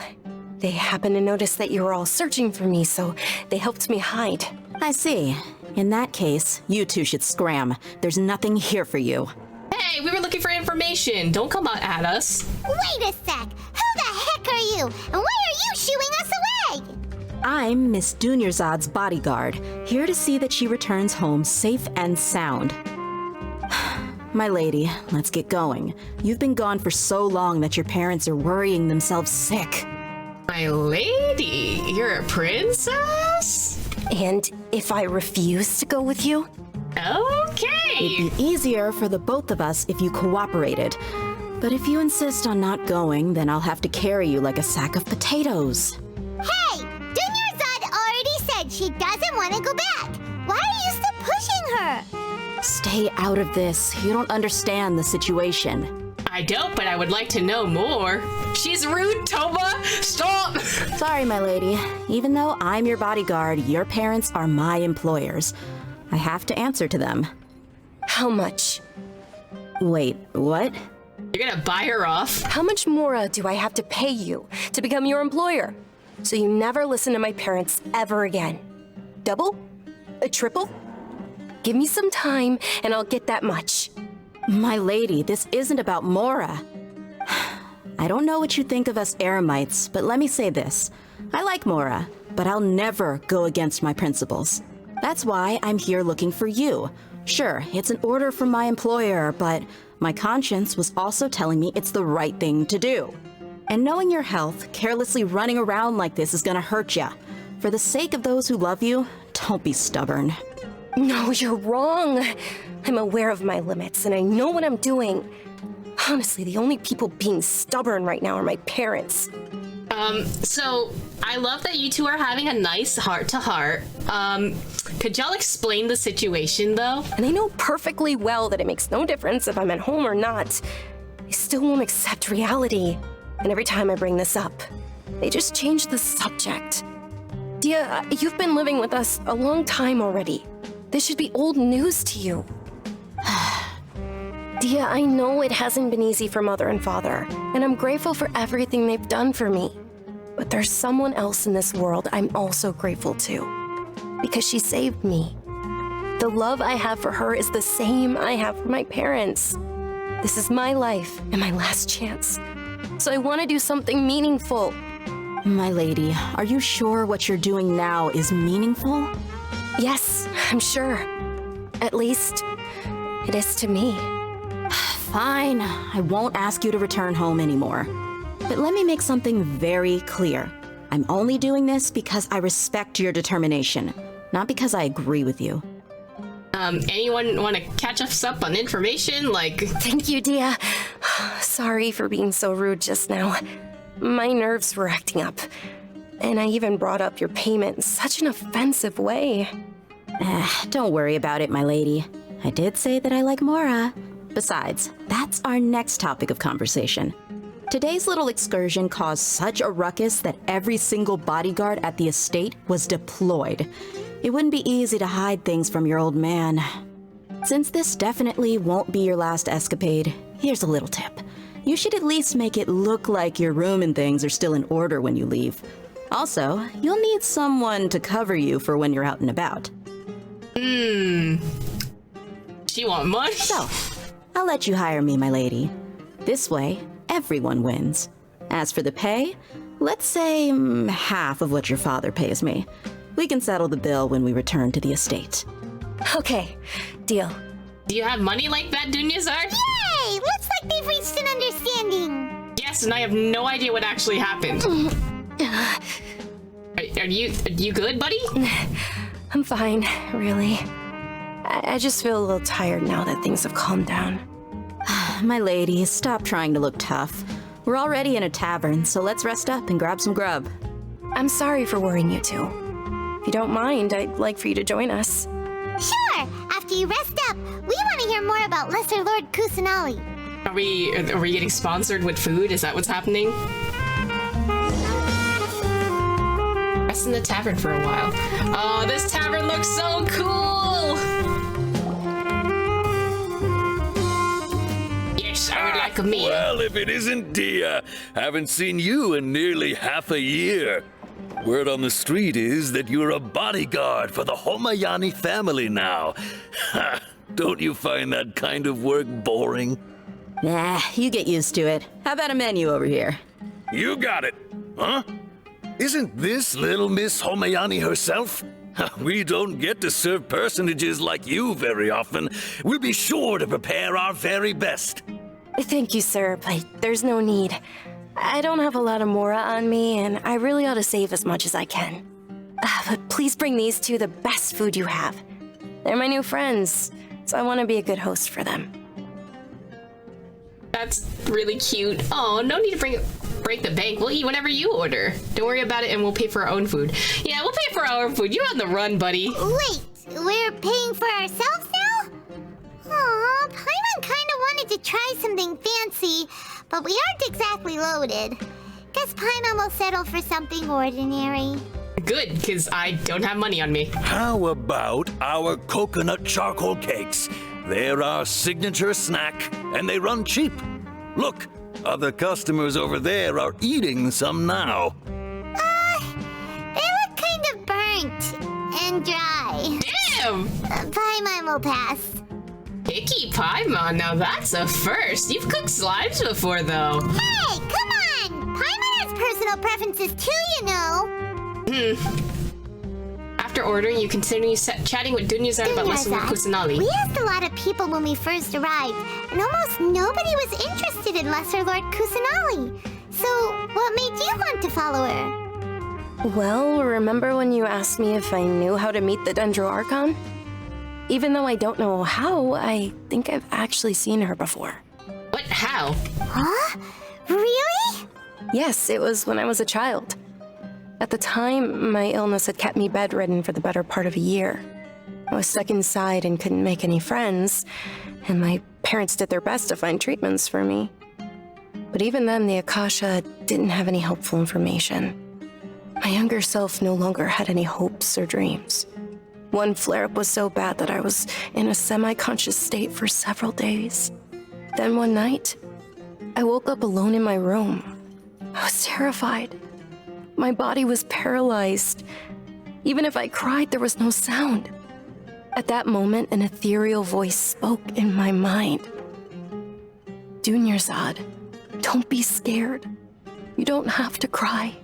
They happened to notice that you were all searching for me, so they helped me hide. I see. In that case, you two should scram. There's nothing here for you. Hey, we were looking for information. Don't come out at us. Wait a sec. Who the heck are you? And why are you shooing us away? I'm Miss Dunyarzad's bodyguard, here to see that she returns home safe and sound. My lady, let's get going. You've been gone for so long that your parents are worrying themselves sick. My lady, you're a princess? And if I refuse to go with you? Okay. It'd be easier for the both of us if you cooperated. But if you insist on not going, then I'll have to carry you like a sack of potatoes. Hey, Dunyarzad already said she doesn't want to go back. Why are you still pushing her? Stay out of this. You don't understand the situation. I don't, but I would like to know more. She's rude, Toba! Stop! Sorry, my lady. Even though I'm your bodyguard, your parents are my employers. I have to answer to them. How much? Wait, what? You're gonna buy her off? How much more do I have to pay you to become your employer? So you never listen to my parents ever again. Double? A triple? Give me some time and I'll get that much. My lady, this isn't about Mora. I don't know what you think of us Eremites, but let me say this. I like Mora, but I'll never go against my principles. That's why I'm here looking for you. Sure, it's an order from my employer, but my conscience was also telling me it's the right thing to do. And knowing your health, carelessly running around like this is gonna hurt ya. For the sake of those who love you, don't be stubborn. No, you're wrong. I'm aware of my limits and I know what I'm doing. Honestly, the only people being stubborn right now are my parents. So I love that you two are having a nice heart-to-heart. Could y'all explain the situation, though? And I know perfectly well that it makes no difference if I'm at home or not. They still won't accept reality. And every time I bring this up, they just change the subject. Dia, you've been living with us a long time already. This should be old news to you. Dia, I know it hasn't been easy for Mother and Father, and I'm grateful for everything they've done for me. But there's someone else in this world I'm also grateful to, because she saved me. The love I have for her is the same I have for my parents. This is my life and my last chance, so I want to do something meaningful. My lady, are you sure what you're doing now is meaningful? Yes, I'm sure. At least, it is to me. Fine, I won't ask you to return home anymore. But let me make something very clear. I'm only doing this because I respect your determination, not because I agree with you. Anyone want to catch us up on information? Thank you, Dia. Sorry for being so rude just now. My nerves were acting up. And I even brought up your payment in such an offensive way. Don't worry about it, my lady. I did say that I like Mora. Besides, that's our next topic of conversation. Today's little excursion caused such a ruckus that every single bodyguard at the estate was deployed. It wouldn't be easy to hide things from your old man. Since this definitely won't be your last escapade, here's a little tip. You should at least make it look like your room and things are still in order when you leave. Also, you'll need someone to cover you for when you're out and about. She want money? So, I'll let you hire me, my lady. This way, everyone wins. As for the pay, let's say half of what your father pays me. We can settle the bill when we return to the estate. Okay, deal. Do you have money like that, Dunyazard? Yay! Looks like they've reached an understanding. Yes, and I have no idea what actually happened. Are you good, buddy? I'm fine, really. I just feel a little tired now that things have calmed down. My lady, stop trying to look tough. We're already in a tavern, so let's rest up and grab some grub. I'm sorry for worrying you two. If you don't mind, I'd like for you to join us. Sure! After you rest up, we want to hear more about Lesser Lord Kusanali. Are we getting sponsored with food? Is that what's happening? Rest in the tavern for a while. Oh, this tavern looks so cool! Yes, I would like a meal. Well, if it isn't Dia, haven't seen you in nearly half a year. Word on the street is that you're a bodyguard for the Homayani family now. Don't you find that kind of work boring? Nah, you get used to it. How about a menu over here? You got it. Huh? Isn't this little Miss Homayani herself? We don't get to serve personages like you very often. We'll be sure to prepare our very best. Thank you, sir, but there's no need. I don't have a lot of Mora on me, and I really ought to save as much as I can. But please bring these two the best food you have. They're my new friends, so I want to be a good host for them. That's really cute. Oh, no need to break the bank. We'll eat whatever you order. Don't worry about it, and we'll pay for our own food. Yeah, we'll pay for our own food. You're on the run, buddy. Wait, we're paying for ourselves now? Aw, Paimon kinda wanted to try something fancy, but we aren't exactly loaded. Guess Paimon will settle for something ordinary. Good, because I don't have money on me. How about our coconut charcoal cakes? They're our signature snack, and they run cheap. Look, other customers over there are eating some now. They look kind of burnt and dry. Damn! Paimon will pass. Icky Paimon, now that's a first. You've cooked slimes before, though. Hey, come on! Paimon has personal preferences too, you know. After ordering, you continue chatting with Dunya-san about Lesser Lord Kusanali. We asked a lot of people when we first arrived, and almost nobody was interested in Lesser Lord Kusanali. So, what made you want to follow her? Well, remember when you asked me if I knew how to meet the Dendro Archon? Even though I don't know how, I think I've actually seen her before. What? How? Huh? Really? Yes, it was when I was a child. At the time, my illness had kept me bedridden for the better part of a year. I was stuck inside and couldn't make any friends, and my parents did their best to find treatments for me. But even then, the Akasha didn't have any helpful information. My younger self no longer had any hopes or dreams. One flare-up was so bad that I was in a semi-conscious state for several days. Then one night, I woke up alone in my room. I was terrified. My body was paralyzed. Even if I cried, there was no sound. At that moment, an ethereal voice spoke in my mind. Dunyarzad, don't be scared. You don't have to cry.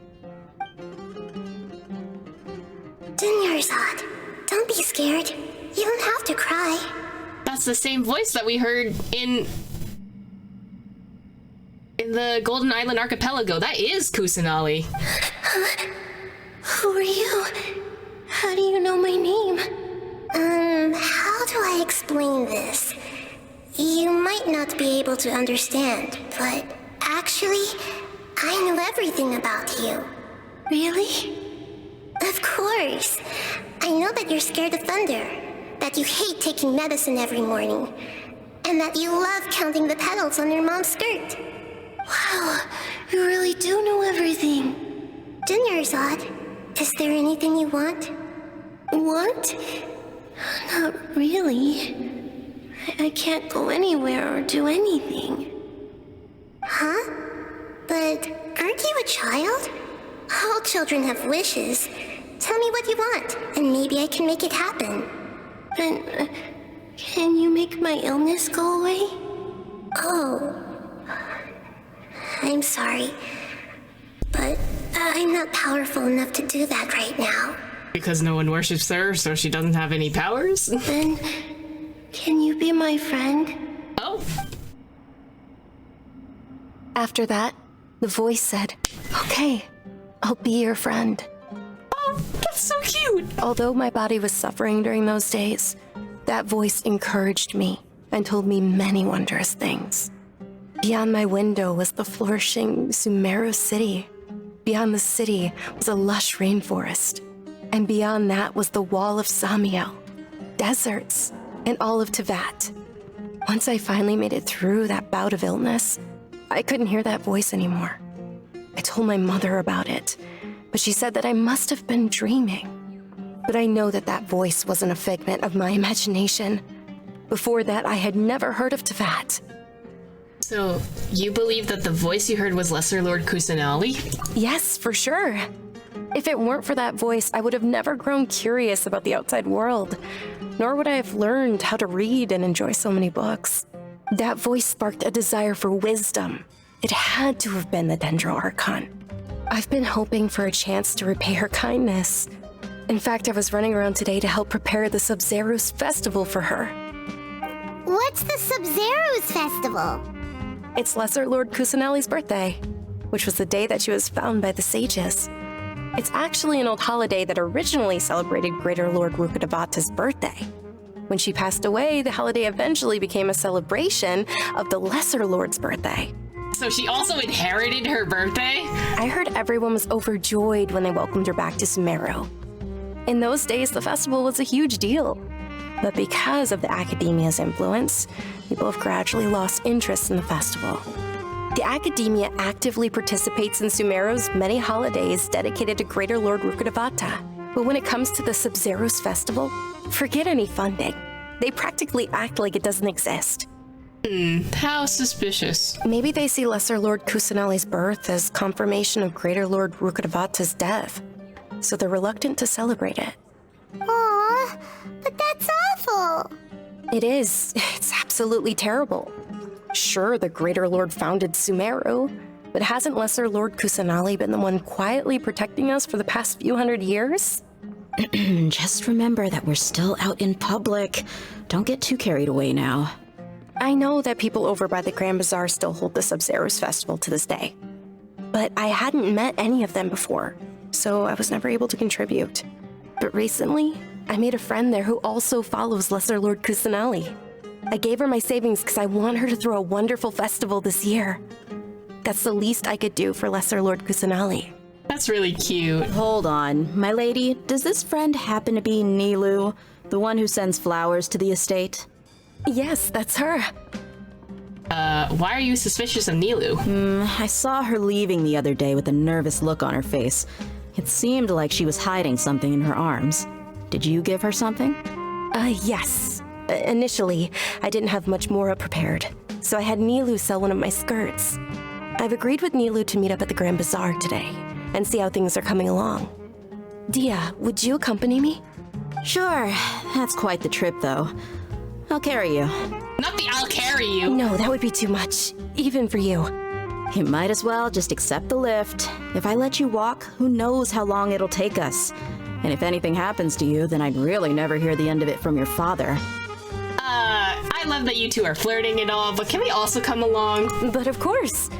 Dunyarzad, don't be scared. You don't have to cry. That's the same voice that we heard in the Golden Island Archipelago. That is Kusanali. Who are you? How do you know my name? How do I explain this? You might not be able to understand, but actually, I know everything about you. Really? Of course. I know that you're scared of thunder, that you hate taking medicine every morning, and that you love counting the petals on your mom's skirt. Wow, you really do know everything. Dunyarzad, is there anything you want? Want? Not really. I can't go anywhere or do anything. Huh? But aren't you a child? All children have wishes. Tell me what you want, and maybe I can make it happen. And can you make my illness go away? Oh. I'm sorry, but I'm not powerful enough to do that right now. Because no one worships her, so she doesn't have any powers? Then, can you be my friend? Oh. After that, the voice said, "Okay, I'll be your friend." Oh, that's so cute! Although my body was suffering during those days, that voice encouraged me and told me many wondrous things. Beyond my window was the flourishing Sumeru city. Beyond the city was a lush rainforest. And beyond that was the wall of Samiel, deserts, and all of Teyvat. Once I finally made it through that bout of illness, I couldn't hear that voice anymore. I told my mother about it, but she said that I must have been dreaming. But I know that that voice wasn't a figment of my imagination. Before that, I had never heard of Teyvat. So, you believe that the voice you heard was Lesser Lord Kusanali? Yes, for sure. If it weren't for that voice, I would have never grown curious about the outside world, nor would I have learned how to read and enjoy so many books. That voice sparked a desire for wisdom. It had to have been the Dendro Archon. I've been hoping for a chance to repay her kindness. In fact, I was running around today to help prepare the Sub-Zero's festival for her. What's the Sub-Zero's festival? It's Lesser Lord Kusanali's birthday, which was the day that she was found by the sages. It's actually an old holiday that originally celebrated Greater Lord Rukkhadevata's birthday. When she passed away, the holiday eventually became a celebration of the Lesser Lord's birthday. So she also inherited her birthday? I heard everyone was overjoyed when they welcomed her back to Sumeru. In those days, the festival was a huge deal. But because of the Academia's influence, people have gradually lost interest in the festival. The Academia actively participates in Sumeru's many holidays dedicated to Greater Lord Rukkhadevata. But when it comes to the Sub-Zero's festival, forget any funding. They practically act like it doesn't exist. How suspicious. Maybe they see Lesser Lord Kusanali's birth as confirmation of Greater Lord Rukkhadevata's death, so they're reluctant to celebrate it. Aw, but that's awful. It is. It's absolutely terrible. Sure, the Greater Lord founded Sumeru, but hasn't Lesser Lord Kusanali been the one quietly protecting us for the past few hundred years? Just remember that we're still out in public. Don't get too carried away now. I know that people over by the Grand Bazaar still hold the Sub-Zero's festival to this day, but I hadn't met any of them before, so I was never able to contribute. But recently, I made a friend there who also follows Lesser Lord Kusanali. I gave her my savings because I want her to throw a wonderful festival this year. That's the least I could do for Lesser Lord Kusanali. That's really cute. Hold on, my lady, does this friend happen to be Nilu, the one who sends flowers to the estate? Yes, that's her. Why are you suspicious of Nilu? I saw her leaving the other day with a nervous look on her face. It seemed like she was hiding something in her arms. Did you give her something? Yes. Initially, I didn't have much more prepared, so I had Nilu sell one of my skirts. I've agreed with Nilu to meet up at the Grand Bazaar today and see how things are coming along. Dia, would you accompany me? Sure. That's quite the trip, though. I'll carry you. Not the I'll carry you. No, that would be too much, even for you. You might as well just accept the lift. If I let you walk, who knows how long it'll take us. And if anything happens to you, then I'd really never hear the end of it from your father. I love that you two are flirting and all, but can we also come along? But of course.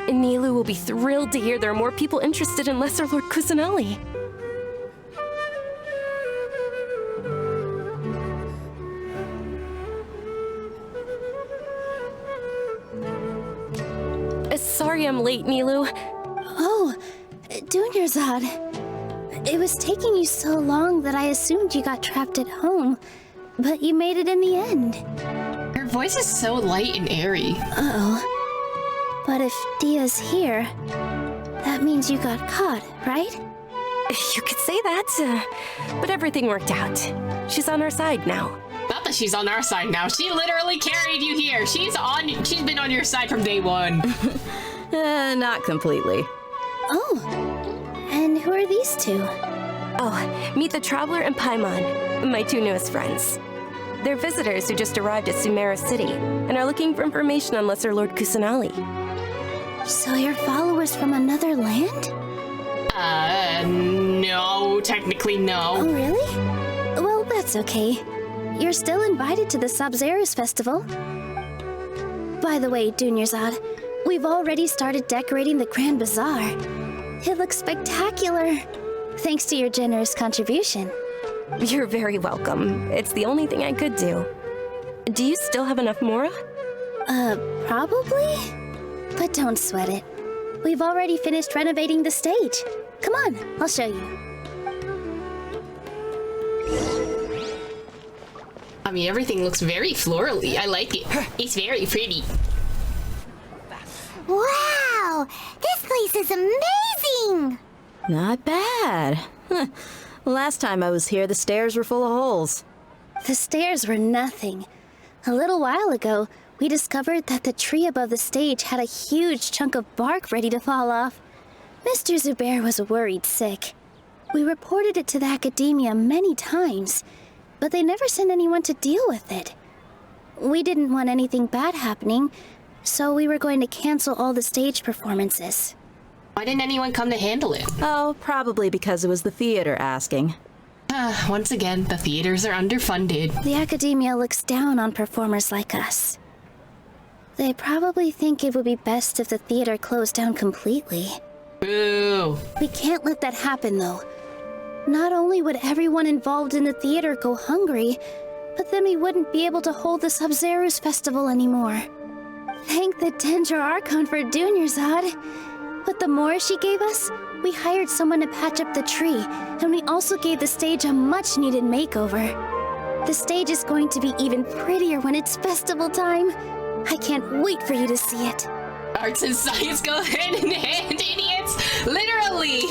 Nilu will be thrilled to hear there are more people interested in Lesser Lord Kusanali. Sorry I'm late, Nilu. Oh, Dunyarzad. It was taking you so long that I assumed you got trapped at home, but you made it in the end. Her voice is so light and airy. Uh-oh. But if Dia's here, that means you got caught, right? You could say that, but everything worked out. She's on our side now. Not that she's on our side now. She literally carried you here. She's been on your side from day one. Not completely. Oh, and who are these two? Oh, meet the Traveler and Paimon, my two newest friends. They're visitors who just arrived at Sumeru City and are looking for information on Lesser Lord Kusanali. So you're followers from another land? No, technically no. Oh, really? Well, that's okay. You're still invited to the Sub-Zero's festival. By the way, Dunyarzad, we've already started decorating the Grand Bazaar. It looks spectacular, thanks to your generous contribution. You're very welcome. It's the only thing I could do. Do you still have enough Mora? Probably? But don't sweat it. We've already finished renovating the stage. Come on, I'll show you. I mean, everything looks very florally. I like it. It's very pretty. Wow! This place is amazing! Not bad. Last time I was here, the stairs were full of holes. The stairs were nothing. A little while ago, we discovered that the tree above the stage had a huge chunk of bark ready to fall off. Mr. Zubair was worried sick. We reported it to the Academia many times, but they never sent anyone to deal with it. We didn't want anything bad happening, so we were going to cancel all the stage performances. Why didn't anyone come to handle it? Oh, probably because it was the theater asking. Once again, the theaters are underfunded. The Academia looks down on performers like us. They probably think it would be best if the theater closed down completely. Boo! We can't let that happen, though. Not only would everyone involved in the theater go hungry, but then we wouldn't be able to hold the Sub-Zero's festival anymore. Thank the Dendra Archon for Dunyarzad. With the more she gave us, we hired someone to patch up the tree, and we also gave the stage a much-needed makeover. The stage is going to be even prettier when it's festival time. I can't wait for you to see it. Arts and science go hand in hand, idiots! Literally!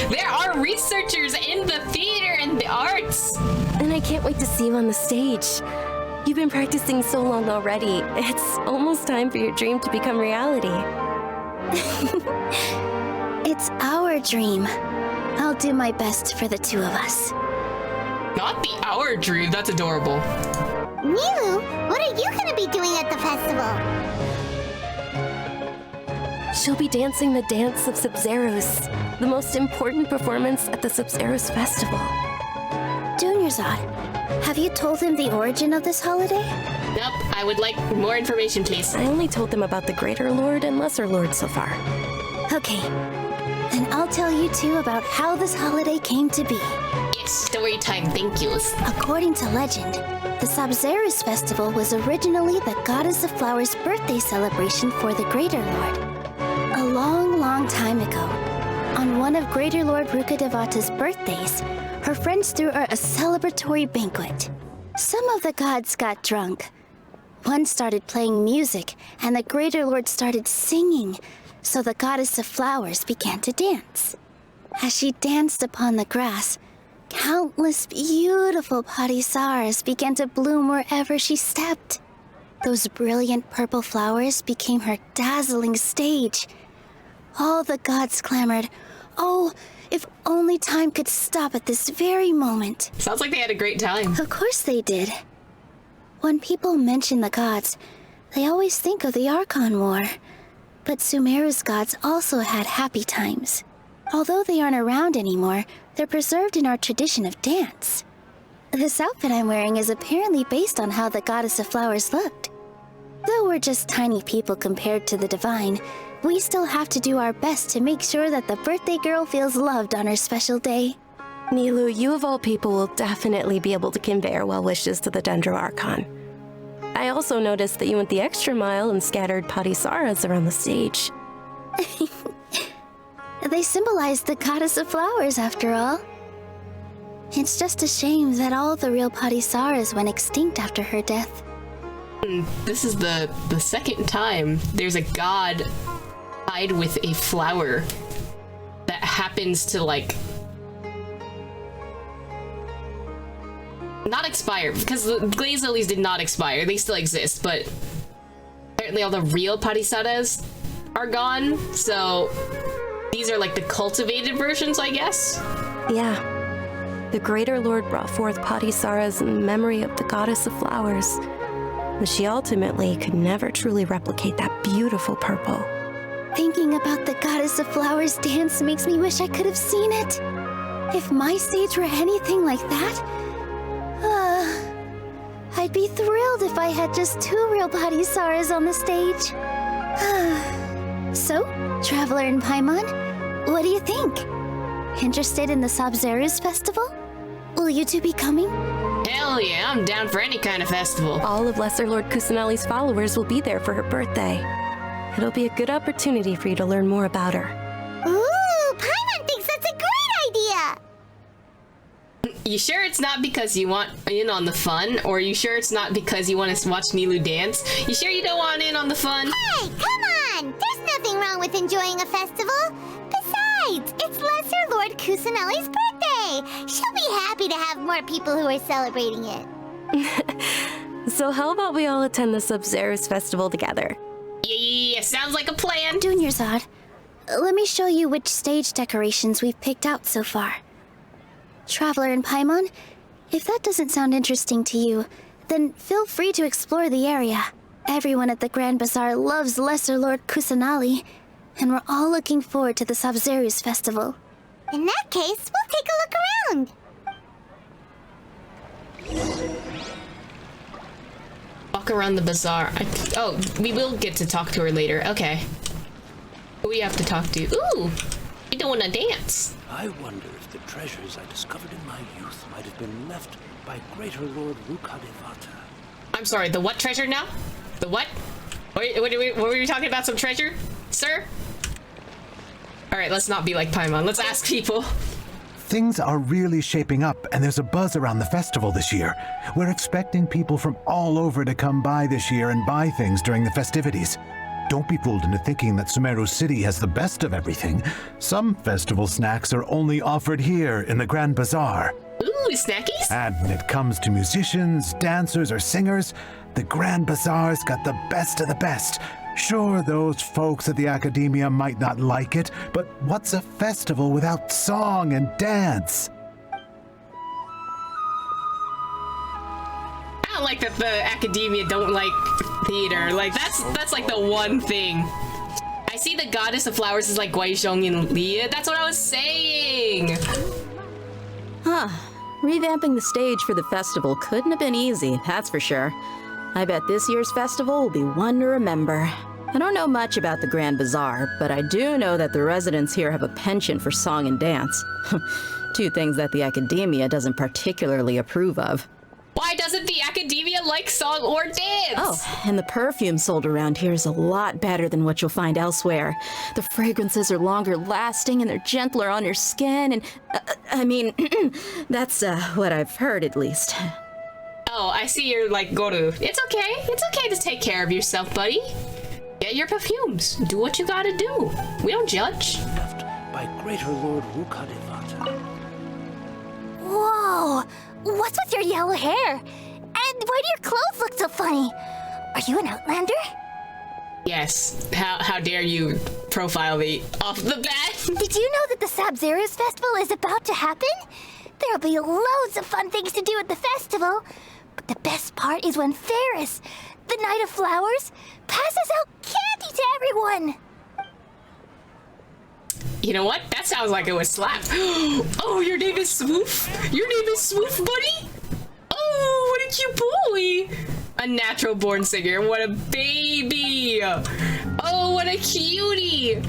There are researchers in the theater and the arts! And I can't wait to see you on the stage. You've been practicing so long already. It's almost time for your dream to become reality. It's our dream. I'll do my best for the two of us. Not the our dream, that's adorable. Milu, what are you gonna be doing at the festival? She'll be dancing the dance of Sub-Zeros, the most important performance at the Sub-Zeros festival. Junior Zod, have you told him the origin of this holiday? Nope, I would like more information, please. I only told them about the Greater Lord and Lesser Lord so far. Okay, then I'll tell you two about how this holiday came to be. Yes, story time, thank yous. According to legend, the Sub-Zeros festival was originally the Goddess of Flowers' birthday celebration for the Greater Lord. A long, long time ago, on one of Greater Lord Rukkhadevata's birthdays, her friends threw her a celebratory banquet. Some of the gods got drunk. One started playing music, and the Greater Lord started singing, so the Goddess of Flowers began to dance. As she danced upon the grass, countless beautiful parisaras began to bloom wherever she stepped. Those brilliant purple flowers became her dazzling stage. All the gods clamored, "Oh, if only time could stop at this very moment." Sounds like they had a great time. Of course they did. When people mention the gods, they always think of the Archon War. But Sumeru's gods also had happy times. Although they aren't around anymore, they're preserved in our tradition of dance. This outfit I'm wearing is apparently based on how the Goddess of Flowers looked. Though we're just tiny people compared to the divine, we still have to do our best to make sure that the birthday girl feels loved on her special day. Nilu, you of all people will definitely be able to convey our well wishes to the Dendro Archon. I also noticed that you went the extra mile and scattered parisaras around the stage. They symbolize the Goddess of Flowers, after all. It's just a shame that all the real parisaras went extinct after her death. This is the second time there's a god tied with a flower that happens to, like, not expire, because the glazed lilies did not expire. They still exist, but apparently all the real parisaras are gone, so these are like the cultivated versions, I guess? Yeah. The Greater Lord brought forth parisaras in memory of the Goddess of Flowers, but she ultimately could never truly replicate that beautiful purple. Thinking about the Goddess of Flowers dance makes me wish I could have seen it. If my stage were anything like that, I'd be thrilled if I had just 2 real parisaras on the stage. So, Traveler and Paimon, what do you think? Interested in the Sub-Zeros festival? Will you two be coming? Hell yeah, I'm down for any kind of festival. All of Lesser Lord Kusanali's followers will be there for her birthday. It'll be a good opportunity for you to learn more about her. Ooh, Paimon thinks that's a great idea! You sure it's not because you want in on the fun? Or are you sure it's not because you want to watch Nilu dance? You sure you don't want in on the fun? Hey, come on! There's nothing wrong with enjoying a festival. Besides, it's Lesser Lord Kusanali's birthday. She'll be happy to have more people who are celebrating it. So how about we all attend the Sub-Zeros festival together? Yeah, sounds like a plan. Junior Zod, let me show you which stage decorations we've picked out so far. Traveler and Paimon, if that doesn't sound interesting to you, then feel free to explore the area. Everyone at the Grand Bazaar loves Lesser Lord Kusanali, and we're all looking forward to the Sub-Zeros festival. In that case, we'll take a look around. Walk around the bazaar. Oh, we will get to talk to her later. Okay. Who we have to talk to? Ooh, you don't want to dance. I wonder if the treasures I discovered in my youth might have been left by Greater Lord Rukkhadevata. I'm sorry, the what treasure now? The what? What were you talking about? Some treasure, sir? All right, let's not be like Paimon. Let's ask people. Things are really shaping up, and there's a buzz around the festival this year. We're expecting people from all over to come by this year and buy things during the festivities. Don't be fooled into thinking that Sumeru City has the best of everything. Some festival snacks are only offered here in the Grand Bazaar. Ooh, snackies? And when it comes to musicians, dancers, or singers, the Grand Bazaar's got the best of the best. Sure, those folks at the Academia might not like it, but what's a festival without song and dance? I don't like that the Academia don't like theater. Like, that's like the one thing. I see the Goddess of Flowers is like Guizhong and Lia. That's what I was saying! Huh. Revamping the stage for the festival couldn't have been easy, that's for sure. I bet this year's festival will be one to remember. I don't know much about the Grand Bazaar, but I do know that the residents here have a penchant for song and dance. Two things that the Academia doesn't particularly approve of. Why doesn't the Academia like song or dance? Oh, and the perfume sold around here is a lot better than what you'll find elsewhere. The fragrances are longer lasting and they're gentler on your skin and, I mean, that's what I've heard at least. Oh, I see you're like Goru. It's okay to take care of yourself, buddy. Get your perfumes. Do what you gotta do. We don't judge. By Greater Lord Rukadevata. Whoa! What's with your yellow hair? And why do your clothes look so funny? Are you an Outlander? Yes. How dare you profile me off the bat? Did you know that the Sabzeruz festival is about to happen? There'll be loads of fun things to do at the festival. But the best part is when Ferris, the Knight of Flowers, passes out candy to everyone. You know what? That sounds like it would slap. Oh, your name is Swoof? Your name is Swoof, buddy? Oh, what a cute boy. A natural born singer. What a baby. Oh, what a cutie.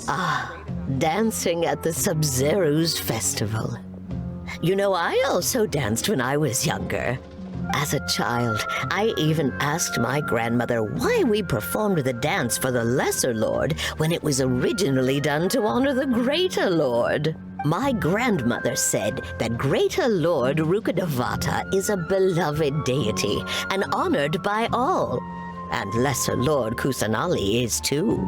Ah, dancing at the Sabzeruz festival. You know, I also danced when I was younger. As a child, I even asked my grandmother why we performed the dance for the Lesser Lord when it was originally done to honor the Greater Lord. My grandmother said that Greater Lord Rukadevata is a beloved deity and honored by all. And Lesser Lord Kusanali is too.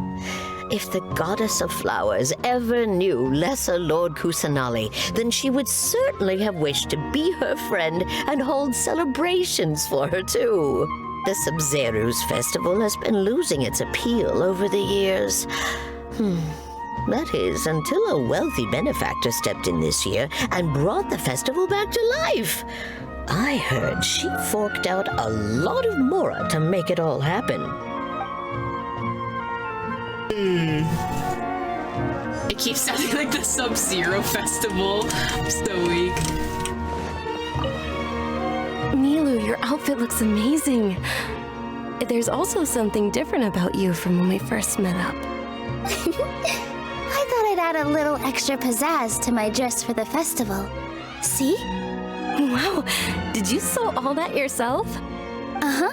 If the Goddess of Flowers ever knew Lesser Lord Kusanali, then she would certainly have wished to be her friend and hold celebrations for her too. The Sabzeruz festival has been losing its appeal over the years. That is, until a wealthy benefactor stepped in this year and brought the festival back to life. I heard she forked out a lot of mora to make it all happen. It keeps sounding like the Sub-Zero festival. I'm so weak. Nilu, your outfit looks amazing. There's also something different about you from when we first met up. I thought I'd add a little extra pizzazz to my dress for the festival. See? Wow, did you sew all that yourself? Uh-huh.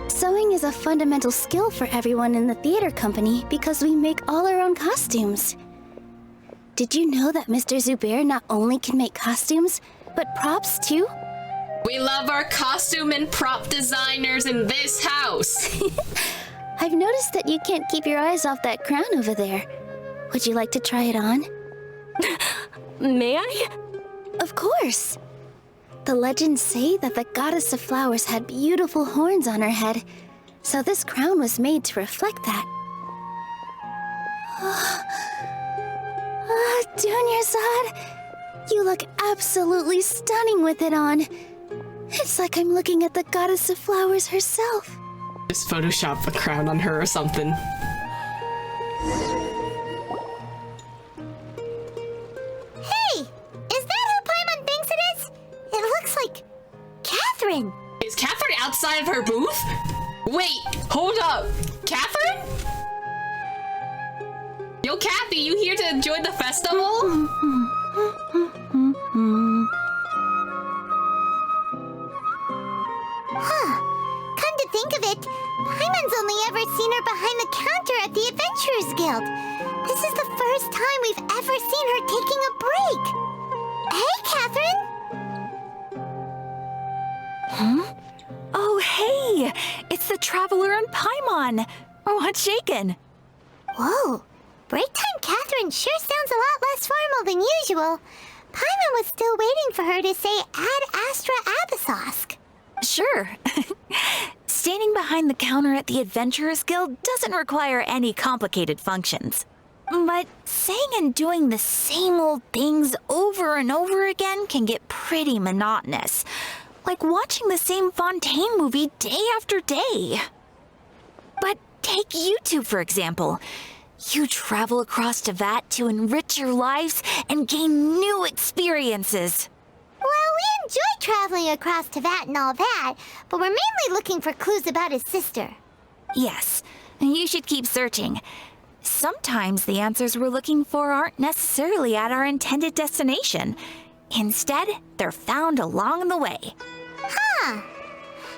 Sewing is a fundamental skill for everyone in the theater company because we make all our own costumes. Did you know that Mr. Zubair not only can make costumes, but props too? We love our costume and prop designers in this house. I've noticed that you can't keep your eyes off that crown over there. Would you like to try it on? May I? Of course. The legends say that the Goddess of Flowers had beautiful horns on her head, so this crown was made to reflect that. Dunyarzad, you look absolutely stunning with it on. It's like I'm looking at the Goddess of Flowers herself. Just Photoshop a crown on her or something. Hey! Is that who Paimon thinks it is? It looks like Catherine. Is Catherine outside of her booth? Wait, hold up. Catherine? Yo, Kathy, you here to join the festival? Huh. Come to think of it, Paimon's only ever seen her behind the counter at the Adventurers Guild. This is the first time we've ever seen her taking a break. Hey, Catherine! Huh? Oh, hey! It's the Traveler and Paimon! What's shaken? Whoa! Break time Catherine sure sounds a lot less formal than usual. Paimon was still waiting for her to say Ad Astra Abyssosk. Sure. Standing behind the counter at the Adventurers Guild doesn't require any complicated functions. But saying and doing the same old things over and over again can get pretty monotonous. Like watching the same Fontaine movie day after day. But take you two, for example. You travel across Teyvat to enrich your lives and gain new experiences. Well, we enjoy traveling across Teyvat and all that, but we're mainly looking for clues about his sister. Yes, you should keep searching. Sometimes the answers we're looking for aren't necessarily at our intended destination. Instead, they're found along the way. Huh.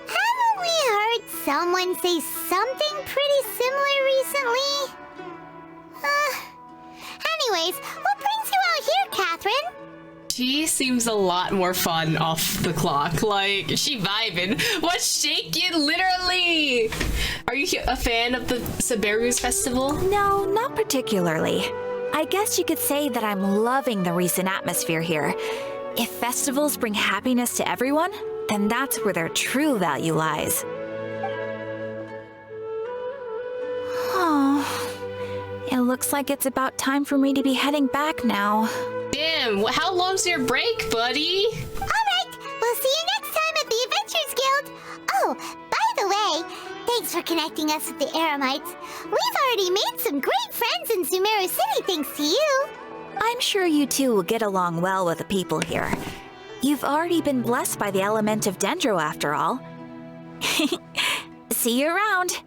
Haven't we heard someone say something pretty similar recently? Anyways, what brings you out here, Catherine? She seems a lot more fun off the clock. Like, she vibing. What's shaking, literally? Are you a fan of the Sumeru's festival? No, not particularly. I guess you could say that I'm loving the recent atmosphere here. If festivals bring happiness to everyone, then that's where their true value lies. Oh, it looks like it's about time for me to be heading back now. Damn, how long's your break, buddy? Alright, we'll see you next time at the Adventurers Guild. Oh, by the way, thanks for connecting us with the Eremites. We've already made some great friends in Sumeru City thanks to you. I'm sure you two will get along well with the people here. You've already been blessed by the element of Dendro after all. See you around.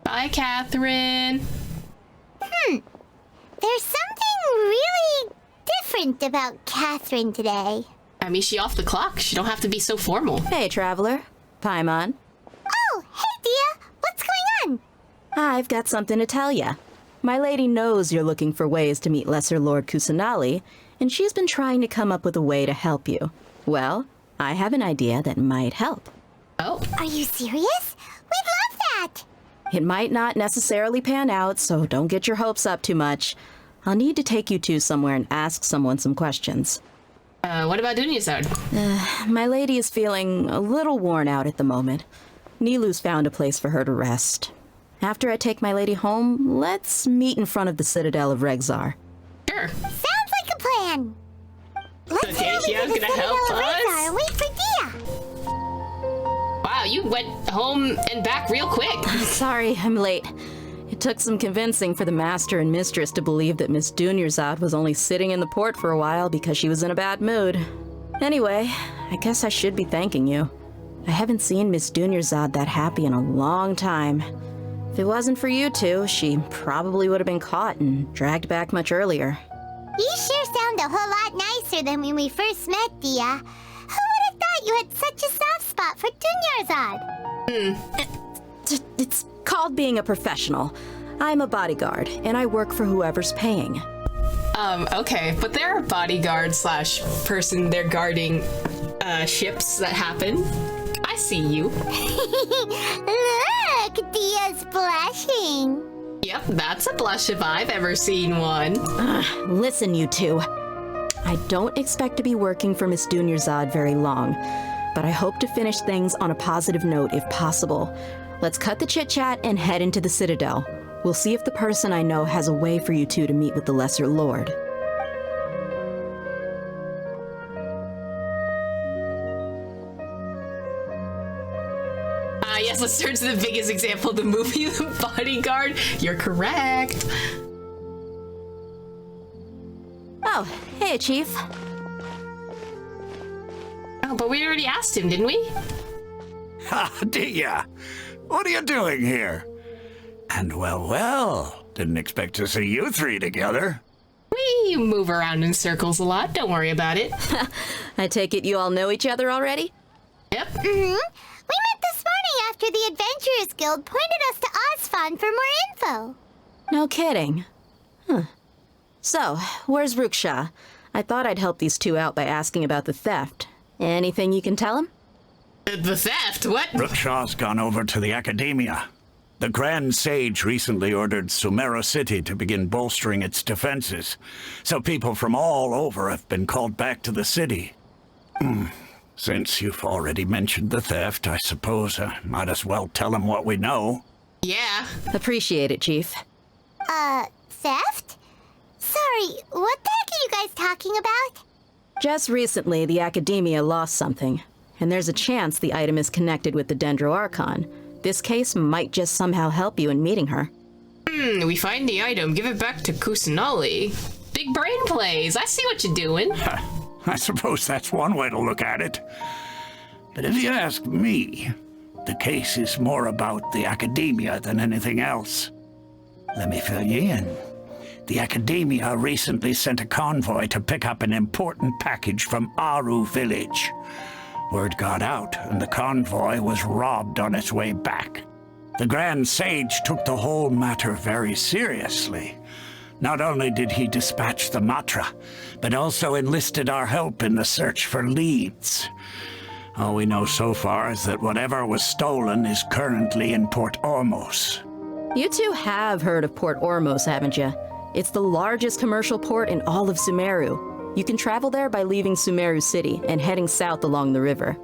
Bye, Catherine. There's something really different about Catherine today. I mean, she off the clock. She don't have to be so formal. Hey, Traveler. Paimon. Oh, hey, Dia. What's going on? I've got something to tell ya. My lady knows you're looking for ways to meet Lesser Lord Kusanali, and she's been trying to come up with a way to help you. Well, I have an idea that might help. Oh. Are you serious? We'd love that. It might not necessarily pan out, so don't get your hopes up too much. I'll need to take you two somewhere and ask someone some questions. What about Dunyazard? My lady is feeling a little worn out at the moment. Nilu's found a place for her to rest. After I take my lady home, let's meet in front of the Citadel of Regzar. Sure. Sounds like a plan. Let's Okay, head over to the gonna Citadel help of us? Regzar and wait for Dia. Wow, you went home and back real quick. Sorry, I'm late. It took some convincing for the master and mistress to believe that Miss Dunyazad was only sitting in the port for a while because she was in a bad mood. Anyway, I guess I should be thanking you. I haven't seen Miss Dunyazad that happy in a long time. If it wasn't for you two, she probably would have been caught and dragged back much earlier. You sure sound a whole lot nicer than when we first met, Dia. Who would have thought you had such a soft spot for Dunyarzad? It's called being a professional. I'm a bodyguard, and I work for whoever's paying. Okay, but there are bodyguard slash person they're guarding ships that happen. I see you. Look, Dia's blushing. Yep, that's a blush if I've ever seen one. Listen, you two. I don't expect to be working for Miss Dunyazad very long, but I hope to finish things on a positive note if possible. Let's cut the chit-chat and head into the Citadel. We'll see if the person I know has a way for you two to meet with the Lesser Lord. Yes, let's turn to the biggest example of the movie, The Bodyguard. You're correct. Oh, hey, Chief. Oh, but we already asked him, didn't we? Ha, Dia! What are you doing here? And well, didn't expect to see you three together. We move around in circles a lot, don't worry about it. I take it you all know each other already? Yep. We met this morning morning after the Adventurers Guild pointed us to Osfon for more info. No kidding. Huh. So, where's Ruksha? I thought I'd help these two out by asking about the theft. Anything you can tell him? The theft? What? Ruksha's gone over to the Academia. The Grand Sage recently ordered Sumeru City to begin bolstering its defenses, so people from all over have been called back to the city. Since you've already mentioned the theft, I suppose I might as well tell him what we know. Yeah. Appreciate it, Chief. Theft? Sorry, what the heck are you guys talking about? Just recently, the Academia lost something, and there's a chance the item is connected with the Dendro Archon. This case might just somehow help you in meeting her. We find the item, give it back to Kusanali. Big brain plays, I see what you're doing. I suppose that's one way to look at it. But if you ask me, the case is more about the Academia than anything else. Let me fill you in. The Academia recently sent a convoy to pick up an important package from Aru village. Word got out, and the convoy was robbed on its way back. The Grand Sage took the whole matter very seriously. Not only did he dispatch the Matra, but also enlisted our help in the search for leads. All we know so far is that whatever was stolen is currently in Port Ormos. You two have heard of Port Ormos, haven't you? It's the largest commercial port in all of Sumeru. You can travel there by leaving Sumeru City and heading south along the river.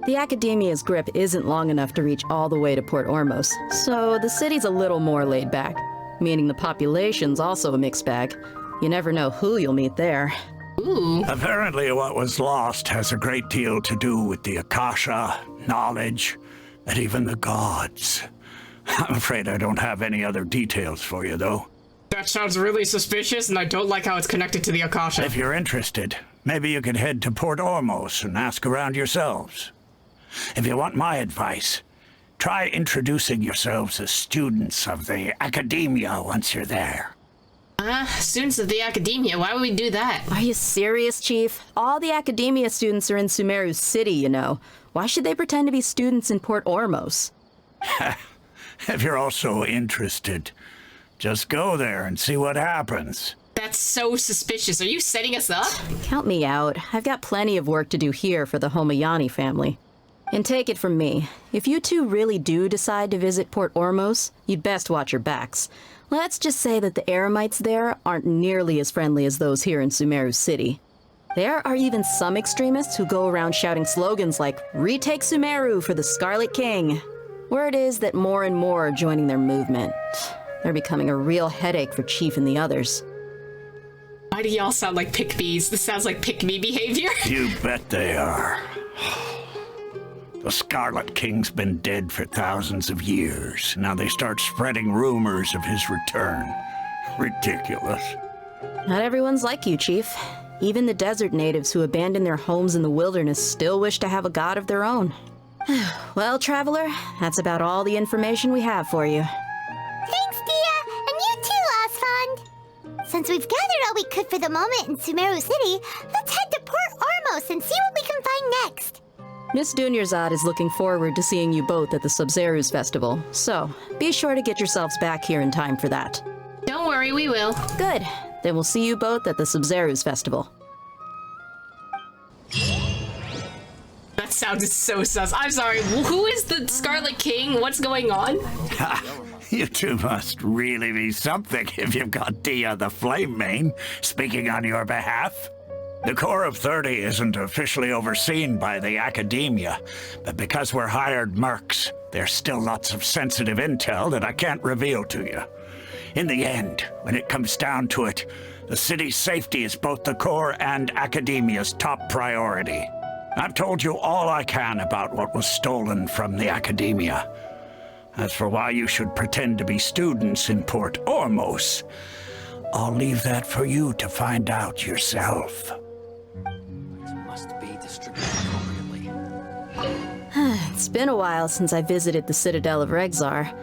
The Academia's grip isn't long enough to reach all the way to Port Ormos, so the city's a little more laid back, meaning the population's also a mixed bag. You never know who you'll meet there. Ooh. Apparently what was lost has a great deal to do with the Akasha, knowledge, and even the gods. I'm afraid I don't have any other details for you, though. That sounds really suspicious, and I don't like how it's connected to the Akasha. If you're interested, maybe you could head to Port Ormos and ask around yourselves. If you want my advice, try introducing yourselves as students of the Academia once you're there. Students of the Academia? Why would we do that? Are you serious, Chief? All the Academia students are in Sumeru City, you know. Why should they pretend to be students in Port Ormos? If you're also interested, just go there and see what happens. That's so suspicious. Are you setting us up? Count me out. I've got plenty of work to do here for the Homayani family. And take it from me, if you two really do decide to visit Port Ormos, you'd best watch your backs. Let's just say that the Eremites there aren't nearly as friendly as those here in Sumeru City. There are even some extremists who go around shouting slogans like, "Retake Sumeru for the Scarlet King." Word is that more and more are joining their movement. They're becoming a real headache for Chief and the others. Why do y'all sound like pick-me's? This sounds like pick-me behavior. You bet they are. The Scarlet King's been dead for thousands of years. Now they start spreading rumors of his return. Ridiculous. Not everyone's like you, Chief. Even the desert natives who abandoned their homes in the wilderness still wish to have a god of their own. Well, Traveler, that's about all the information we have for you. Thanks, Dia, and you too, Osfond. Since we've gathered all we could for the moment in Sumeru City, let's head to Port Ormos and see what we can find next. Miss Dunyarzad is looking forward to seeing you both at the Sub-Zeru's festival, so be sure to get yourselves back here in time for that. Don't worry, we will. Good. Then we'll see you both at the Sub-Zeru's festival. That sounds so sus. I'm sorry, who is the Scarlet King? What's going on? You two must really be something if you've got Dia the Flame Mane speaking on your behalf. The Corps of 30 isn't officially overseen by the Academia, but because we're hired mercs, there's still lots of sensitive intel that I can't reveal to you. In the end, when it comes down to it, the city's safety is both the Corps and Academia's top priority. I've told you all I can about what was stolen from the Academia. As for why you should pretend to be students in Port Ormos, I'll leave that for you to find out yourself. Must be distributed appropriately. It's been a while since I visited the Citadel of Regzar.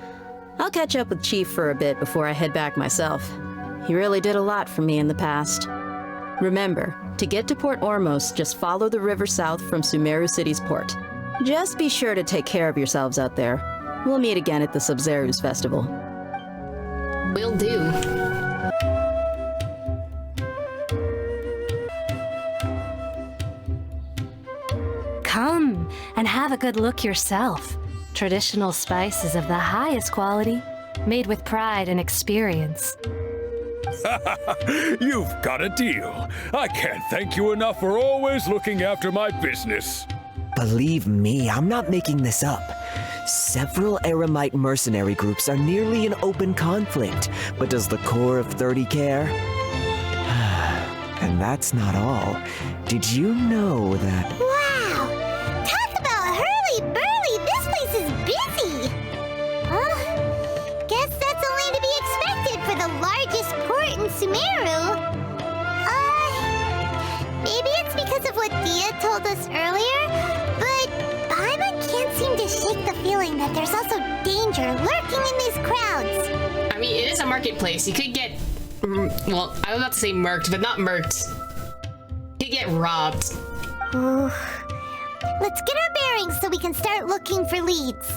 I'll catch up with Chief for a bit before I head back myself. He really did a lot for me in the past. Remember, to get to Port Ormos, just follow the river south from Sumeru City's port. Just be sure to take care of yourselves out there. We'll meet again at the Sub-Zeru's festival. Will do. Come and have a good look yourself. Traditional spices of the highest quality, made with pride and experience. You've got a deal. I can't thank you enough for always looking after my business. Believe me, I'm not making this up. Several Eremite mercenary groups are nearly in open conflict, but does the core of 30 care? And that's not all. Did you know that... Wow! Talk about hurly-burly! This place is busy! Guess that's only to be expected for the largest port in Sumeru. Maybe it's because of what Dia told us earlier, but Paimon can't seem to shake the feeling that there's also danger lurking in these crowds. I mean, it is a marketplace. You could get... Well, I was about to say murked, but not murked. You could get robbed. Let's get our bearings so we can start looking for leads.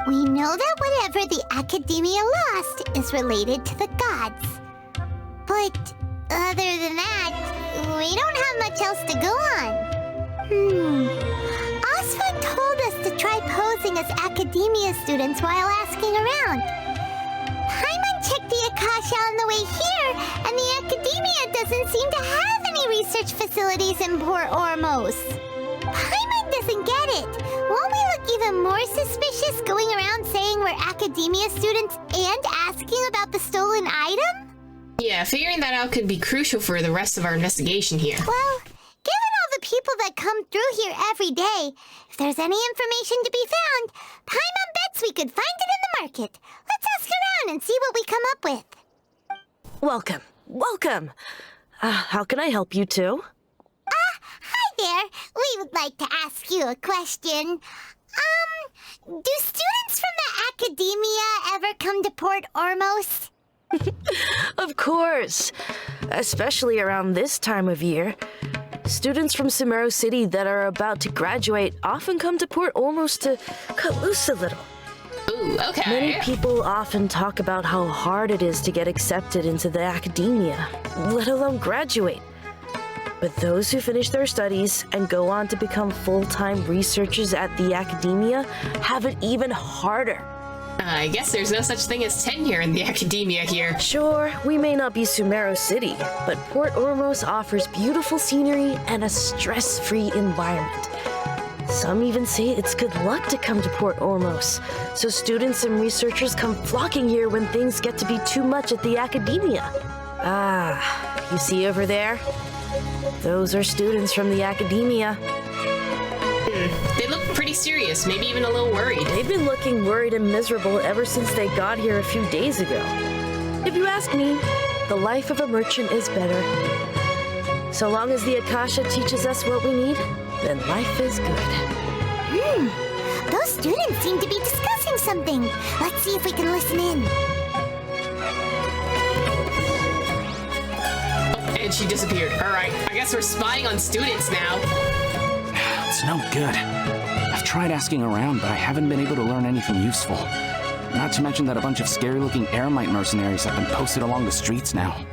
We know that whatever the Academia lost is related to the gods. But other than that, we don't have much else to go on. Osfa told us to try posing as Academia students while asking around. Paimon checked the Akasha on the way here, and the Academia doesn't seem to have any research facilities in Port Ormos. Paimon doesn't get it. Won't we look even more suspicious going around saying we're Academia students and asking about the stolen item? Yeah, figuring that out could be crucial for the rest of our investigation here. Well, given all the people that come through here every day, if there's any information to be found, Paimon bets we could find it in the market. Let's ask around and see what we come up with. Welcome. Welcome. How can I help you two? Hi there. We would like to ask you a question. Do students from the Academia ever come to Port Ormos? Of course. Especially around this time of year. Students from Sumeru City that are about to graduate often come to Port Ormos to cut loose a little. Ooh, okay. Many people often talk about how hard it is to get accepted into the Academia, let alone graduate. But those who finish their studies and go on to become full-time researchers at the Academia have it even harder. I guess there's no such thing as tenure in the Academia here. Sure, we may not be Sumeru City, but Port Ormos offers beautiful scenery and a stress-free environment. Some even say it's good luck to come to Port Ormos, so students and researchers come flocking here when things get to be too much at the Academia. You see over there? Those are students from the Academia. They look pretty serious, maybe even a little worried. They've been looking worried and miserable ever since they got here a few days ago. If you ask me, the life of a merchant is better. So long as the Akasha teaches us what we need, then life is good. Those students seem to be discussing something. Let's see if we can listen in. And she disappeared. Alright, I guess we're spying on students now. It's no good. I've tried asking around, but I haven't been able to learn anything useful. Not to mention that a bunch of scary-looking Eremite mercenaries have been posted along the streets now.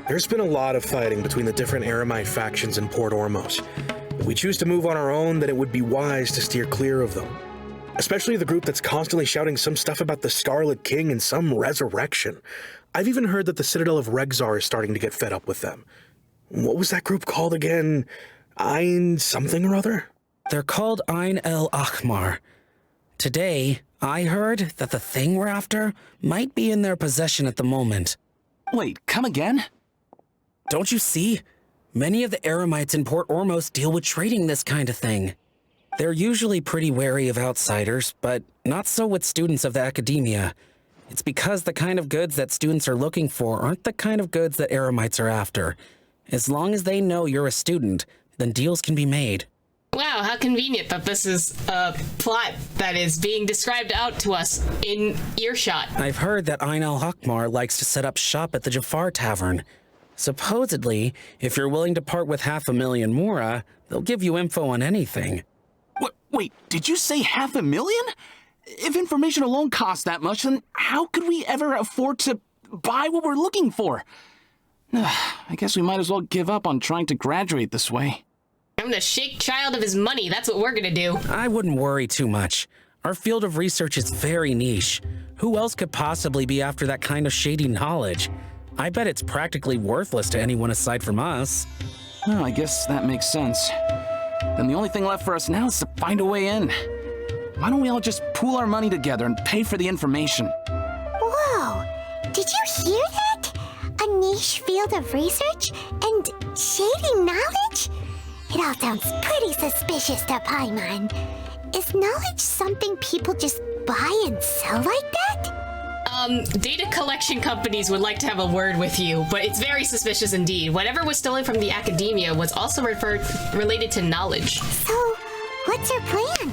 There's been a lot of fighting between the different Eremite factions in Port Ormos. If we choose to move on our own, then it would be wise to steer clear of them. Especially the group that's constantly shouting some stuff about the Scarlet King and some resurrection. I've even heard that the Citadel of Regzar is starting to get fed up with them. What was that group called again? Ein something or other? They're called Ein El Akhmar. Today, I heard that the thing we're after might be in their possession at the moment. Wait, come again? Don't you see? Many of the Eremites in Port Ormos deal with trading this kind of thing. They're usually pretty wary of outsiders, but not so with students of the Academia. It's because the kind of goods that students are looking for aren't the kind of goods that Eremites are after. As long as they know you're a student, then deals can be made. Wow, how convenient that this is a plot that is being described out to us in earshot. I've heard that Ein El Akhmar likes to set up shop at the Jafar Tavern. Supposedly, if you're willing to part with 500,000 Mora, they'll give you info on anything. Wait, did you say 500,000? If information alone costs that much, then how could we ever afford to buy what we're looking for? I guess we might as well give up on trying to graduate this way. I'm gonna shake child of his money. That's what we're gonna do. I wouldn't worry too much. Our field of research is very niche. Who else could possibly be after that kind of shady knowledge? I bet it's practically worthless to anyone aside from us. Oh, I guess that makes sense. Then the only thing left for us now is to find a way in. Why don't we all just pool our money together and pay for the information? Whoa! Did you hear that? A niche field of research and shady knowledge? It all sounds pretty suspicious to Paimon. Is knowledge something people just buy and sell like that? Data collection companies would like to have a word with you, but it's very suspicious indeed. Whatever was stolen from the academia was also related to knowledge. So, what's your plan?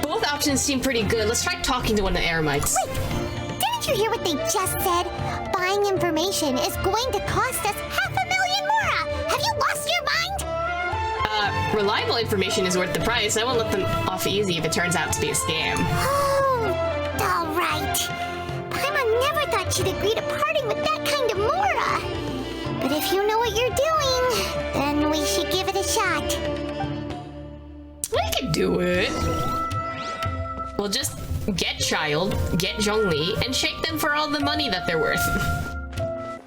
Both options seem pretty good. Let's try talking to one of the Eremites. Wait, didn't you hear what they just said? Buying information is going to cost us 500,000 mora! Have you lost your mind? Reliable information is worth the price. I won't let them off easy if it turns out to be a scam. Oh, all right. Paimon never thought she'd agree to parting with that kind of mora. But if you know what you're doing, then we should give it a shot. We can do it. We'll just get Child, get Zhongli, and shake them for all the money that they're worth.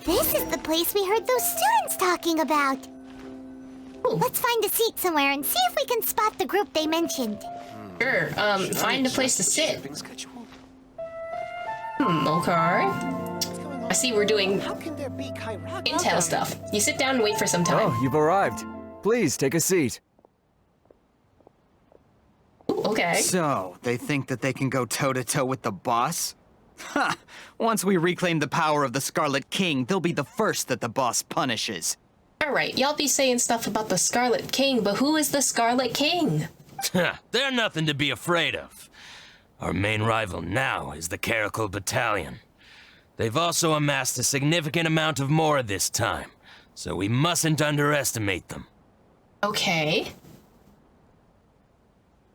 This is the place we heard those students talking about. Ooh. Let's find a seat somewhere and see if we can spot the group they mentioned. Sure, find a place to sit. Okay. I see we're doing intel stuff. You sit down and wait for some time. Oh, you've arrived. Please, take a seat. Ooh, okay. So, they think that they can go toe-to-toe with the boss? Ha! Once we reclaim the power of the Scarlet King, they'll be the first that the boss punishes. Alright, y'all be saying stuff about the Scarlet King, but who is the Scarlet King? They're nothing to be afraid of. Our main rival now is the Caracal Battalion. They've also amassed a significant amount of mora this time, so we mustn't underestimate them. Okay.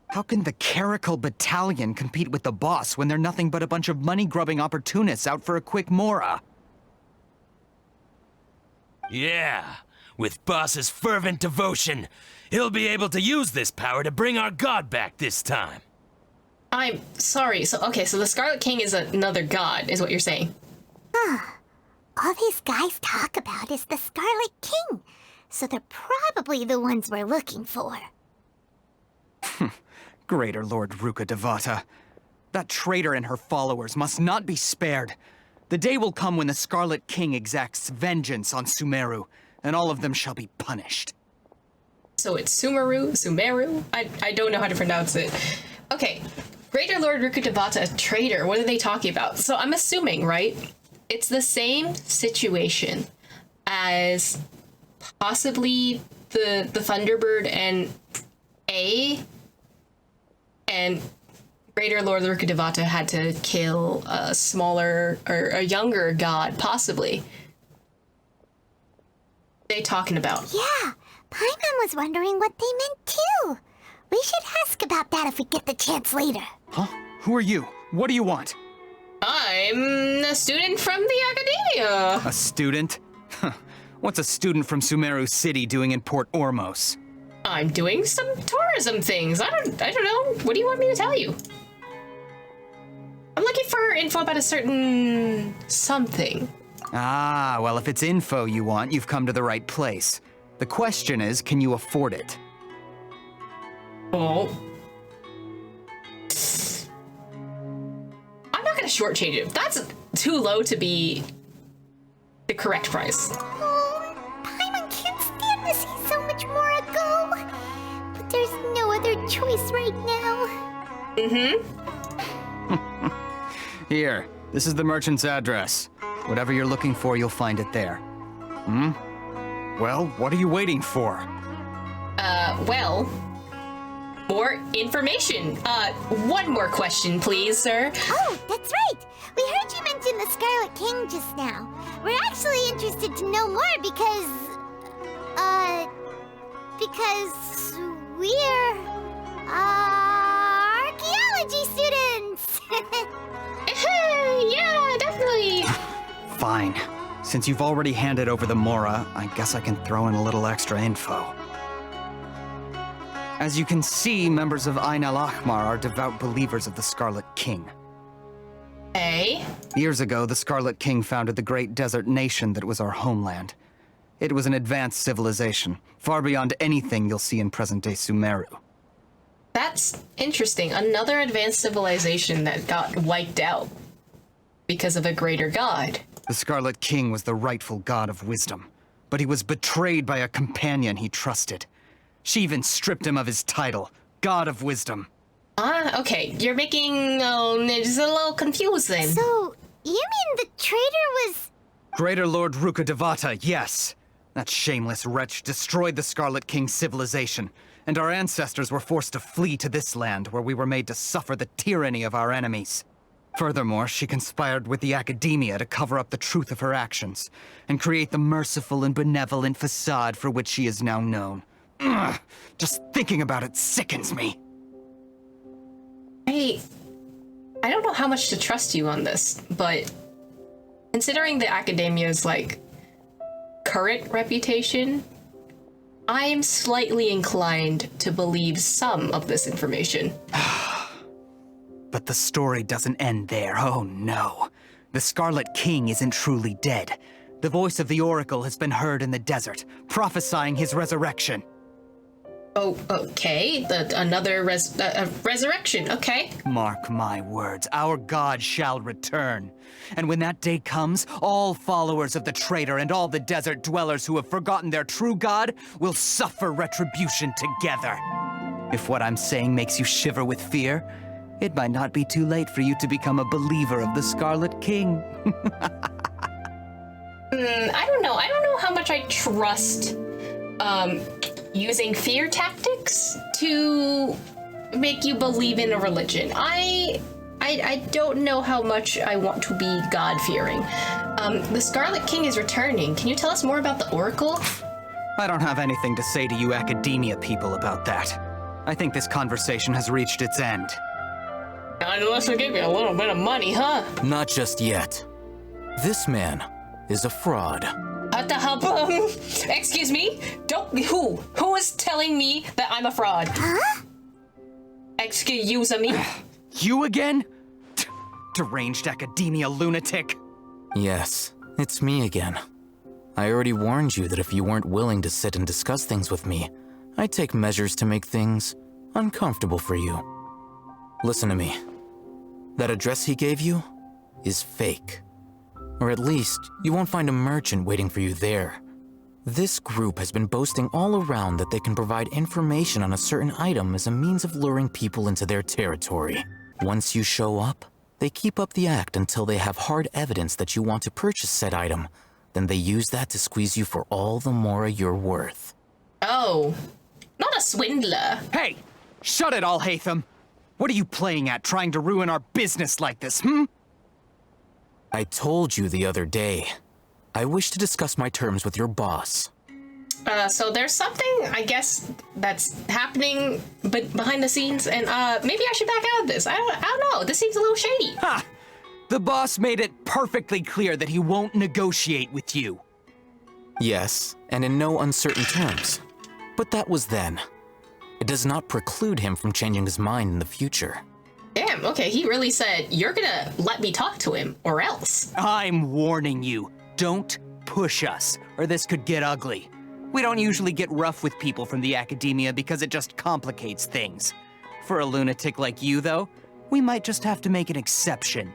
How can the Caracal Battalion compete with the boss when they're nothing but a bunch of money-grubbing opportunists out for a quick mora? Yeah, with boss's fervent devotion, he'll be able to use this power to bring our god back this time. I'm sorry, so the Scarlet King is another god, is what you're saying. All these guys talk about is the Scarlet King, so they're probably the ones we're looking for. Greater Lord Ruka Devata. That traitor and her followers must not be spared. The day will come when the Scarlet King exacts vengeance on Sumeru, and all of them shall be punished. So it's Sumeru? I don't know how to pronounce it. Okay, Greater Lord Ruka Devata, a traitor, what are they talking about? So I'm assuming, right? It's the same situation as possibly the Thunderbird and and Greater Lord Ruka Devata had to kill a smaller or a younger god, possibly. What are they talking about? Yeah, Paimon was wondering what they meant too. We should ask about that if we get the chance later. Huh? Who are you? What do you want? I'm a student from the academia. A student? What's a student from Sumeru City doing in Port Ormos? I'm doing some tourism things. I don't know. What do you want me to tell you? I'm looking for info about a certain something. Ah, well, if it's info you want, you've come to the right place. The question is, can you afford it? Oh. I'm not gonna shortchange it. That's too low to be the correct price. Oh, Paimon can't stand to see so much more go. But there's no other choice right now. Here, this is the merchant's address. Whatever you're looking for, you'll find it there. Well, what are you waiting for? Well, more information. One more question, please, sir. Oh, that's right. We heard you mention the Scarlet King just now. We're actually interested to know more because, because we're archaeology students. Yeah, definitely. Fine. Since you've already handed over the Mora, I guess I can throw in a little extra info. As you can see, members of Ain al-Ahmar are devout believers of the Scarlet King. Hey? Years ago, the Scarlet King founded the great desert nation that was our homeland. It was an advanced civilization, far beyond anything you'll see in present-day Sumeru. That's interesting. Another advanced civilization that got wiped out because of a greater god. The Scarlet King was the rightful god of wisdom, but he was betrayed by a companion he trusted. She even stripped him of his title, God of Wisdom. Okay. You're making it's a little confusing. So, you mean the traitor was... Greater Lord Ruka Devata, yes. That shameless wretch destroyed the Scarlet King's civilization, and our ancestors were forced to flee to this land where we were made to suffer the tyranny of our enemies. Furthermore, she conspired with the Academia to cover up the truth of her actions, and create the merciful and benevolent facade for which she is now known. Ugh, just thinking about it sickens me. I don't know how much to trust you on this, but considering the Academia's, current reputation, I am slightly inclined to believe some of this information. But the story doesn't end there, oh no. The Scarlet King isn't truly dead. The voice of the Oracle has been heard in the desert, prophesying his resurrection. Oh, okay. Another resurrection, okay. Mark my words, our god shall return. And when that day comes, all followers of the traitor and all the desert dwellers who have forgotten their true god will suffer retribution together. If what I'm saying makes you shiver with fear, it might not be too late for you to become a believer of the Scarlet King. I don't know. I don't know how much I trust, using fear tactics to make you believe in a religion. I don't know how much I want to be God-fearing. The Scarlet King is returning. Can you tell us more about the Oracle? I don't have anything to say to you Academia people about that. I think this conversation has reached its end. Unless we give you a little bit of money, huh? Not just yet. This man is a fraud. Excuse me? Who is telling me that I'm a fraud? Huh? Excuse me? You again? Deranged Academia lunatic. Yes, it's me again. I already warned you that if you weren't willing to sit and discuss things with me, I'd take measures to make things uncomfortable for you. Listen to me. That address he gave you is fake. Or at least, you won't find a merchant waiting for you there. This group has been boasting all around that they can provide information on a certain item as a means of luring people into their territory. Once you show up, they keep up the act until they have hard evidence that you want to purchase said item. Then they use that to squeeze you for all the more you're worth. Oh, not a swindler. Hey, shut it all, Hatham. What are you playing at, trying to ruin our business like this, I told you the other day. I wish to discuss my terms with your boss. So there's something, I guess, that's happening behind the scenes, and maybe I should back out of this. I don't know. This seems a little shady. Ha! The boss made it perfectly clear that he won't negotiate with you. Yes, and in no uncertain terms. But that was then. It does not preclude him from changing his mind in the future. Damn, okay, he really said, you're gonna let me talk to him, or else. I'm warning you. Don't push us, or this could get ugly. We don't usually get rough with people from the Academia because it just complicates things. For a lunatic like you, though, we might just have to make an exception.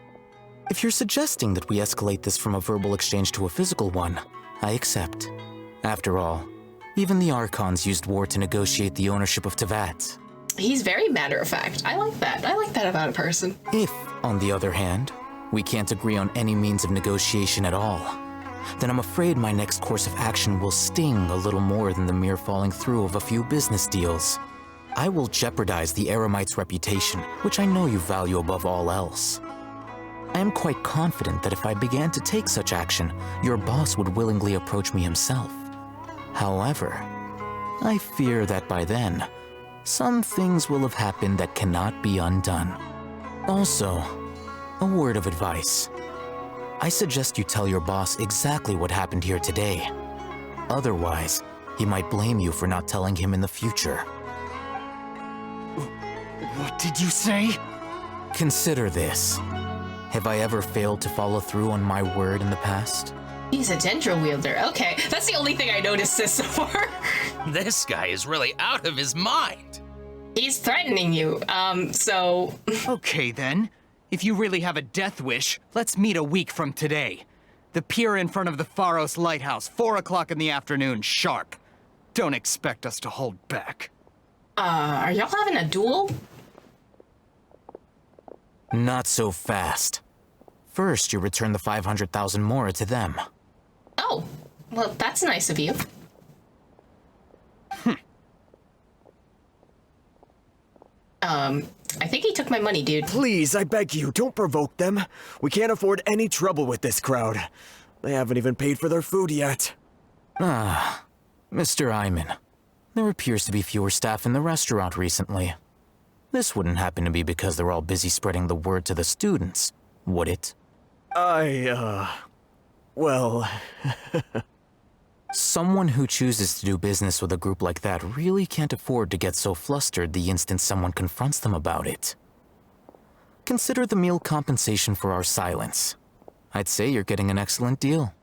If you're suggesting that we escalate this from a verbal exchange to a physical one, I accept. After all, even the Archons used war to negotiate the ownership of Teyvat. He's very matter-of-fact. I like that. I like that about a person. If, on the other hand, we can't agree on any means of negotiation at all, then I'm afraid my next course of action will sting a little more than the mere falling through of a few business deals. I will jeopardize the Eremite's reputation, which I know you value above all else. I am quite confident that if I began to take such action, your boss would willingly approach me himself. However, I fear that by then, some things will have happened that cannot be undone. Also, a word of advice. I suggest you tell your boss exactly what happened here today. Otherwise, he might blame you for not telling him in the future. What did you say? Consider this. Have I ever failed to follow through on my word in the past? He's a tendril wielder. Okay, that's the only thing I noticed this far. This guy is really out of his mind. He's threatening you, so... Okay, then. If you really have a death wish, let's meet a week from today. The pier in front of the Pharos Lighthouse, 4 o'clock in the afternoon, sharp. Don't expect us to hold back. Are y'all having a duel? Not so fast. First, you return the 500,000 mora to them. Oh, well, that's nice of you. I think he took my money, dude. Please, I beg you, don't provoke them. We can't afford any trouble with this crowd. They haven't even paid for their food yet. Ah, Mr. Iman. There appears to be fewer staff in the restaurant recently. This wouldn't happen to be because they're all busy spreading the word to the students, would it? Well... Someone who chooses to do business with a group like that really can't afford to get so flustered the instant someone confronts them about it. Consider the meal compensation for our silence. I'd say you're getting an excellent deal.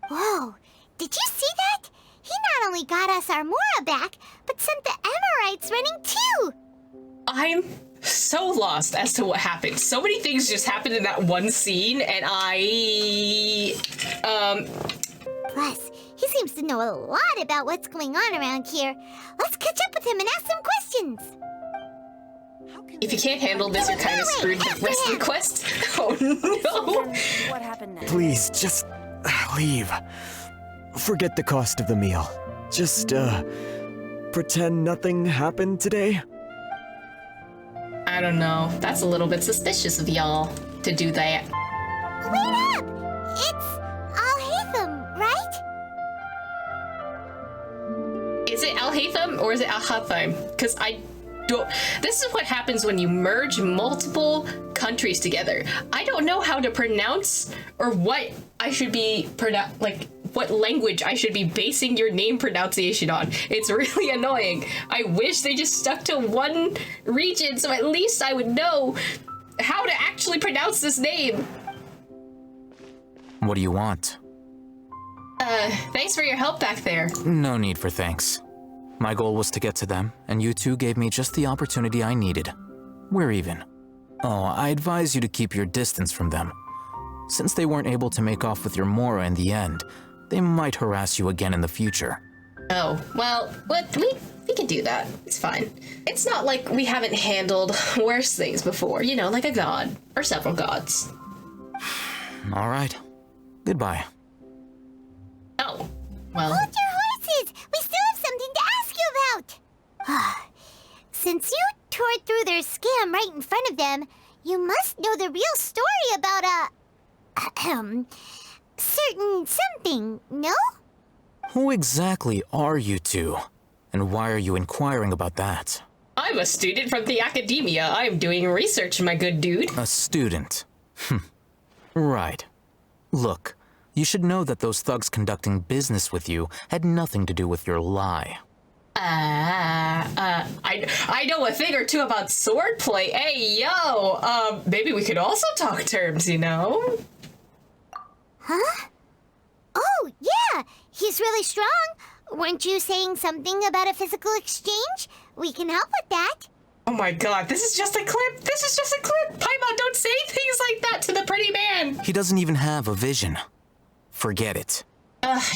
Whoa, did you see that? He not only got us our Mora back, but sent the Amorites running too! I'm so lost as to what happened. So many things just happened in that one scene, and Plus, he seems to know a lot about what's going on around here. Let's catch up with him and ask some questions. If you can't handle this, you're kind of screwed the rest of the quest. Oh no! What happened next? Please, just leave. Forget the cost of the meal. Just, pretend nothing happened today. I don't know. That's a little bit suspicious of y'all to do that. Wait up! It's Al-Haytham, right? Is it Al-Haytham or is it Al-Hatham? Because I don't... This is what happens when you merge multiple countries together. I don't know how to pronounce or what I should be what language I should be basing your name pronunciation on. It's really annoying. I wish they just stuck to one region so at least I would know how to actually pronounce this name. What do you want? Thanks for your help back there. No need for thanks. My goal was to get to them, and you two gave me just the opportunity I needed. We're even. Oh, I advise you to keep your distance from them. Since they weren't able to make off with your Mora in the end, they might harass you again in the future. Oh, well, we can do that. It's fine. It's not like we haven't handled worse things before, you know, like a god, or several gods. All right. Goodbye. Oh, well... Hold your horses! We still have something to ask you about! Since you tore through their scam right in front of them, you must know the real story about certain something, no? Who exactly are you two? And why are you inquiring about that? I'm a student from the academia. I'm doing research, my good dude. A student? Right. Look, you should know that those thugs conducting business with you had nothing to do with your lie. I know a thing or two about swordplay. Hey, yo, maybe we could also talk terms, you know? Huh? Oh, yeah! He's really strong. Weren't you saying something about a physical exchange? We can help with that. Oh my god, this is just a clip! This is just a clip! Paimon, don't say things like that to the pretty man! He doesn't even have a vision. Forget it.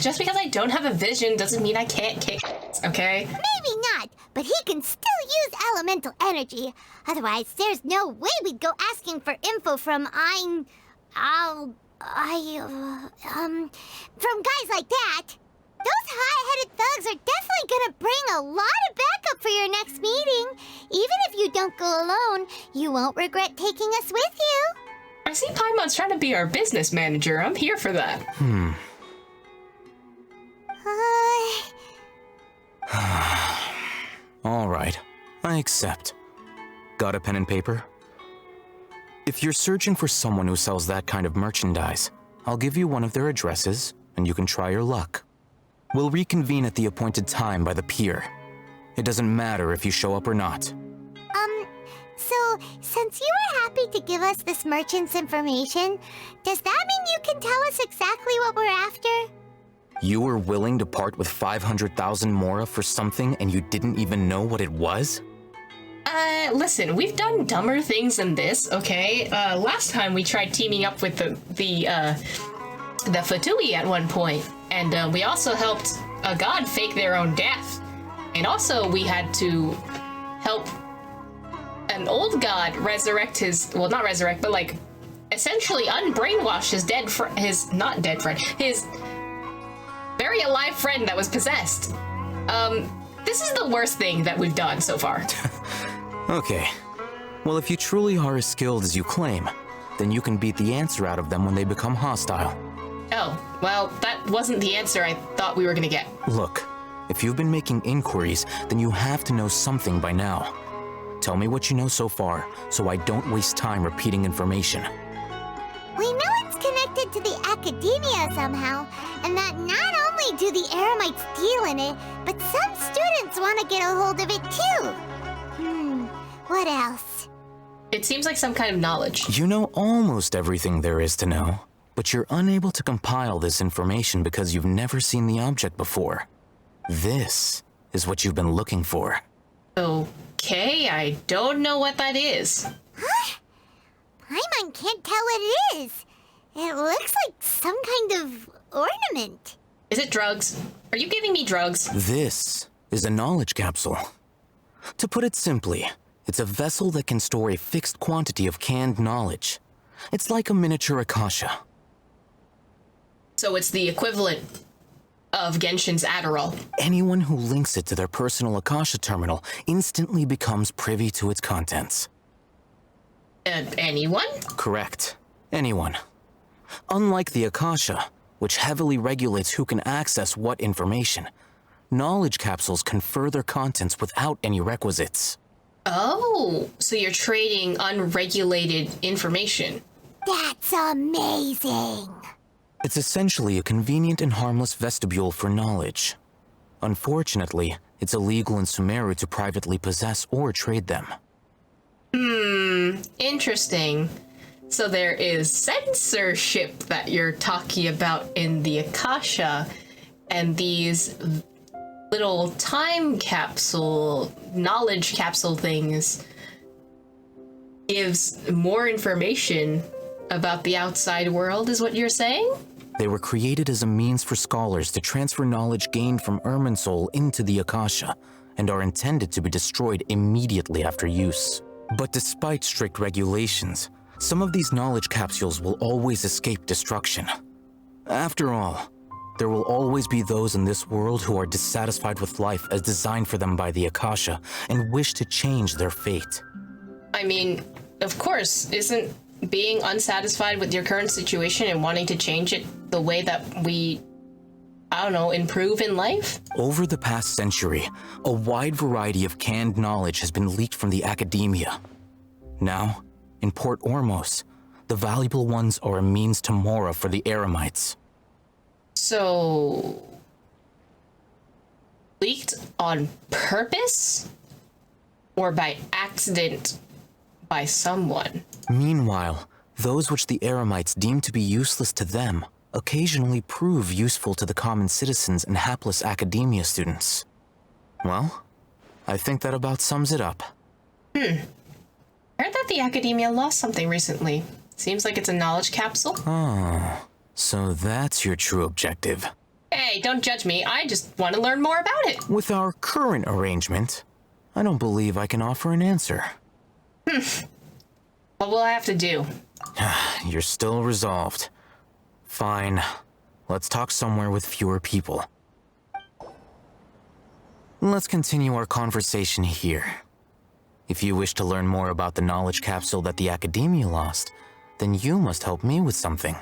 Just because I don't have a vision doesn't mean I can't kick, okay? Maybe not, but he can still use elemental energy. Otherwise, there's no way we'd go asking for info from from guys like that. Those high-headed thugs are definitely gonna bring a lot of backup for your next meeting. Even if you don't go alone, you won't regret taking us with you. I see Paimon's trying to be our business manager. I'm here for that. All right, I accept. Got a pen and paper? If you're searching for someone who sells that kind of merchandise, I'll give you one of their addresses, and you can try your luck. We'll reconvene at the appointed time by the pier. It doesn't matter if you show up or not. So, since you were happy to give us this merchant's information, does that mean you can tell us exactly what we're after? You were willing to part with 500,000 mora for something and you didn't even know what it was? Listen, we've done dumber things than this, okay? Last time we tried teaming up with the Fatui at one point, and we also helped a god fake their own death. And also we had to help an old god resurrect his, well, not resurrect, but like essentially unbrainwash his his very alive friend that was possessed. This is the worst thing that we've done so far. Okay. Well, if you truly are as skilled as you claim, then you can beat the answer out of them when they become hostile. Oh, well, that wasn't the answer I thought we were gonna get. Look, if you've been making inquiries, then you have to know something by now. Tell me what you know so far, so I don't waste time repeating information. We know it's connected to the academia somehow, and that not only do the Eremites deal in it, but some students want to get a hold of it too. What else? It seems like some kind of knowledge. You know almost everything there is to know, but you're unable to compile this information because you've never seen the object before. This is what you've been looking for. Okay, I don't know what that is. Huh? Paimon can't tell what it is. It looks like some kind of ornament. Is it drugs? Are you giving me drugs? This is a knowledge capsule. To put it simply, it's a vessel that can store a fixed quantity of canned knowledge. It's like a miniature Akasha. So it's the equivalent of Genshin's Adderall. Anyone who links it to their personal Akasha terminal instantly becomes privy to its contents. Anyone? Correct. Anyone. Unlike the Akasha, which heavily regulates who can access what information, knowledge capsules confer their contents without any requisites. Oh, so you're trading unregulated information. That's amazing. It's essentially a convenient and harmless vestibule for knowledge. Unfortunately, it's illegal in Sumeru to privately possess or trade them. Interesting. So there is censorship that you're talking about in the Akasha, and these little time capsule, knowledge capsule things gives more information about the outside world, is what you're saying? They were created as a means for scholars to transfer knowledge gained from Irminsul into the Akasha, and are intended to be destroyed immediately after use. But despite strict regulations, some of these knowledge capsules will always escape destruction. After all, there will always be those in this world who are dissatisfied with life as designed for them by the Akasha and wish to change their fate. I mean, of course, isn't being unsatisfied with your current situation and wanting to change it the way that we, I don't know, improve in life? Over the past century, a wide variety of canned knowledge has been leaked from the academia. Now, in Port Ormos, the valuable ones are a means to mora for the Eremites. So, leaked on purpose? Or by accident by someone? Meanwhile, those which the Eremites deem to be useless to them occasionally prove useful to the common citizens and hapless academia students. Well, I think that about sums it up. I heard that the academia lost something recently. Seems like it's a knowledge capsule. Oh, so that's your true objective. Hey, don't judge me. I just want to learn more about it. With our current arrangement, I don't believe I can offer an answer. What will I have to do? You're still resolved. Fine. Let's talk somewhere with fewer people. Let's continue our conversation here. If you wish to learn more about the knowledge capsule that the academia lost, then you must help me with something.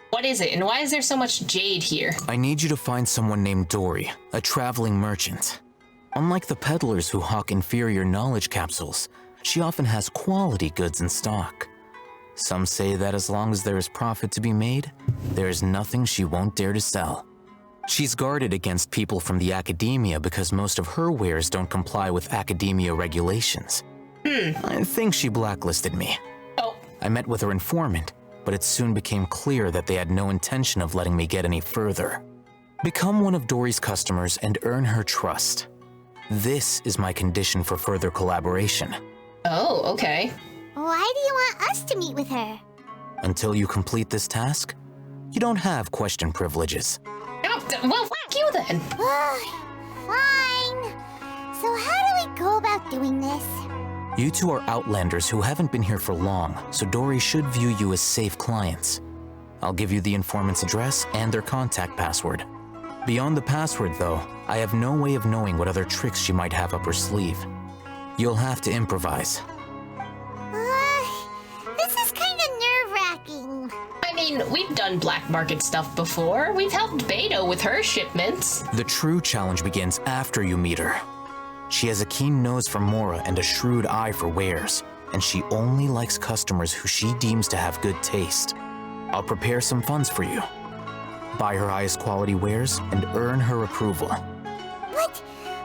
What is it, and why is there so much jade here? I need you to find someone named Dory, a traveling merchant. Unlike the peddlers who hawk inferior knowledge capsules, she often has quality goods in stock. Some say that as long as there is profit to be made, there is nothing she won't dare to sell. She's guarded against people from the academia because most of her wares don't comply with academia regulations. I think she blacklisted me. I met with her informant, but it soon became clear that they had no intention of letting me get any further. Become one of Dory's customers and earn her trust. This is my condition for further collaboration. Oh, okay. Why do you want us to meet with her? Until you complete this task, you don't have question privileges. Oh, well, fuck you then. Fine. So how do we go about doing this? You two are outlanders who haven't been here for long, so Dory should view you as safe clients. I'll give you the informant's address and their contact password. Beyond the password, though, I have no way of knowing what other tricks she might have up her sleeve. You'll have to improvise. This is kind of nerve-wracking. I mean, we've done black market stuff before. We've helped Beto with her shipments. The true challenge begins after you meet her. She has a keen nose for Mora and a shrewd eye for wares, and she only likes customers who she deems to have good taste. I'll prepare some funds for you. Buy her highest quality wares and earn her approval. But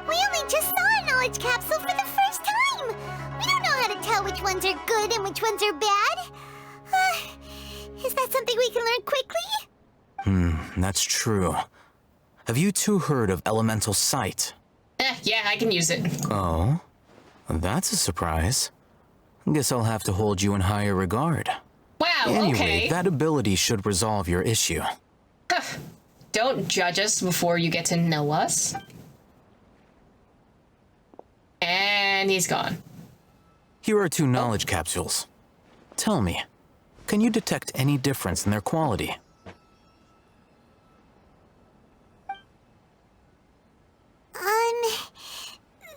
we only just saw a knowledge capsule for the first time. We don't know how to tell which ones are good and which ones are bad. Is that something we can learn quickly? That's true. Have you two heard of elemental sight? Yeah, I can use it. Oh? That's a surprise. Guess I'll have to hold you in higher regard. Wow, Anyway, okay. that ability should resolve your issue. Don't judge us before you get to know us. And he's gone. Here are 2 knowledge capsules. Tell me, can you detect any difference in their quality?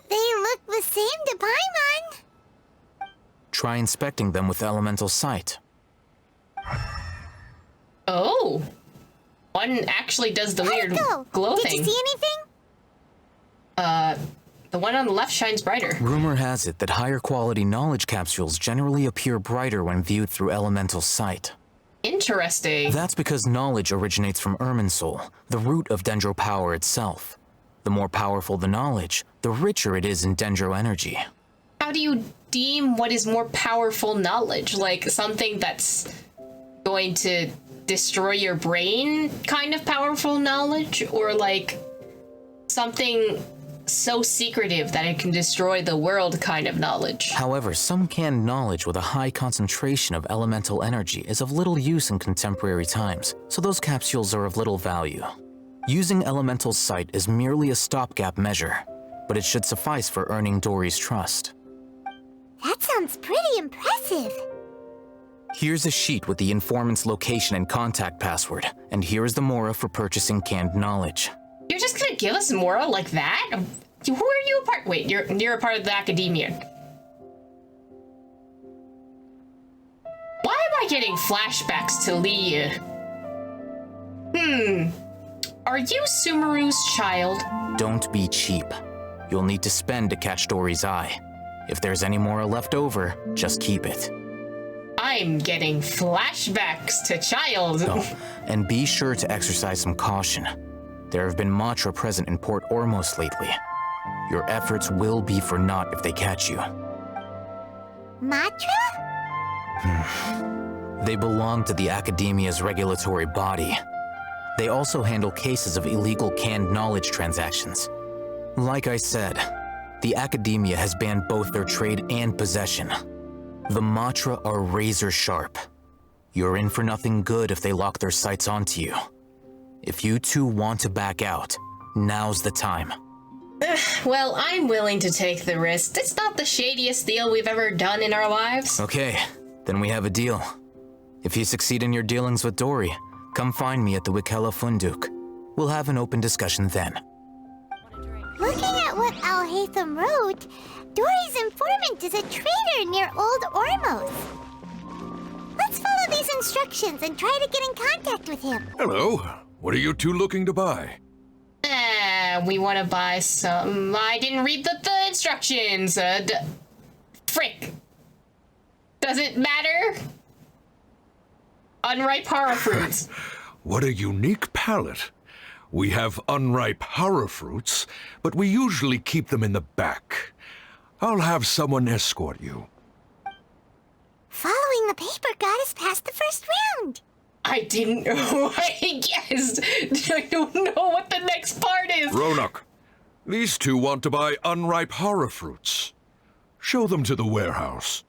They look the same to Paimon. Try inspecting them with elemental sight. Oh. One actually does the weird glow Did thing. you see anything? The one on the left shines brighter. Rumor has it that higher quality knowledge capsules generally appear brighter when viewed through elemental sight. Interesting. That's because knowledge originates from Irminsul, the root of Dendro power itself. The more powerful the knowledge, the richer it is in Dendro energy. How do you deem what is more powerful knowledge? Like something that's going to destroy your brain kind of powerful knowledge? Or like something so secretive that it can destroy the world kind of knowledge? However, some canned knowledge with a high concentration of elemental energy is of little use in contemporary times, so those capsules are of little value. Using elemental sight is merely a stopgap measure, but it should suffice for earning Dory's trust. That sounds pretty impressive. Here's a sheet with the informant's location and contact password, and here is the Mora for purchasing canned knowledge. You're just gonna give us Mora like that? Who are you a part? Wait, you're a part of the academia. Why am I getting flashbacks to Lee? Are you Sumeru's child? Don't be cheap. You'll need to spend to catch Dory's eye. If there's any Mora left over, just keep it. I'm getting flashbacks to child. Oh, and be sure to exercise some caution. There have been Matra present in Port Ormos lately. Your efforts will be for naught if they catch you. Matra? They belong to the Academia's regulatory body. They also handle cases of illegal canned knowledge transactions. Like I said, the Academia has banned both their trade and possession. The Matra are razor sharp. You're in for nothing good if they lock their sights onto you. If you two want to back out, now's the time. Well, I'm willing to take the risk. It's not the shadiest deal we've ever done in our lives. Okay, then we have a deal. If you succeed in your dealings with Dory, come find me at the Wikela Funduk. We'll have an open discussion then. Looking at what Al-Haytham wrote, Dory's informant is a trader near Old Ormos. Let's follow these instructions and try to get in contact with him. Hello. What are you two looking to buy? we want to buy some... I didn't read the instructions. Frick. Does it matter? Unripe horror fruits. What a unique palate. We have unripe horror fruits, but we usually keep them in the back. I'll have someone escort you. Following the paper got us past the first round. I didn't know. I guessed. I don't know what the next part is. Ronak, these two want to buy unripe horror fruits. Show them to the warehouse.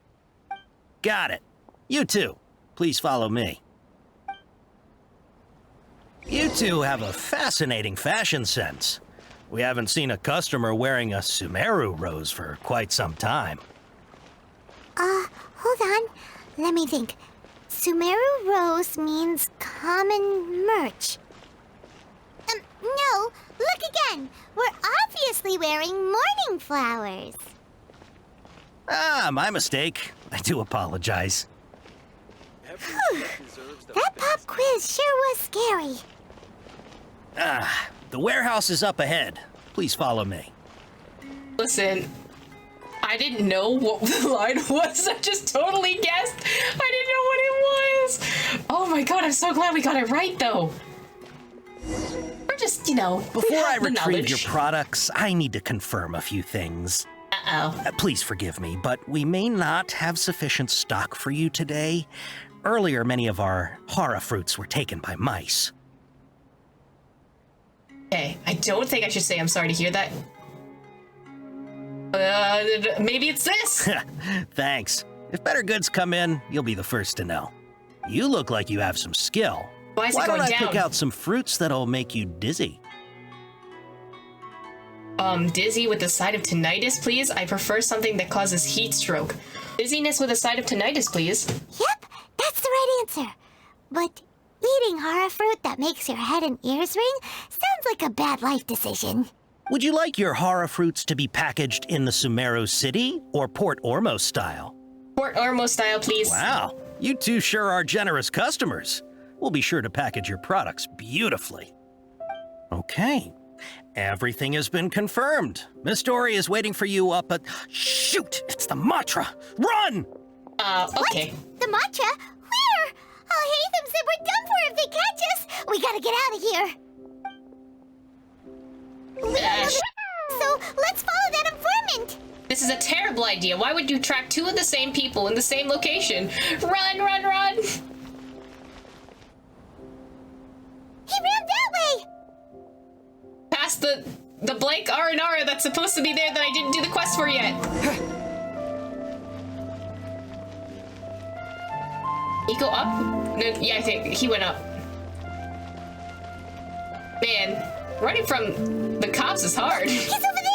Got it. You two, please follow me. You two have a fascinating fashion sense. We haven't seen a customer wearing a Sumeru rose for quite some time. Hold on. Let me think. Sumeru rose means common merch. No, look again. We're obviously wearing morning flowers. Ah, my mistake. I do apologize. Whew. That pop quiz sure was scary. Ah, the warehouse is up ahead. Please follow me. Listen, I didn't know what the line was. I just totally guessed. I didn't know what it was. Oh my god, I'm so glad we got it right, though. We're just, Before I retrieve your products, I need to confirm a few things. Uh-oh. Please forgive me, but we may not have sufficient stock for you today. Earlier, many of our hara fruits were taken by mice. Okay, I don't think I should say I'm sorry to hear that. Maybe it's this. Thanks. If better goods come in, you'll be the first to know. You look like you have some skill. Why is it Why going don't I down? pick out some fruits that'll make you dizzy? Dizzy with a side of tinnitus, please. I prefer something that causes heat stroke. Dizziness with a side of tinnitus, please. Yep, that's the right answer. But eating hara fruit that makes your head and ears ring sounds like a bad life decision. Would you like your hara fruits to be packaged in the Sumeru City or Port Ormos style? Port Ormos style, please. Wow, you two sure are generous customers. We'll be sure to package your products beautifully. Okay, everything has been confirmed. Miss Dory is waiting for you up at... Shoot, it's the Matra! Run! Okay. What? The Matra? Where? Oh, Hatham said we're done for if they catch us. We gotta get out of here. So let's follow that informant. This is a terrible idea. Why would you track two of the same people in the same location? Run, run, run! He ran that way. Past the blank R&R that's supposed to be there that I didn't do the quest for yet. He go up? No, yeah, I think he went up. Man, running from the cops is hard. He's over there.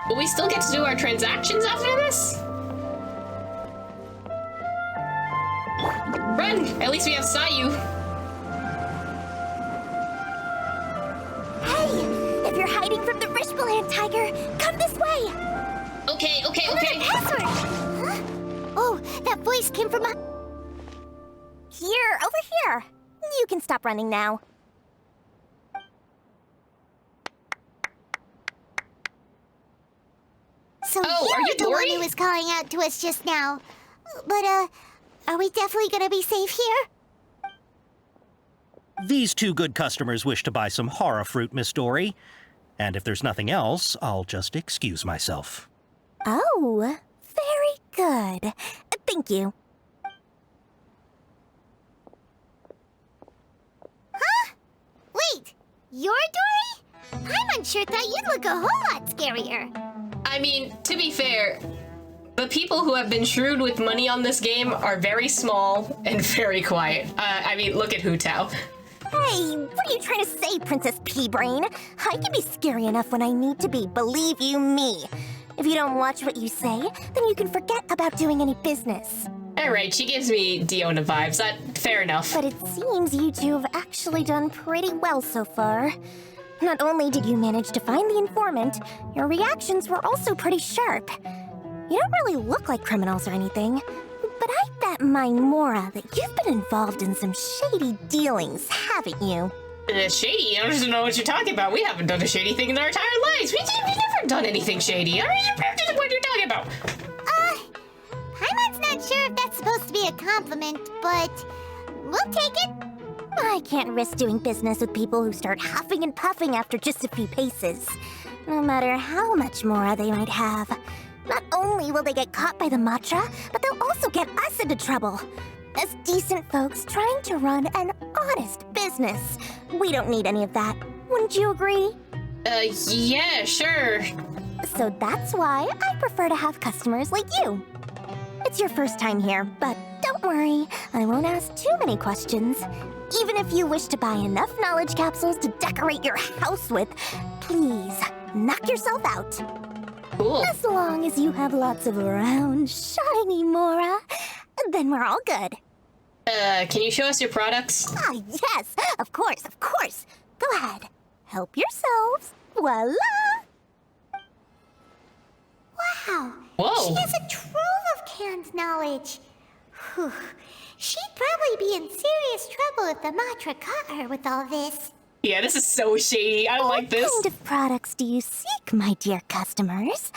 Will we still get to do our transactions after this? Run! At least we have Sayu. Hey, if you're hiding from the Rishbaland tiger, come this way. Okay. Password. Huh? Oh, that voice came from here, over here. You can stop running now. So are you the one Dory? who was calling out to us just now. But, are we definitely gonna be safe here? These two good customers wish to buy some hara fruit, Miss Dory. And if there's nothing else, I'll just excuse myself. Oh, very good. Thank you. Huh? Wait, you're Dory? I'm unsure thought you'd look a whole lot scarier. I mean, to be fair, the people who have been shrewd with money on this game are very small and very quiet. I mean, look at Hu Tao. Hey, what are you trying to say, Princess Pea-Brain? I can be scary enough when I need to be, believe you me. If you don't watch what you say, then you can forget about doing any business. Alright, she gives me Diona vibes. Fair enough. But it seems you two have actually done pretty well so far. Not only did you manage to find the informant, your reactions were also pretty sharp. You don't really look like criminals or anything. But I bet my Mora that you've been involved in some shady dealings, haven't you? Shady? I don't know what you're talking about. We haven't done a shady thing in our entire lives. We've never done anything shady. I don't know what you're talking about. Paimon's not sure if that's supposed to be a compliment, but we'll take it. I can't risk doing business with people who start huffing and puffing after just a few paces, no matter how much Mora they might have. Not only will they get caught by the Matra, but they'll also get us into trouble. As decent folks trying to run an honest business, we don't need any of that. Wouldn't you agree? Yeah, sure. So that's why I prefer to have customers like you. It's your first time here, but don't worry, I won't ask too many questions. Even if you wish to buy enough knowledge capsules to decorate your house with, please, knock yourself out. Cool. As long as you have lots of round, shiny Mora, then we're all good. Can you show us your products? Ah, yes, of course, of course. Go ahead. Help yourselves. Voila! Wow. Whoa. She has a trove of canned knowledge. Whew. She'd probably be in serious trouble if the Matra caught her with all this. Yeah, this is so shady. I like this. What kind of products do you seek, my dear customers?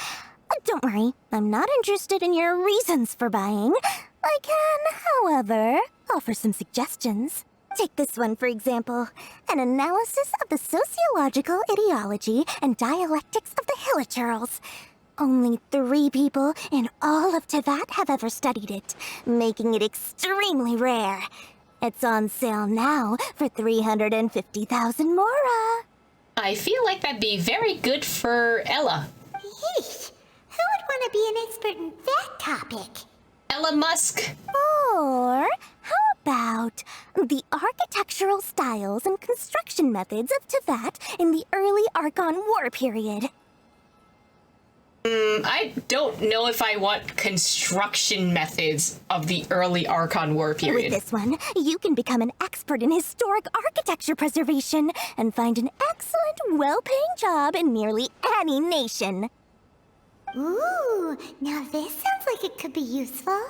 Don't worry, I'm not interested in your reasons for buying. I can, however, offer some suggestions. Take this one, for example. An analysis of the sociological ideology and dialectics of the Hilichurls. Only 3 people in all of Teyvat have ever studied it, making it extremely rare. It's on sale now for 350,000 Mora. I feel like that'd be very good for Ella. Yeesh. Who would want to be an expert in that topic? Ella Musk. Or how about the architectural styles and construction methods of Teyvat in the early Archon War period? I don't know if I want construction methods of the early Archon War period. With this one, you can become an expert in historic architecture preservation and find an excellent, well-paying job in nearly any nation. Ooh, now this sounds like it could be useful.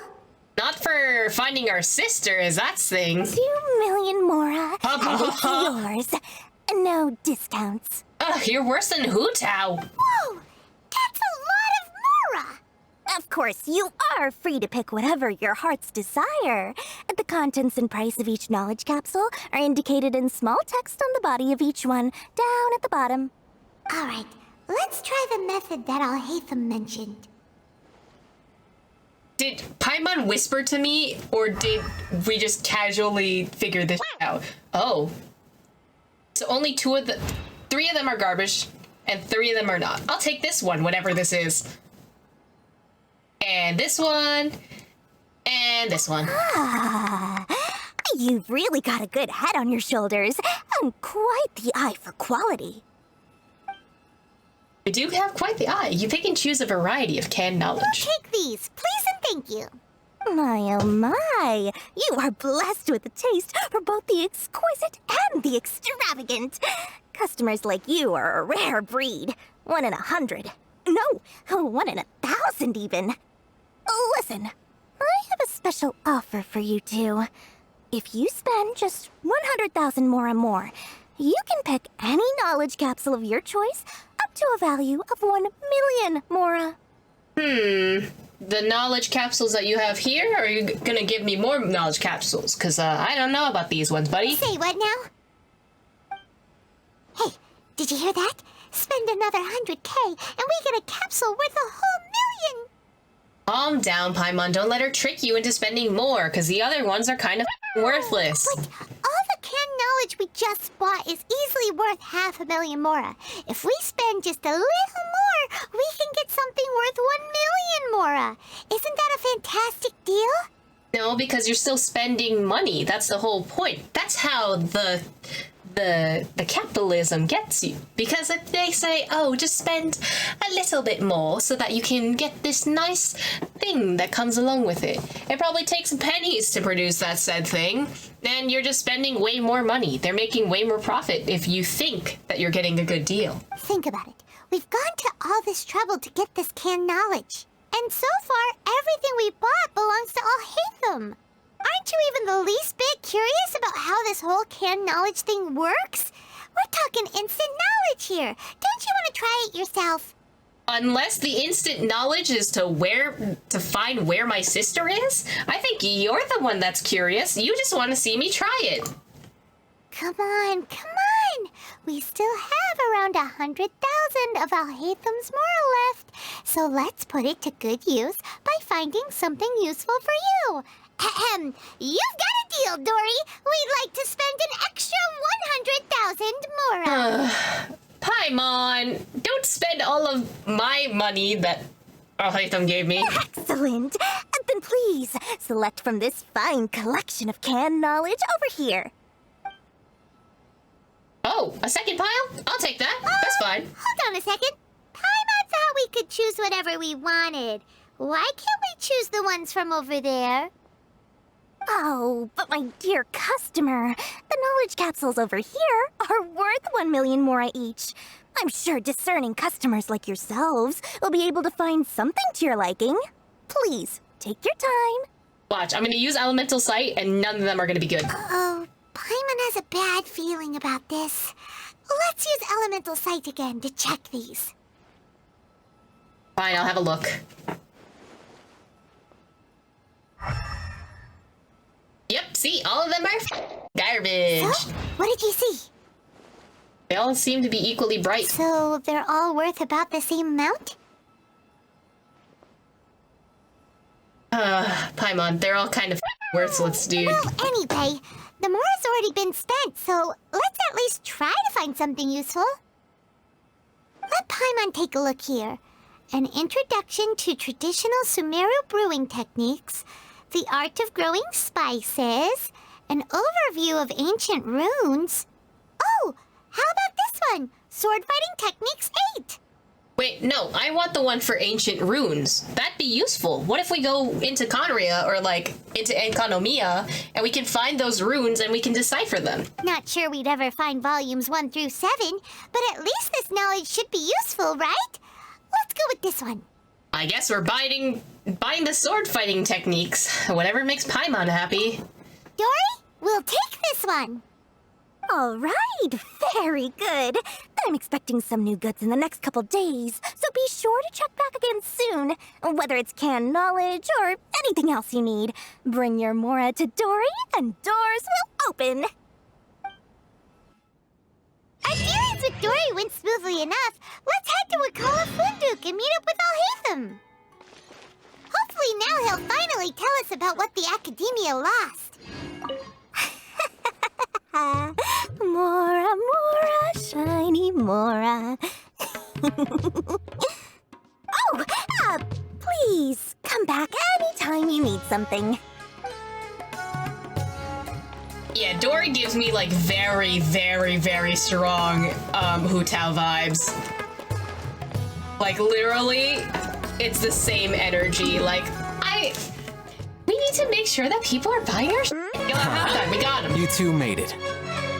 Not for finding our sisters, that's thing. 2 million Mora, and it's yours. No discounts. Ugh, you're worse than Hu Tao. Whoa! That's a lot of Mora! Of course, you are free to pick whatever your heart's desire. The contents and price of each knowledge capsule are indicated in small text on the body of each one, down at the bottom. All right, let's try the method that Al-Haytham mentioned. Did Paimon whisper to me, or did we just casually figure this out? Oh. So only 3 of them are garbage, and 3 of them are not. I'll take this one, whatever this is. And this one. And this one. Ah, you've really got a good head on your shoulders, and quite the eye for quality. I do have quite the eye. You pick and choose a variety of canned knowledge. Take these, please and thank you. My, oh my, you are blessed with a taste for both the exquisite and the extravagant. Customers like you are a rare breed. 1 in 100. No, 1 in 1,000 even. Listen, I have a special offer for you two. If you spend just 100,000 more, you can pick any knowledge capsule of your choice up to a value of 1 million Mora. The knowledge capsules that you have here, or are you gonna give me more knowledge capsules? Because I don't know about these ones, buddy. Say what now? Hey, did you hear that? Spend another 100K and we get a capsule worth a whole million! Calm down, Paimon. Don't let her trick you into spending more, because the other ones are kind of worthless. But all the canned knowledge we just bought is easily worth 500,000 Mora. If we spend just a little more, we can get something worth 1 million Mora. Isn't that a fantastic deal? No, because you're still spending money. That's the whole point. That's how the capitalism gets you. Because if they say, oh, just spend a little bit more so that you can get this nice thing that comes along with it. It probably takes pennies to produce that said thing, and you're just spending way more money. They're making way more profit if you think that you're getting a good deal. Think about it. We've gone to all this trouble to get this canned knowledge. And so far, everything we bought belongs to Alhaitham. Aren't you even the least bit curious about how this whole canned knowledge thing works? We're talking instant knowledge here. Don't you want to try it yourself? Unless the instant knowledge is to find where my sister is? I think you're the one that's curious. You just want to see me try it. Come on, come on! We still have around 100,000 of Alhaitham's moral left, so let's put it to good use by finding something useful for you. Ahem, you've got a deal, Dory. We'd like to spend an extra 100,000 mora. Paimon, don't spend all of my money that Alhaitham gave me. Excellent. Then please, select from this fine collection of canned knowledge over here. Oh, a second pile? I'll take that. That's fine. Hold on a second. Paimon thought we could choose whatever we wanted. Why can't we choose the ones from over there? Oh, but my dear customer, the knowledge capsules over here are worth 1 million mora each. I'm sure discerning customers like yourselves will be able to find something to your liking. Please, take your time. Watch, I'm going to use Elemental Sight, and none of them are going to be good. Uh-oh. Paimon has a bad feeling about this. Let's use Elemental Sight again to check these. Fine, I'll have a look. Yep, see, all of them are garbage. So, what did you see? They all seem to be equally bright. So, they're all worth about the same amount? Paimon, they're all kind of worthless, dude. Well, anyway, the mora's already been spent, so let's at least try to find something useful. Let Paimon take a look here. An introduction to traditional Sumeru brewing techniques, the art of growing spices, an overview of ancient runes. Oh, how about this one? Sword Fighting Techniques 8. Wait, no, I want the one for ancient runes. That'd be useful. What if we go into Conria or like into Enkanomiya and we can find those runes and we can decipher them? Not sure we'd ever find volumes 1 through 7, but at least this knowledge should be useful, right? Let's go with this one. I guess we're buying the sword fighting techniques. Whatever makes Paimon happy. Dory, we'll take this one. All right, very good. I'm expecting some new goods in the next couple days, so be sure to check back again soon. Whether it's canned knowledge or anything else you need, bring your mora to Dory and doors will open. Our dealings with Dory went smoothly enough. Let's head to Wakala Funduk and meet up with Alhaitham. Hopefully now he'll finally tell us about what the Academia lost. Mora, Mora, shiny Mora. Please, come back anytime you need something. Yeah, Dory gives me like very, very, very strong Hu Tao vibes. Like literally, it's the same energy. Like, we need to make sure that people are buying our shit. We got him. You two made it.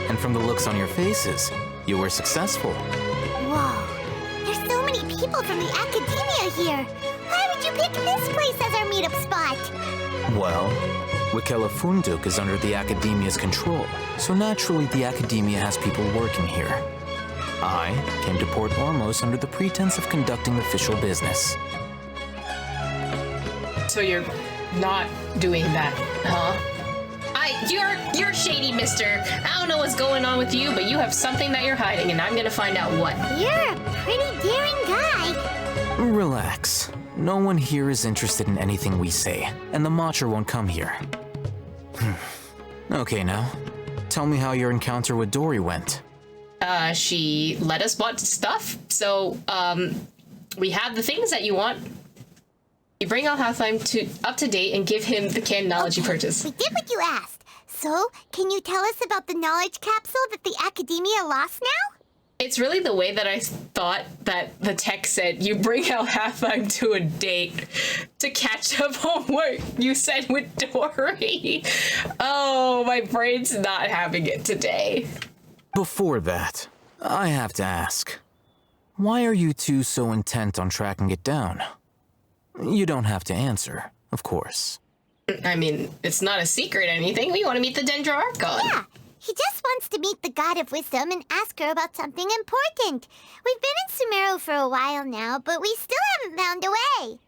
And from the looks on your faces, you were successful. Whoa, there's so many people from the Academia here. Why would you pick this place as our meetup spot? Well, Wakela Funduk is under the Academia's control, so naturally the Academia has people working here. I came to Port Ormos under the pretense of conducting official business. So you're not doing that, huh? You're shady, mister. I don't know what's going on with you, but you have something that you're hiding, and I'm gonna find out what. You're a pretty daring guy. Relax. No one here is interested in anything we say, and the Matcher won't come here. Okay, now, tell me how your encounter with Dory went. She let us bought stuff, so, we have the things that you want. You bring Alhaitham up to date and give him the canned knowledge you purchased. We did what you asked. So, can you tell us about the knowledge capsule that the Academia lost now? It's really the way that I thought that the text said, you bring Alhaitham to a date to catch up on what you said with Dory. Oh, my brain's not having it today. Before that, I have to ask, why are you two so intent on tracking it down? You don't have to answer, of course. I mean, it's not a secret or anything. We want to meet the Dendro Archon. Yeah, he just wants to meet the God of Wisdom and ask her about something important. We've been in Sumeru for a while now, but we still haven't found a way.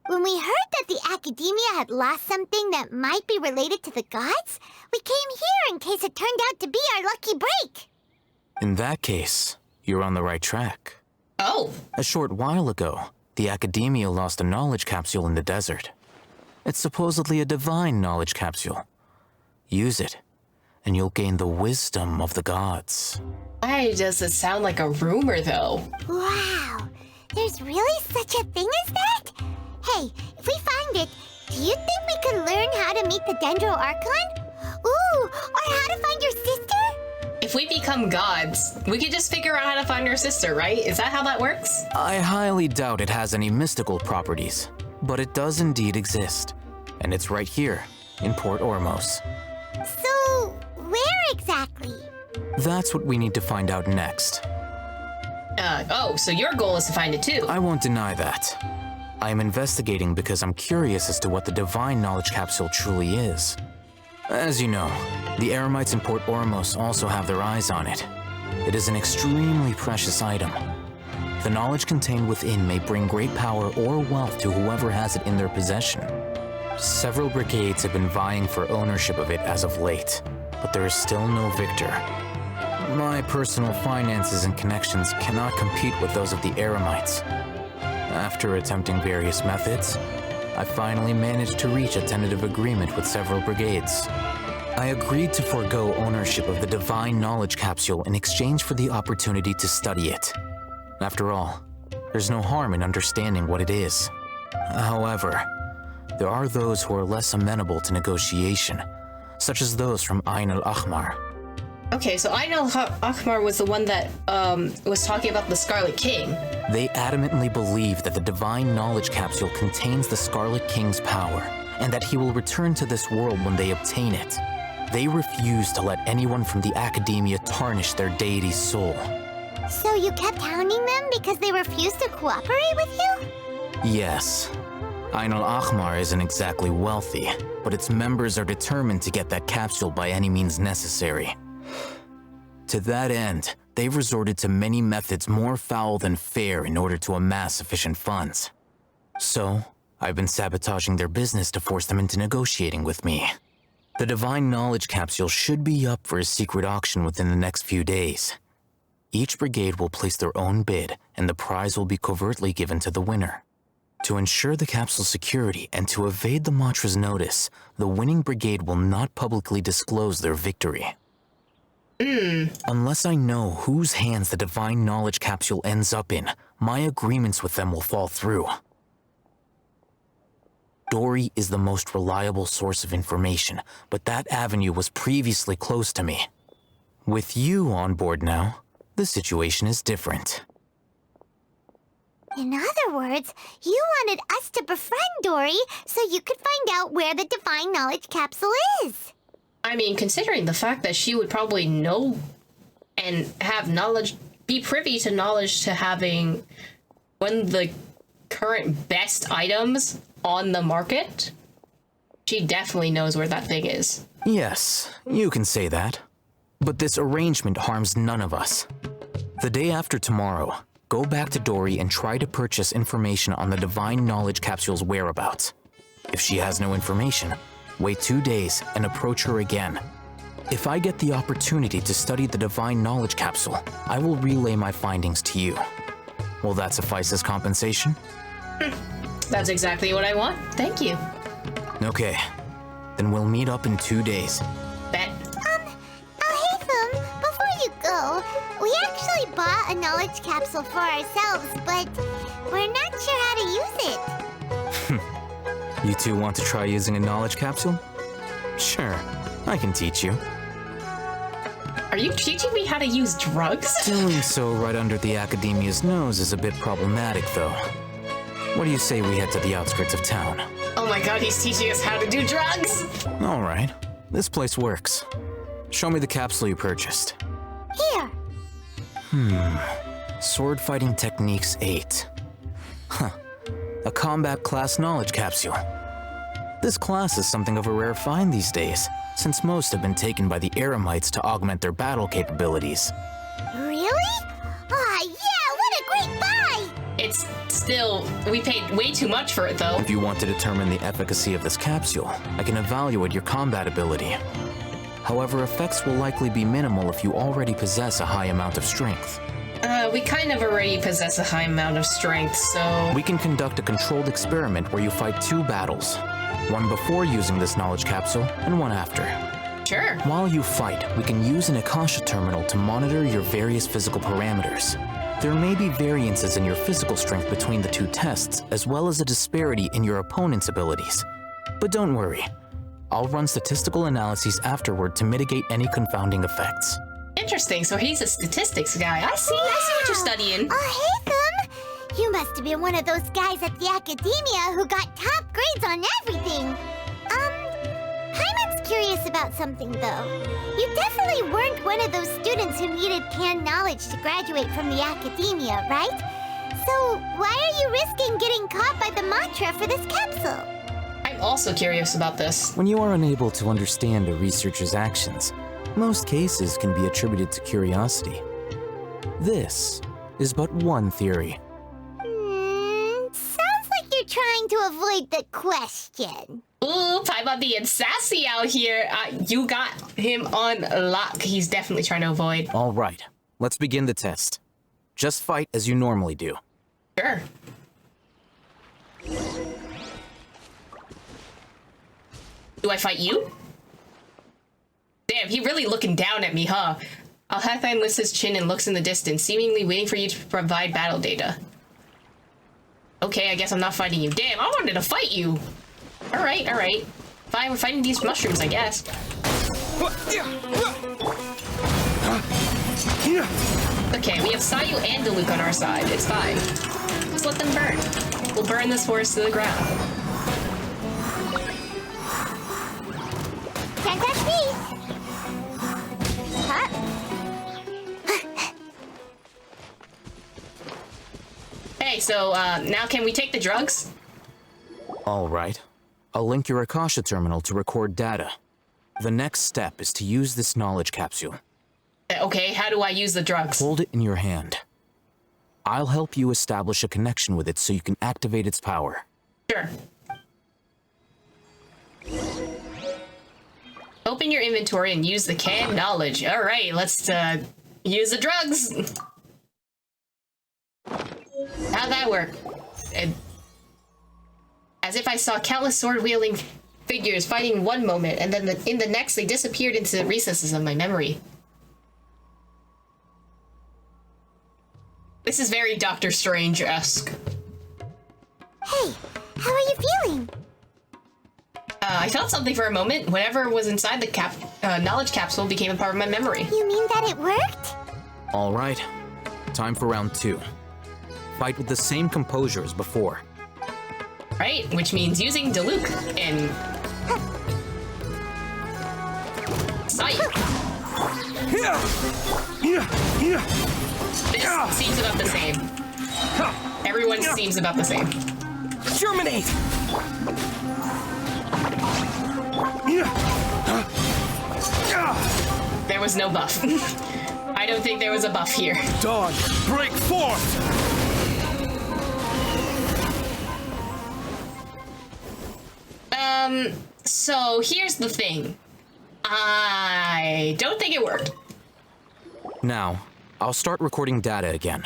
When we heard that the Academia had lost something that might be related to the gods, we came here in case it turned out to be our lucky break. In that case, you're on the right track. Oh. A short while ago, the Academia lost a knowledge capsule in the desert. It's supposedly a divine knowledge capsule. Use it, and you'll gain the wisdom of the gods. Why does it sound like a rumor, though? Wow, there's really such a thing as that? Hey, if we find it, do you think we could learn how to meet the Dendro Archon? Ooh, or how to find your sister? If we become gods, we could just figure out how to find our sister, right? Is that how that works? I highly doubt it has any mystical properties, but it does indeed exist. And it's right here, in Port Ormos. So, where exactly? That's what we need to find out next. So your goal is to find it too? I won't deny that. I am investigating because I'm curious as to what the divine knowledge capsule truly is. As you know, the Eremites in Port Ormos also have their eyes on it. It is an extremely precious item. The knowledge contained within may bring great power or wealth to whoever has it in their possession. Several brigades have been vying for ownership of it as of late, but there is still no victor. My personal finances and connections cannot compete with those of the Eremites. After attempting various methods, I finally managed to reach a tentative agreement with several brigades. I agreed to forego ownership of the divine knowledge capsule in exchange for the opportunity to study it. After all, there's no harm in understanding what it is. However, there are those who are less amenable to negotiation, such as those from Ain al-Ahmar. Okay, so Ain al-Ahmar was the one that was talking about the Scarlet King. They adamantly believe that the divine knowledge capsule contains the Scarlet King's power, and that he will return to this world when they obtain it. They refuse to let anyone from the Academia tarnish their deity's soul. So you kept hounding them because they refused to cooperate with you? Yes. Ain al-Ahmar isn't exactly wealthy, but its members are determined to get that capsule by any means necessary. To that end, they've resorted to many methods more foul than fair in order to amass sufficient funds. So, I've been sabotaging their business to force them into negotiating with me. The divine knowledge capsule should be up for a secret auction within the next few days. Each brigade will place their own bid, and the prize will be covertly given to the winner. To ensure the capsule's security and to evade the Matra's notice, the winning brigade will not publicly disclose their victory. Unless I know whose hands the divine knowledge capsule ends up in, my agreements with them will fall through. Dory is the most reliable source of information, but that avenue was previously closed to me. With you on board now, the situation is different. In other words, you wanted us to befriend Dory so you could find out where the divine knowledge capsule is. I mean, considering the fact that she would probably know and have knowledge, be privy to knowledge to having one of the current best items on the market, she definitely knows where that thing is. Yes, you can say that. But this arrangement harms none of us. The day after tomorrow, go back to Dory and try to purchase information on the divine knowledge capsule's whereabouts. If she has no information, wait 2 days and approach her again. If I get the opportunity to study the divine knowledge capsule, I will relay my findings to you. Will that suffice as compensation? That's exactly what I want. Thank you. Okay, then we'll meet up in 2 days. Bet. Haytham, before you go, we actually bought a knowledge capsule for ourselves, but we're not sure how to use it. You two want to try using a knowledge capsule? Sure, I can teach you. Are you teaching me how to use drugs? Doing so right under the Academia's nose is a bit problematic, though. What do you say we head to the outskirts of town? Oh my god, he's teaching us how to do drugs! All right, this place works. Show me the capsule you purchased. Here. Sword Fighting Techniques 8. Huh. A combat class knowledge capsule. This class is something of a rare find these days, since most have been taken by the Eremites to augment their battle capabilities. Really? Aw, yeah, what a great buy! It's still, we paid way too much for it though. If you want to determine the efficacy of this capsule, I can evaluate your combat ability. However, effects will likely be minimal if you already possess a high amount of strength. We kind of already possess a high amount of strength, so... We can conduct a controlled experiment where you fight 2 battles. One before using this knowledge capsule, and one after. Sure. While you fight, we can use an Akasha terminal to monitor your various physical parameters. There may be variances in your physical strength between the 2 tests, as well as a disparity in your opponent's abilities. But don't worry. I'll run statistical analyses afterward to mitigate any confounding effects. Interesting, so he's a statistics guy. I see what you're studying. Oh, hey, Thumb! You must have been one of those guys at the academia who got top grades on everything. Paimon's curious about something, though. You definitely weren't one of those students who needed canned knowledge to graduate from the academia, right? So why are you risking getting caught by the mantra for this capsule? I'm also curious about this. When you are unable to understand a researcher's actions, most cases can be attributed to curiosity. This is but one theory. Sounds like you're trying to avoid the question. Ooh, Paimon being sassy out here. You got him on lock. He's definitely trying to avoid. All right, let's begin the test. Just fight as you normally do. Sure. Do I fight you? Damn, he really looking down at me, huh? Alhathine lifts his chin and looks in the distance, seemingly waiting for you to provide battle data. Okay, I guess I'm not fighting you. Damn, I wanted to fight you! Alright, alright. Fine, we're fighting these mushrooms, I guess. Okay, we have Sayu and Diluc on our side. It's fine. Just let them burn. We'll burn this forest to the ground. Can't touch me! Huh? Hey, so, now can we take the drugs? All right. I'll link your Akasha terminal to record data. The next step is to use this knowledge capsule. Okay, how do I use the drugs? Hold it in your hand. I'll help you establish a connection with it so you can activate its power. Sure. Open your inventory and use the canned knowledge. All right, let's use the drugs. How'd that work? As if I saw countless sword-wielding figures fighting one moment, and then in the next they disappeared into the recesses of my memory. This is very Doctor Strange-esque. Hey, how are you feeling? I felt something for a moment. Whatever was inside the knowledge capsule became a part of my memory. You mean that it worked? All right. Time for round 2. Fight with the same composure as before. Right, which means using Diluc and... Sayu. This seems about the same. Everyone seems about the same. Germinate! There was no buff. I don't think there was a buff here. Dawn, break forth! So here's the thing. I don't think it worked. Now, I'll start recording data again.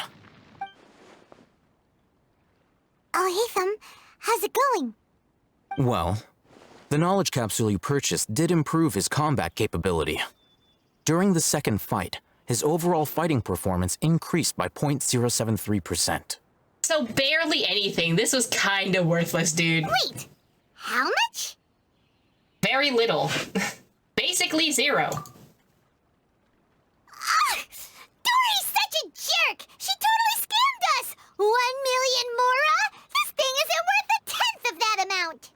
Oh, hey, Thumb. How's it going? Well, the knowledge capsule you purchased did improve his combat capability. During the second fight, his overall fighting performance increased by 0.073%. So barely anything. This was kind of worthless, dude. Wait, how much? Very little. Basically 0. Dory's such a jerk! She totally scammed us! 1 million mora? This thing isn't worth a tenth of that amount!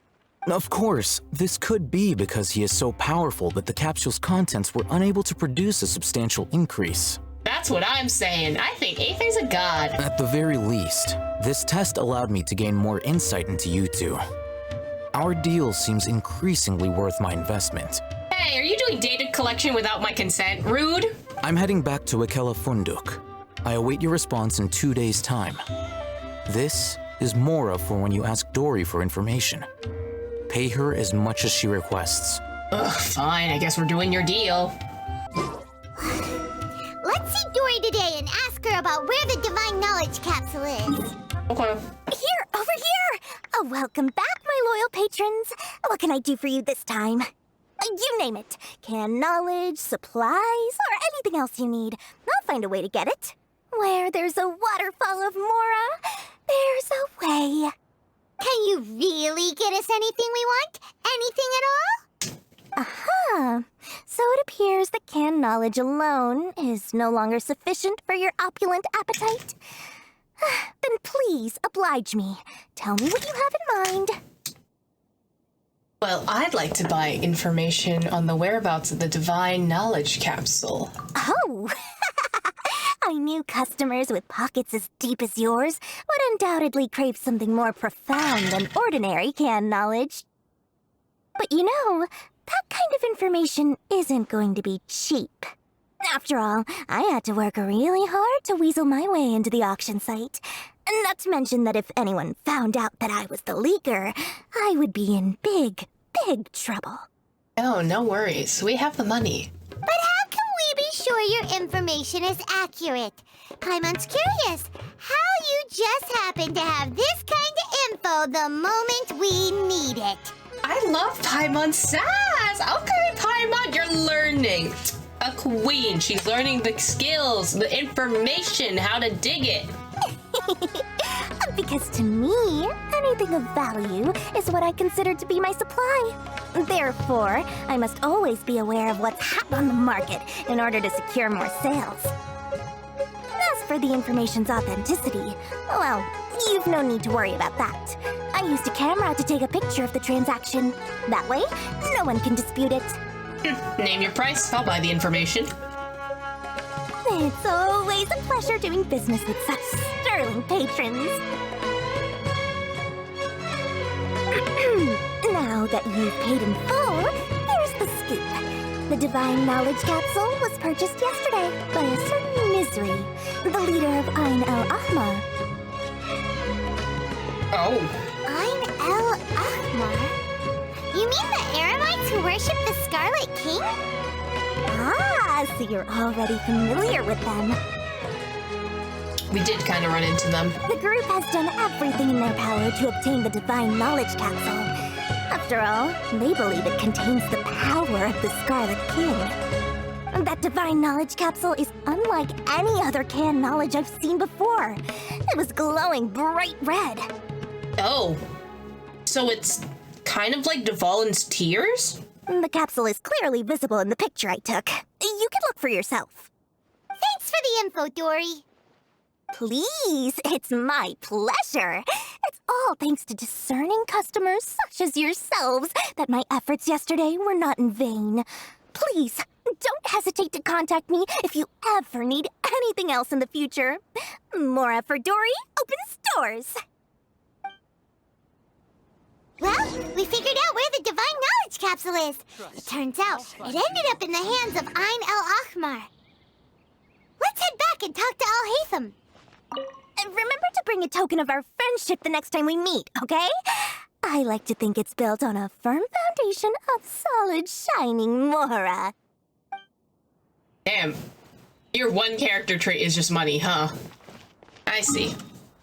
Of course, this could be because he is so powerful that the capsule's contents were unable to produce a substantial increase. That's what I'm saying. I think Aether's a god. At the very least, this test allowed me to gain more insight into you two. Our deal seems increasingly worth my investment. Hey, are you doing data collection without my consent? Rude. I'm heading back to Akela Funduk. I await your response in 2 days' time. This is Mora for when you ask Dory for information. Pay her as much as she requests. Ugh, fine. I guess we're doing your deal. Let's see Dory today and ask her about where the Divine Knowledge Capsule is. Okay. Here, over here! Welcome back, my loyal patrons. What can I do for you this time? You name it. Canned knowledge, supplies, or anything else you need. I'll find a way to get it. Where there's a waterfall of Mora, there's a way. Can you really get us anything we want? Anything at all? Aha! So it appears that canned knowledge alone is no longer sufficient for your opulent appetite. Then please, oblige me. Tell me what you have in mind. Well, I'd like to buy information on the whereabouts of the Divine Knowledge Capsule. Oh! I knew customers with pockets as deep as yours would undoubtedly crave something more profound than ordinary canned knowledge. But you know, that kind of information isn't going to be cheap. After all, I had to work really hard to weasel my way into the auction site. Not to mention that if anyone found out that I was the leaker, I would be in big, big trouble. Oh, no worries. We have the money. But how can we be sure your information is accurate? Paimon's curious how you just happen to have this kind of info the moment we need it. I love Paimon's sass. Okay, Paimon, you're learning. A queen. She's learning the skills, the information, how to dig it. Because to me, anything of value is what I consider to be my supply. Therefore, I must always be aware of what's hot on the market in order to secure more sales. As for the information's authenticity, well, you've no need to worry about that. I used a camera to take a picture of the transaction. That way, no one can dispute it. Name your price. I'll buy the information. It's always a pleasure doing business with such sterling patrons. Now that you've paid in full, here's the scoop. The Divine Knowledge Capsule was purchased yesterday by a certain Misery, the leader of Ain el-Ahmar. Oh. Ain el-Ahmar? You mean the Eremites who worship the Scarlet King? Ah, so you're already familiar with them. We did kind of run into them. The group has done everything in their power to obtain the Divine Knowledge Capsule. After all, they believe it contains the power of the Scarlet King. That Divine Knowledge Capsule is unlike any other canned knowledge I've seen before. It was glowing bright red. Oh. So it's kind of like Dvalin's tears? The capsule is clearly visible in the picture I took. You can look for yourself. Thanks for the info, Dory. Please, it's my pleasure. It's all thanks to discerning customers such as yourselves that my efforts yesterday were not in vain. Please, don't hesitate to contact me if you ever need anything else in the future. Mora for Dory opens doors. Well, we figured out where the Divine Knowledge Capsule is. It turns out it ended up in the hands of Ain el-Ahmar. Let's head back and talk to Al-Haytham. Remember to bring a token of our friendship the next time we meet, okay? I like to think it's built on a firm foundation of solid, shining Mora. Damn. Your one character trait is just money, huh? I see.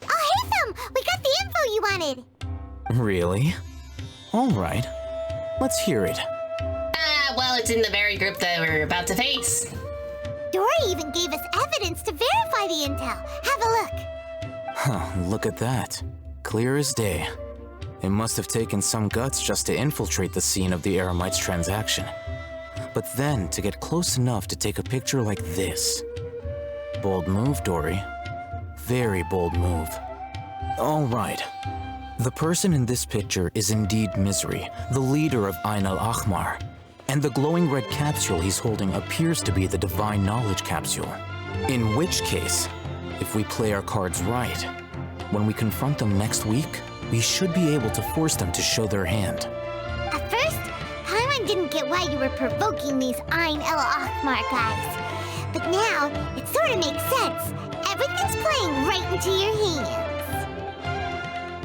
Al-Haytham, we got the info you wanted. Really? All right. Let's hear it. Well, it's in the very group that we're about to face. Dory even gave us evidence to verify the intel. Have a look. Huh, look at that. Clear as day. It must have taken some guts just to infiltrate the scene of the Eremites' transaction. But then to get close enough to take a picture like this. Bold move, Dory. Very bold move. All right. The person in this picture is indeed Misery, the leader of Ain el-Ahmar. And the glowing red capsule he's holding appears to be the Divine Knowledge Capsule. In which case, if we play our cards right, when we confront them next week, we should be able to force them to show their hand. At first, Paimon didn't get why you were provoking these Ein El Achmar guys. But now, it sort of makes sense. Everything's playing right into your hands.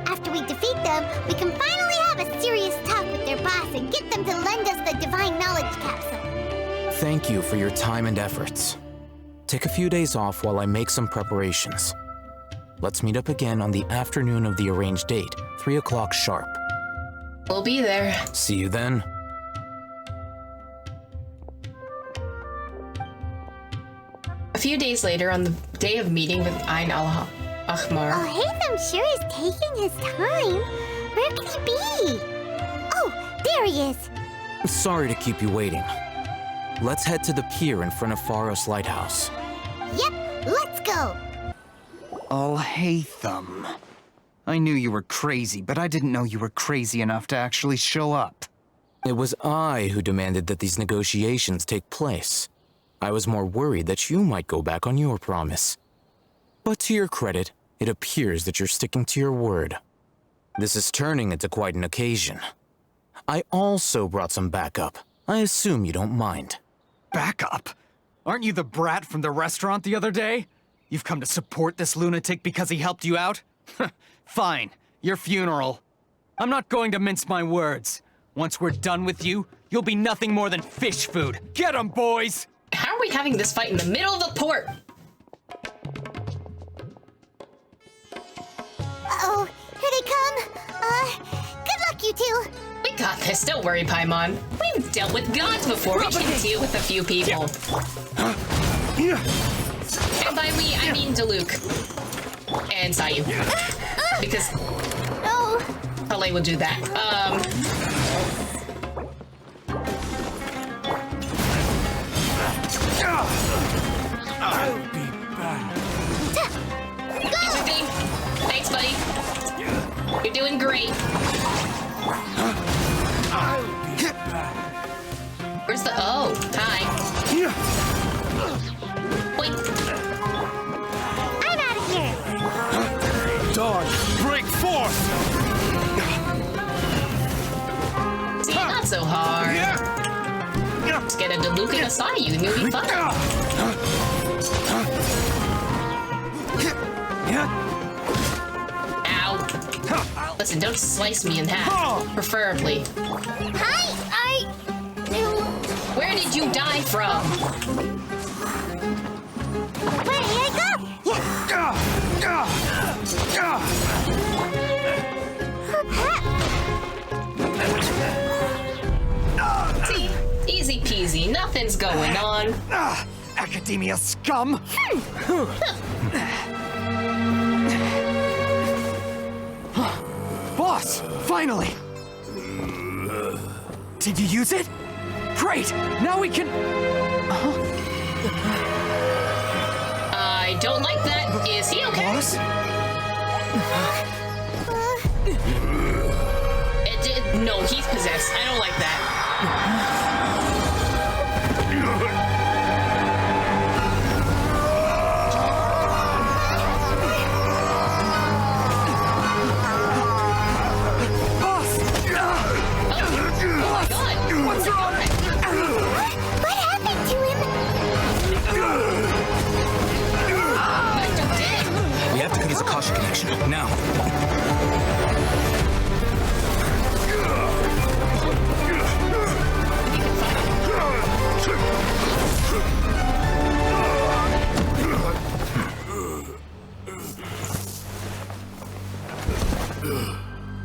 After we defeat them, we can finally have a serious talk with their boss and get them to lend us the Divine Knowledge Capsule. Thank you for your time and efforts. Take a few days off while I make some preparations. Let's meet up again on the afternoon of the arranged date, 3 o'clock sharp. We'll be there. See you then. A few days later, on the day of meeting with Ein El Achmar. Oh, Haytham sure is taking his time. Where could he be? Oh, there he is. Sorry to keep you waiting. Let's head to the pier in front of Pharos Lighthouse. Yep, let's go. Haytham. I knew you were crazy, but I didn't know you were crazy enough to actually show up. It was I who demanded that these negotiations take place. I was more worried that you might go back on your promise. But to your credit, it appears that you're sticking to your word. This is turning into quite an occasion. I also brought some backup. I assume you don't mind. Backup? Aren't you the brat from the restaurant the other day? You've come to support this lunatic because he helped you out? Fine, your funeral. I'm not going to mince my words. Once we're done with you, you'll be nothing more than fish food. Get 'em, boys! How are we having this fight in the middle of the port? Uh-oh, here they come. Good luck, you two. We got this, don't worry, Paimon. We've dealt with gods before, we can deal with a few people. And by we, I mean Diluc. And Sayu. Because... No. Pele will do that. I'll be back. Easy thing. Thanks, buddy. You're doing great. I'll be back. Where's the... Oh, hi. Wait. I'm out of here. Dawn, break forth! See, not so hard. Just get a Diluc and a Sayu and you'll be fine. Ow. Listen, don't slice me in half. Preferably. Hi, Where did you die from? Where did I go? See, easy peasy, nothing's going on. Academia scum! Boss, finally! Did you use it? Great! Now we can... I don't like that. Is he okay? Boss? No, he's possessed. I don't like that. What's wrong? What happened to him? We have to cut his Akasha connection, now.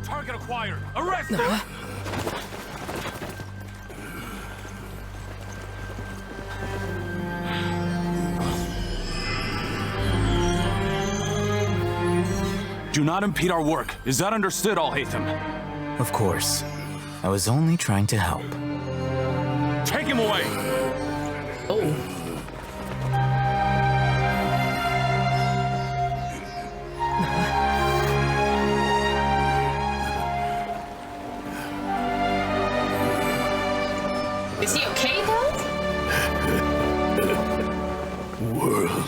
Target acquired! Arrest him! Do not impede our work. Is that understood, Alhaitham? Of course. I was only trying to help. Take him away! Oh. Is he okay, though? World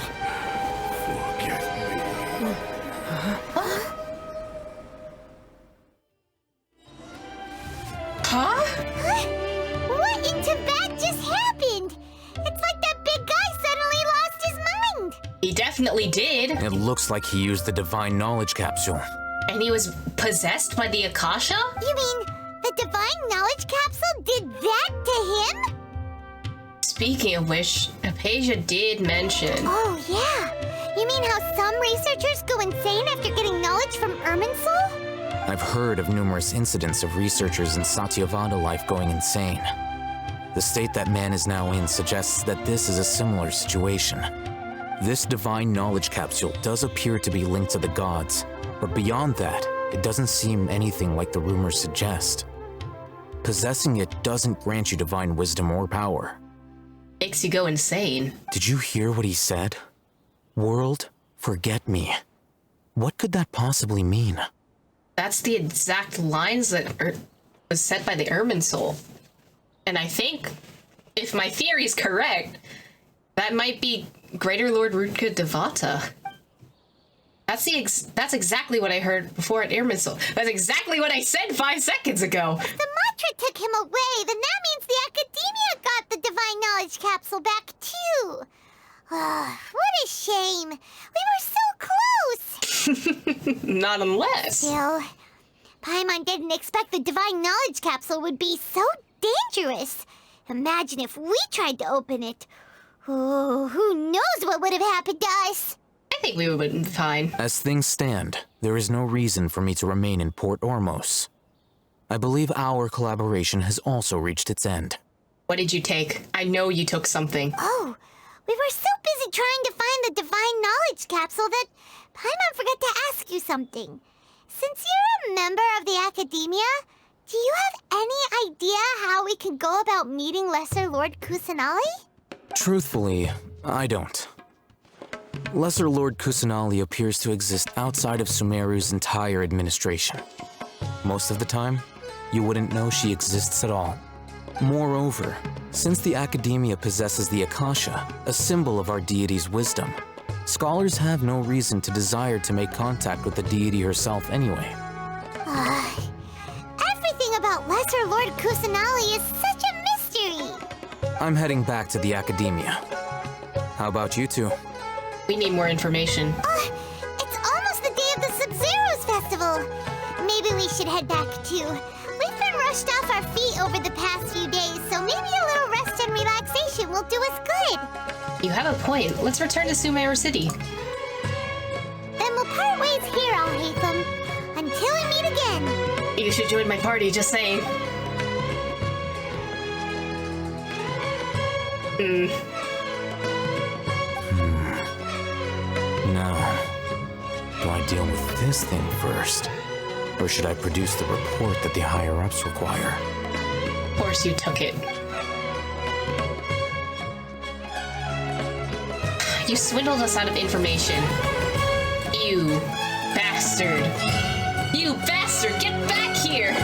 He definitely did. It looks like he used the Divine Knowledge Capsule. And he was possessed by the Akasha? You mean the Divine Knowledge Capsule did that to him? Speaking of which, Apasia did mention... Oh, yeah. You mean how some researchers go insane after getting knowledge from Irminsul? I've heard of numerous incidents of researchers in Satyavada life going insane. The state that man is now in suggests that this is a similar situation. This Divine Knowledge Capsule does appear to be linked to the gods, but beyond that, it doesn't seem anything like the rumors suggest. Possessing it doesn't grant you divine wisdom or power. Makes you go insane. Did you hear what he said? World, forget me. What could that possibly mean? That's the exact lines that was said by the Irminsul. And I think, if my theory is correct, that might be Greater Lord Rutka Devata. That's exactly what I heard before at Irminsul. That's exactly what I said 5 seconds ago. If the mantra took him away, then that means the Academia got the Divine Knowledge Capsule back too. What a shame. We were so close. Not unless. Still, Paimon didn't expect the Divine Knowledge Capsule would be so dangerous. Imagine if we tried to open it. Oh, who knows what would have happened to us? I think we would have been fine. As things stand, there is no reason for me to remain in Port Ormos. I believe our collaboration has also reached its end. What did you take? I know you took something. Oh, we were so busy trying to find the Divine Knowledge Capsule that Paimon forgot to ask you something. Since you're a member of the Academia, do you have any idea how we can go about meeting Lesser Lord Kusanali? Truthfully, I don't. Lesser Lord Kusanali appears to exist outside of Sumeru's entire administration. Most of the time, you wouldn't know she exists at all. Moreover, since the Academia possesses the Akasha, a symbol of our deity's wisdom, scholars have no reason to desire to make contact with the deity herself anyway. Everything about Lesser Lord Kusanali is such a mystery! I'm heading back to the Academia. How about you two? We need more information. It's almost the day of the Sub-Zero's festival. Maybe we should head back too. We've been rushed off our feet over the past few days, so maybe a little rest and relaxation will do us good. You have a point. Let's return to Sumeru City. Then we'll part ways here, Al-Haytham. Until we meet again. You should join my party, just saying. Now, do I deal with this thing first? Or should I produce the report that the higher-ups require? Of course you took it. You swindled us out of information. You bastard. You bastard, get back here!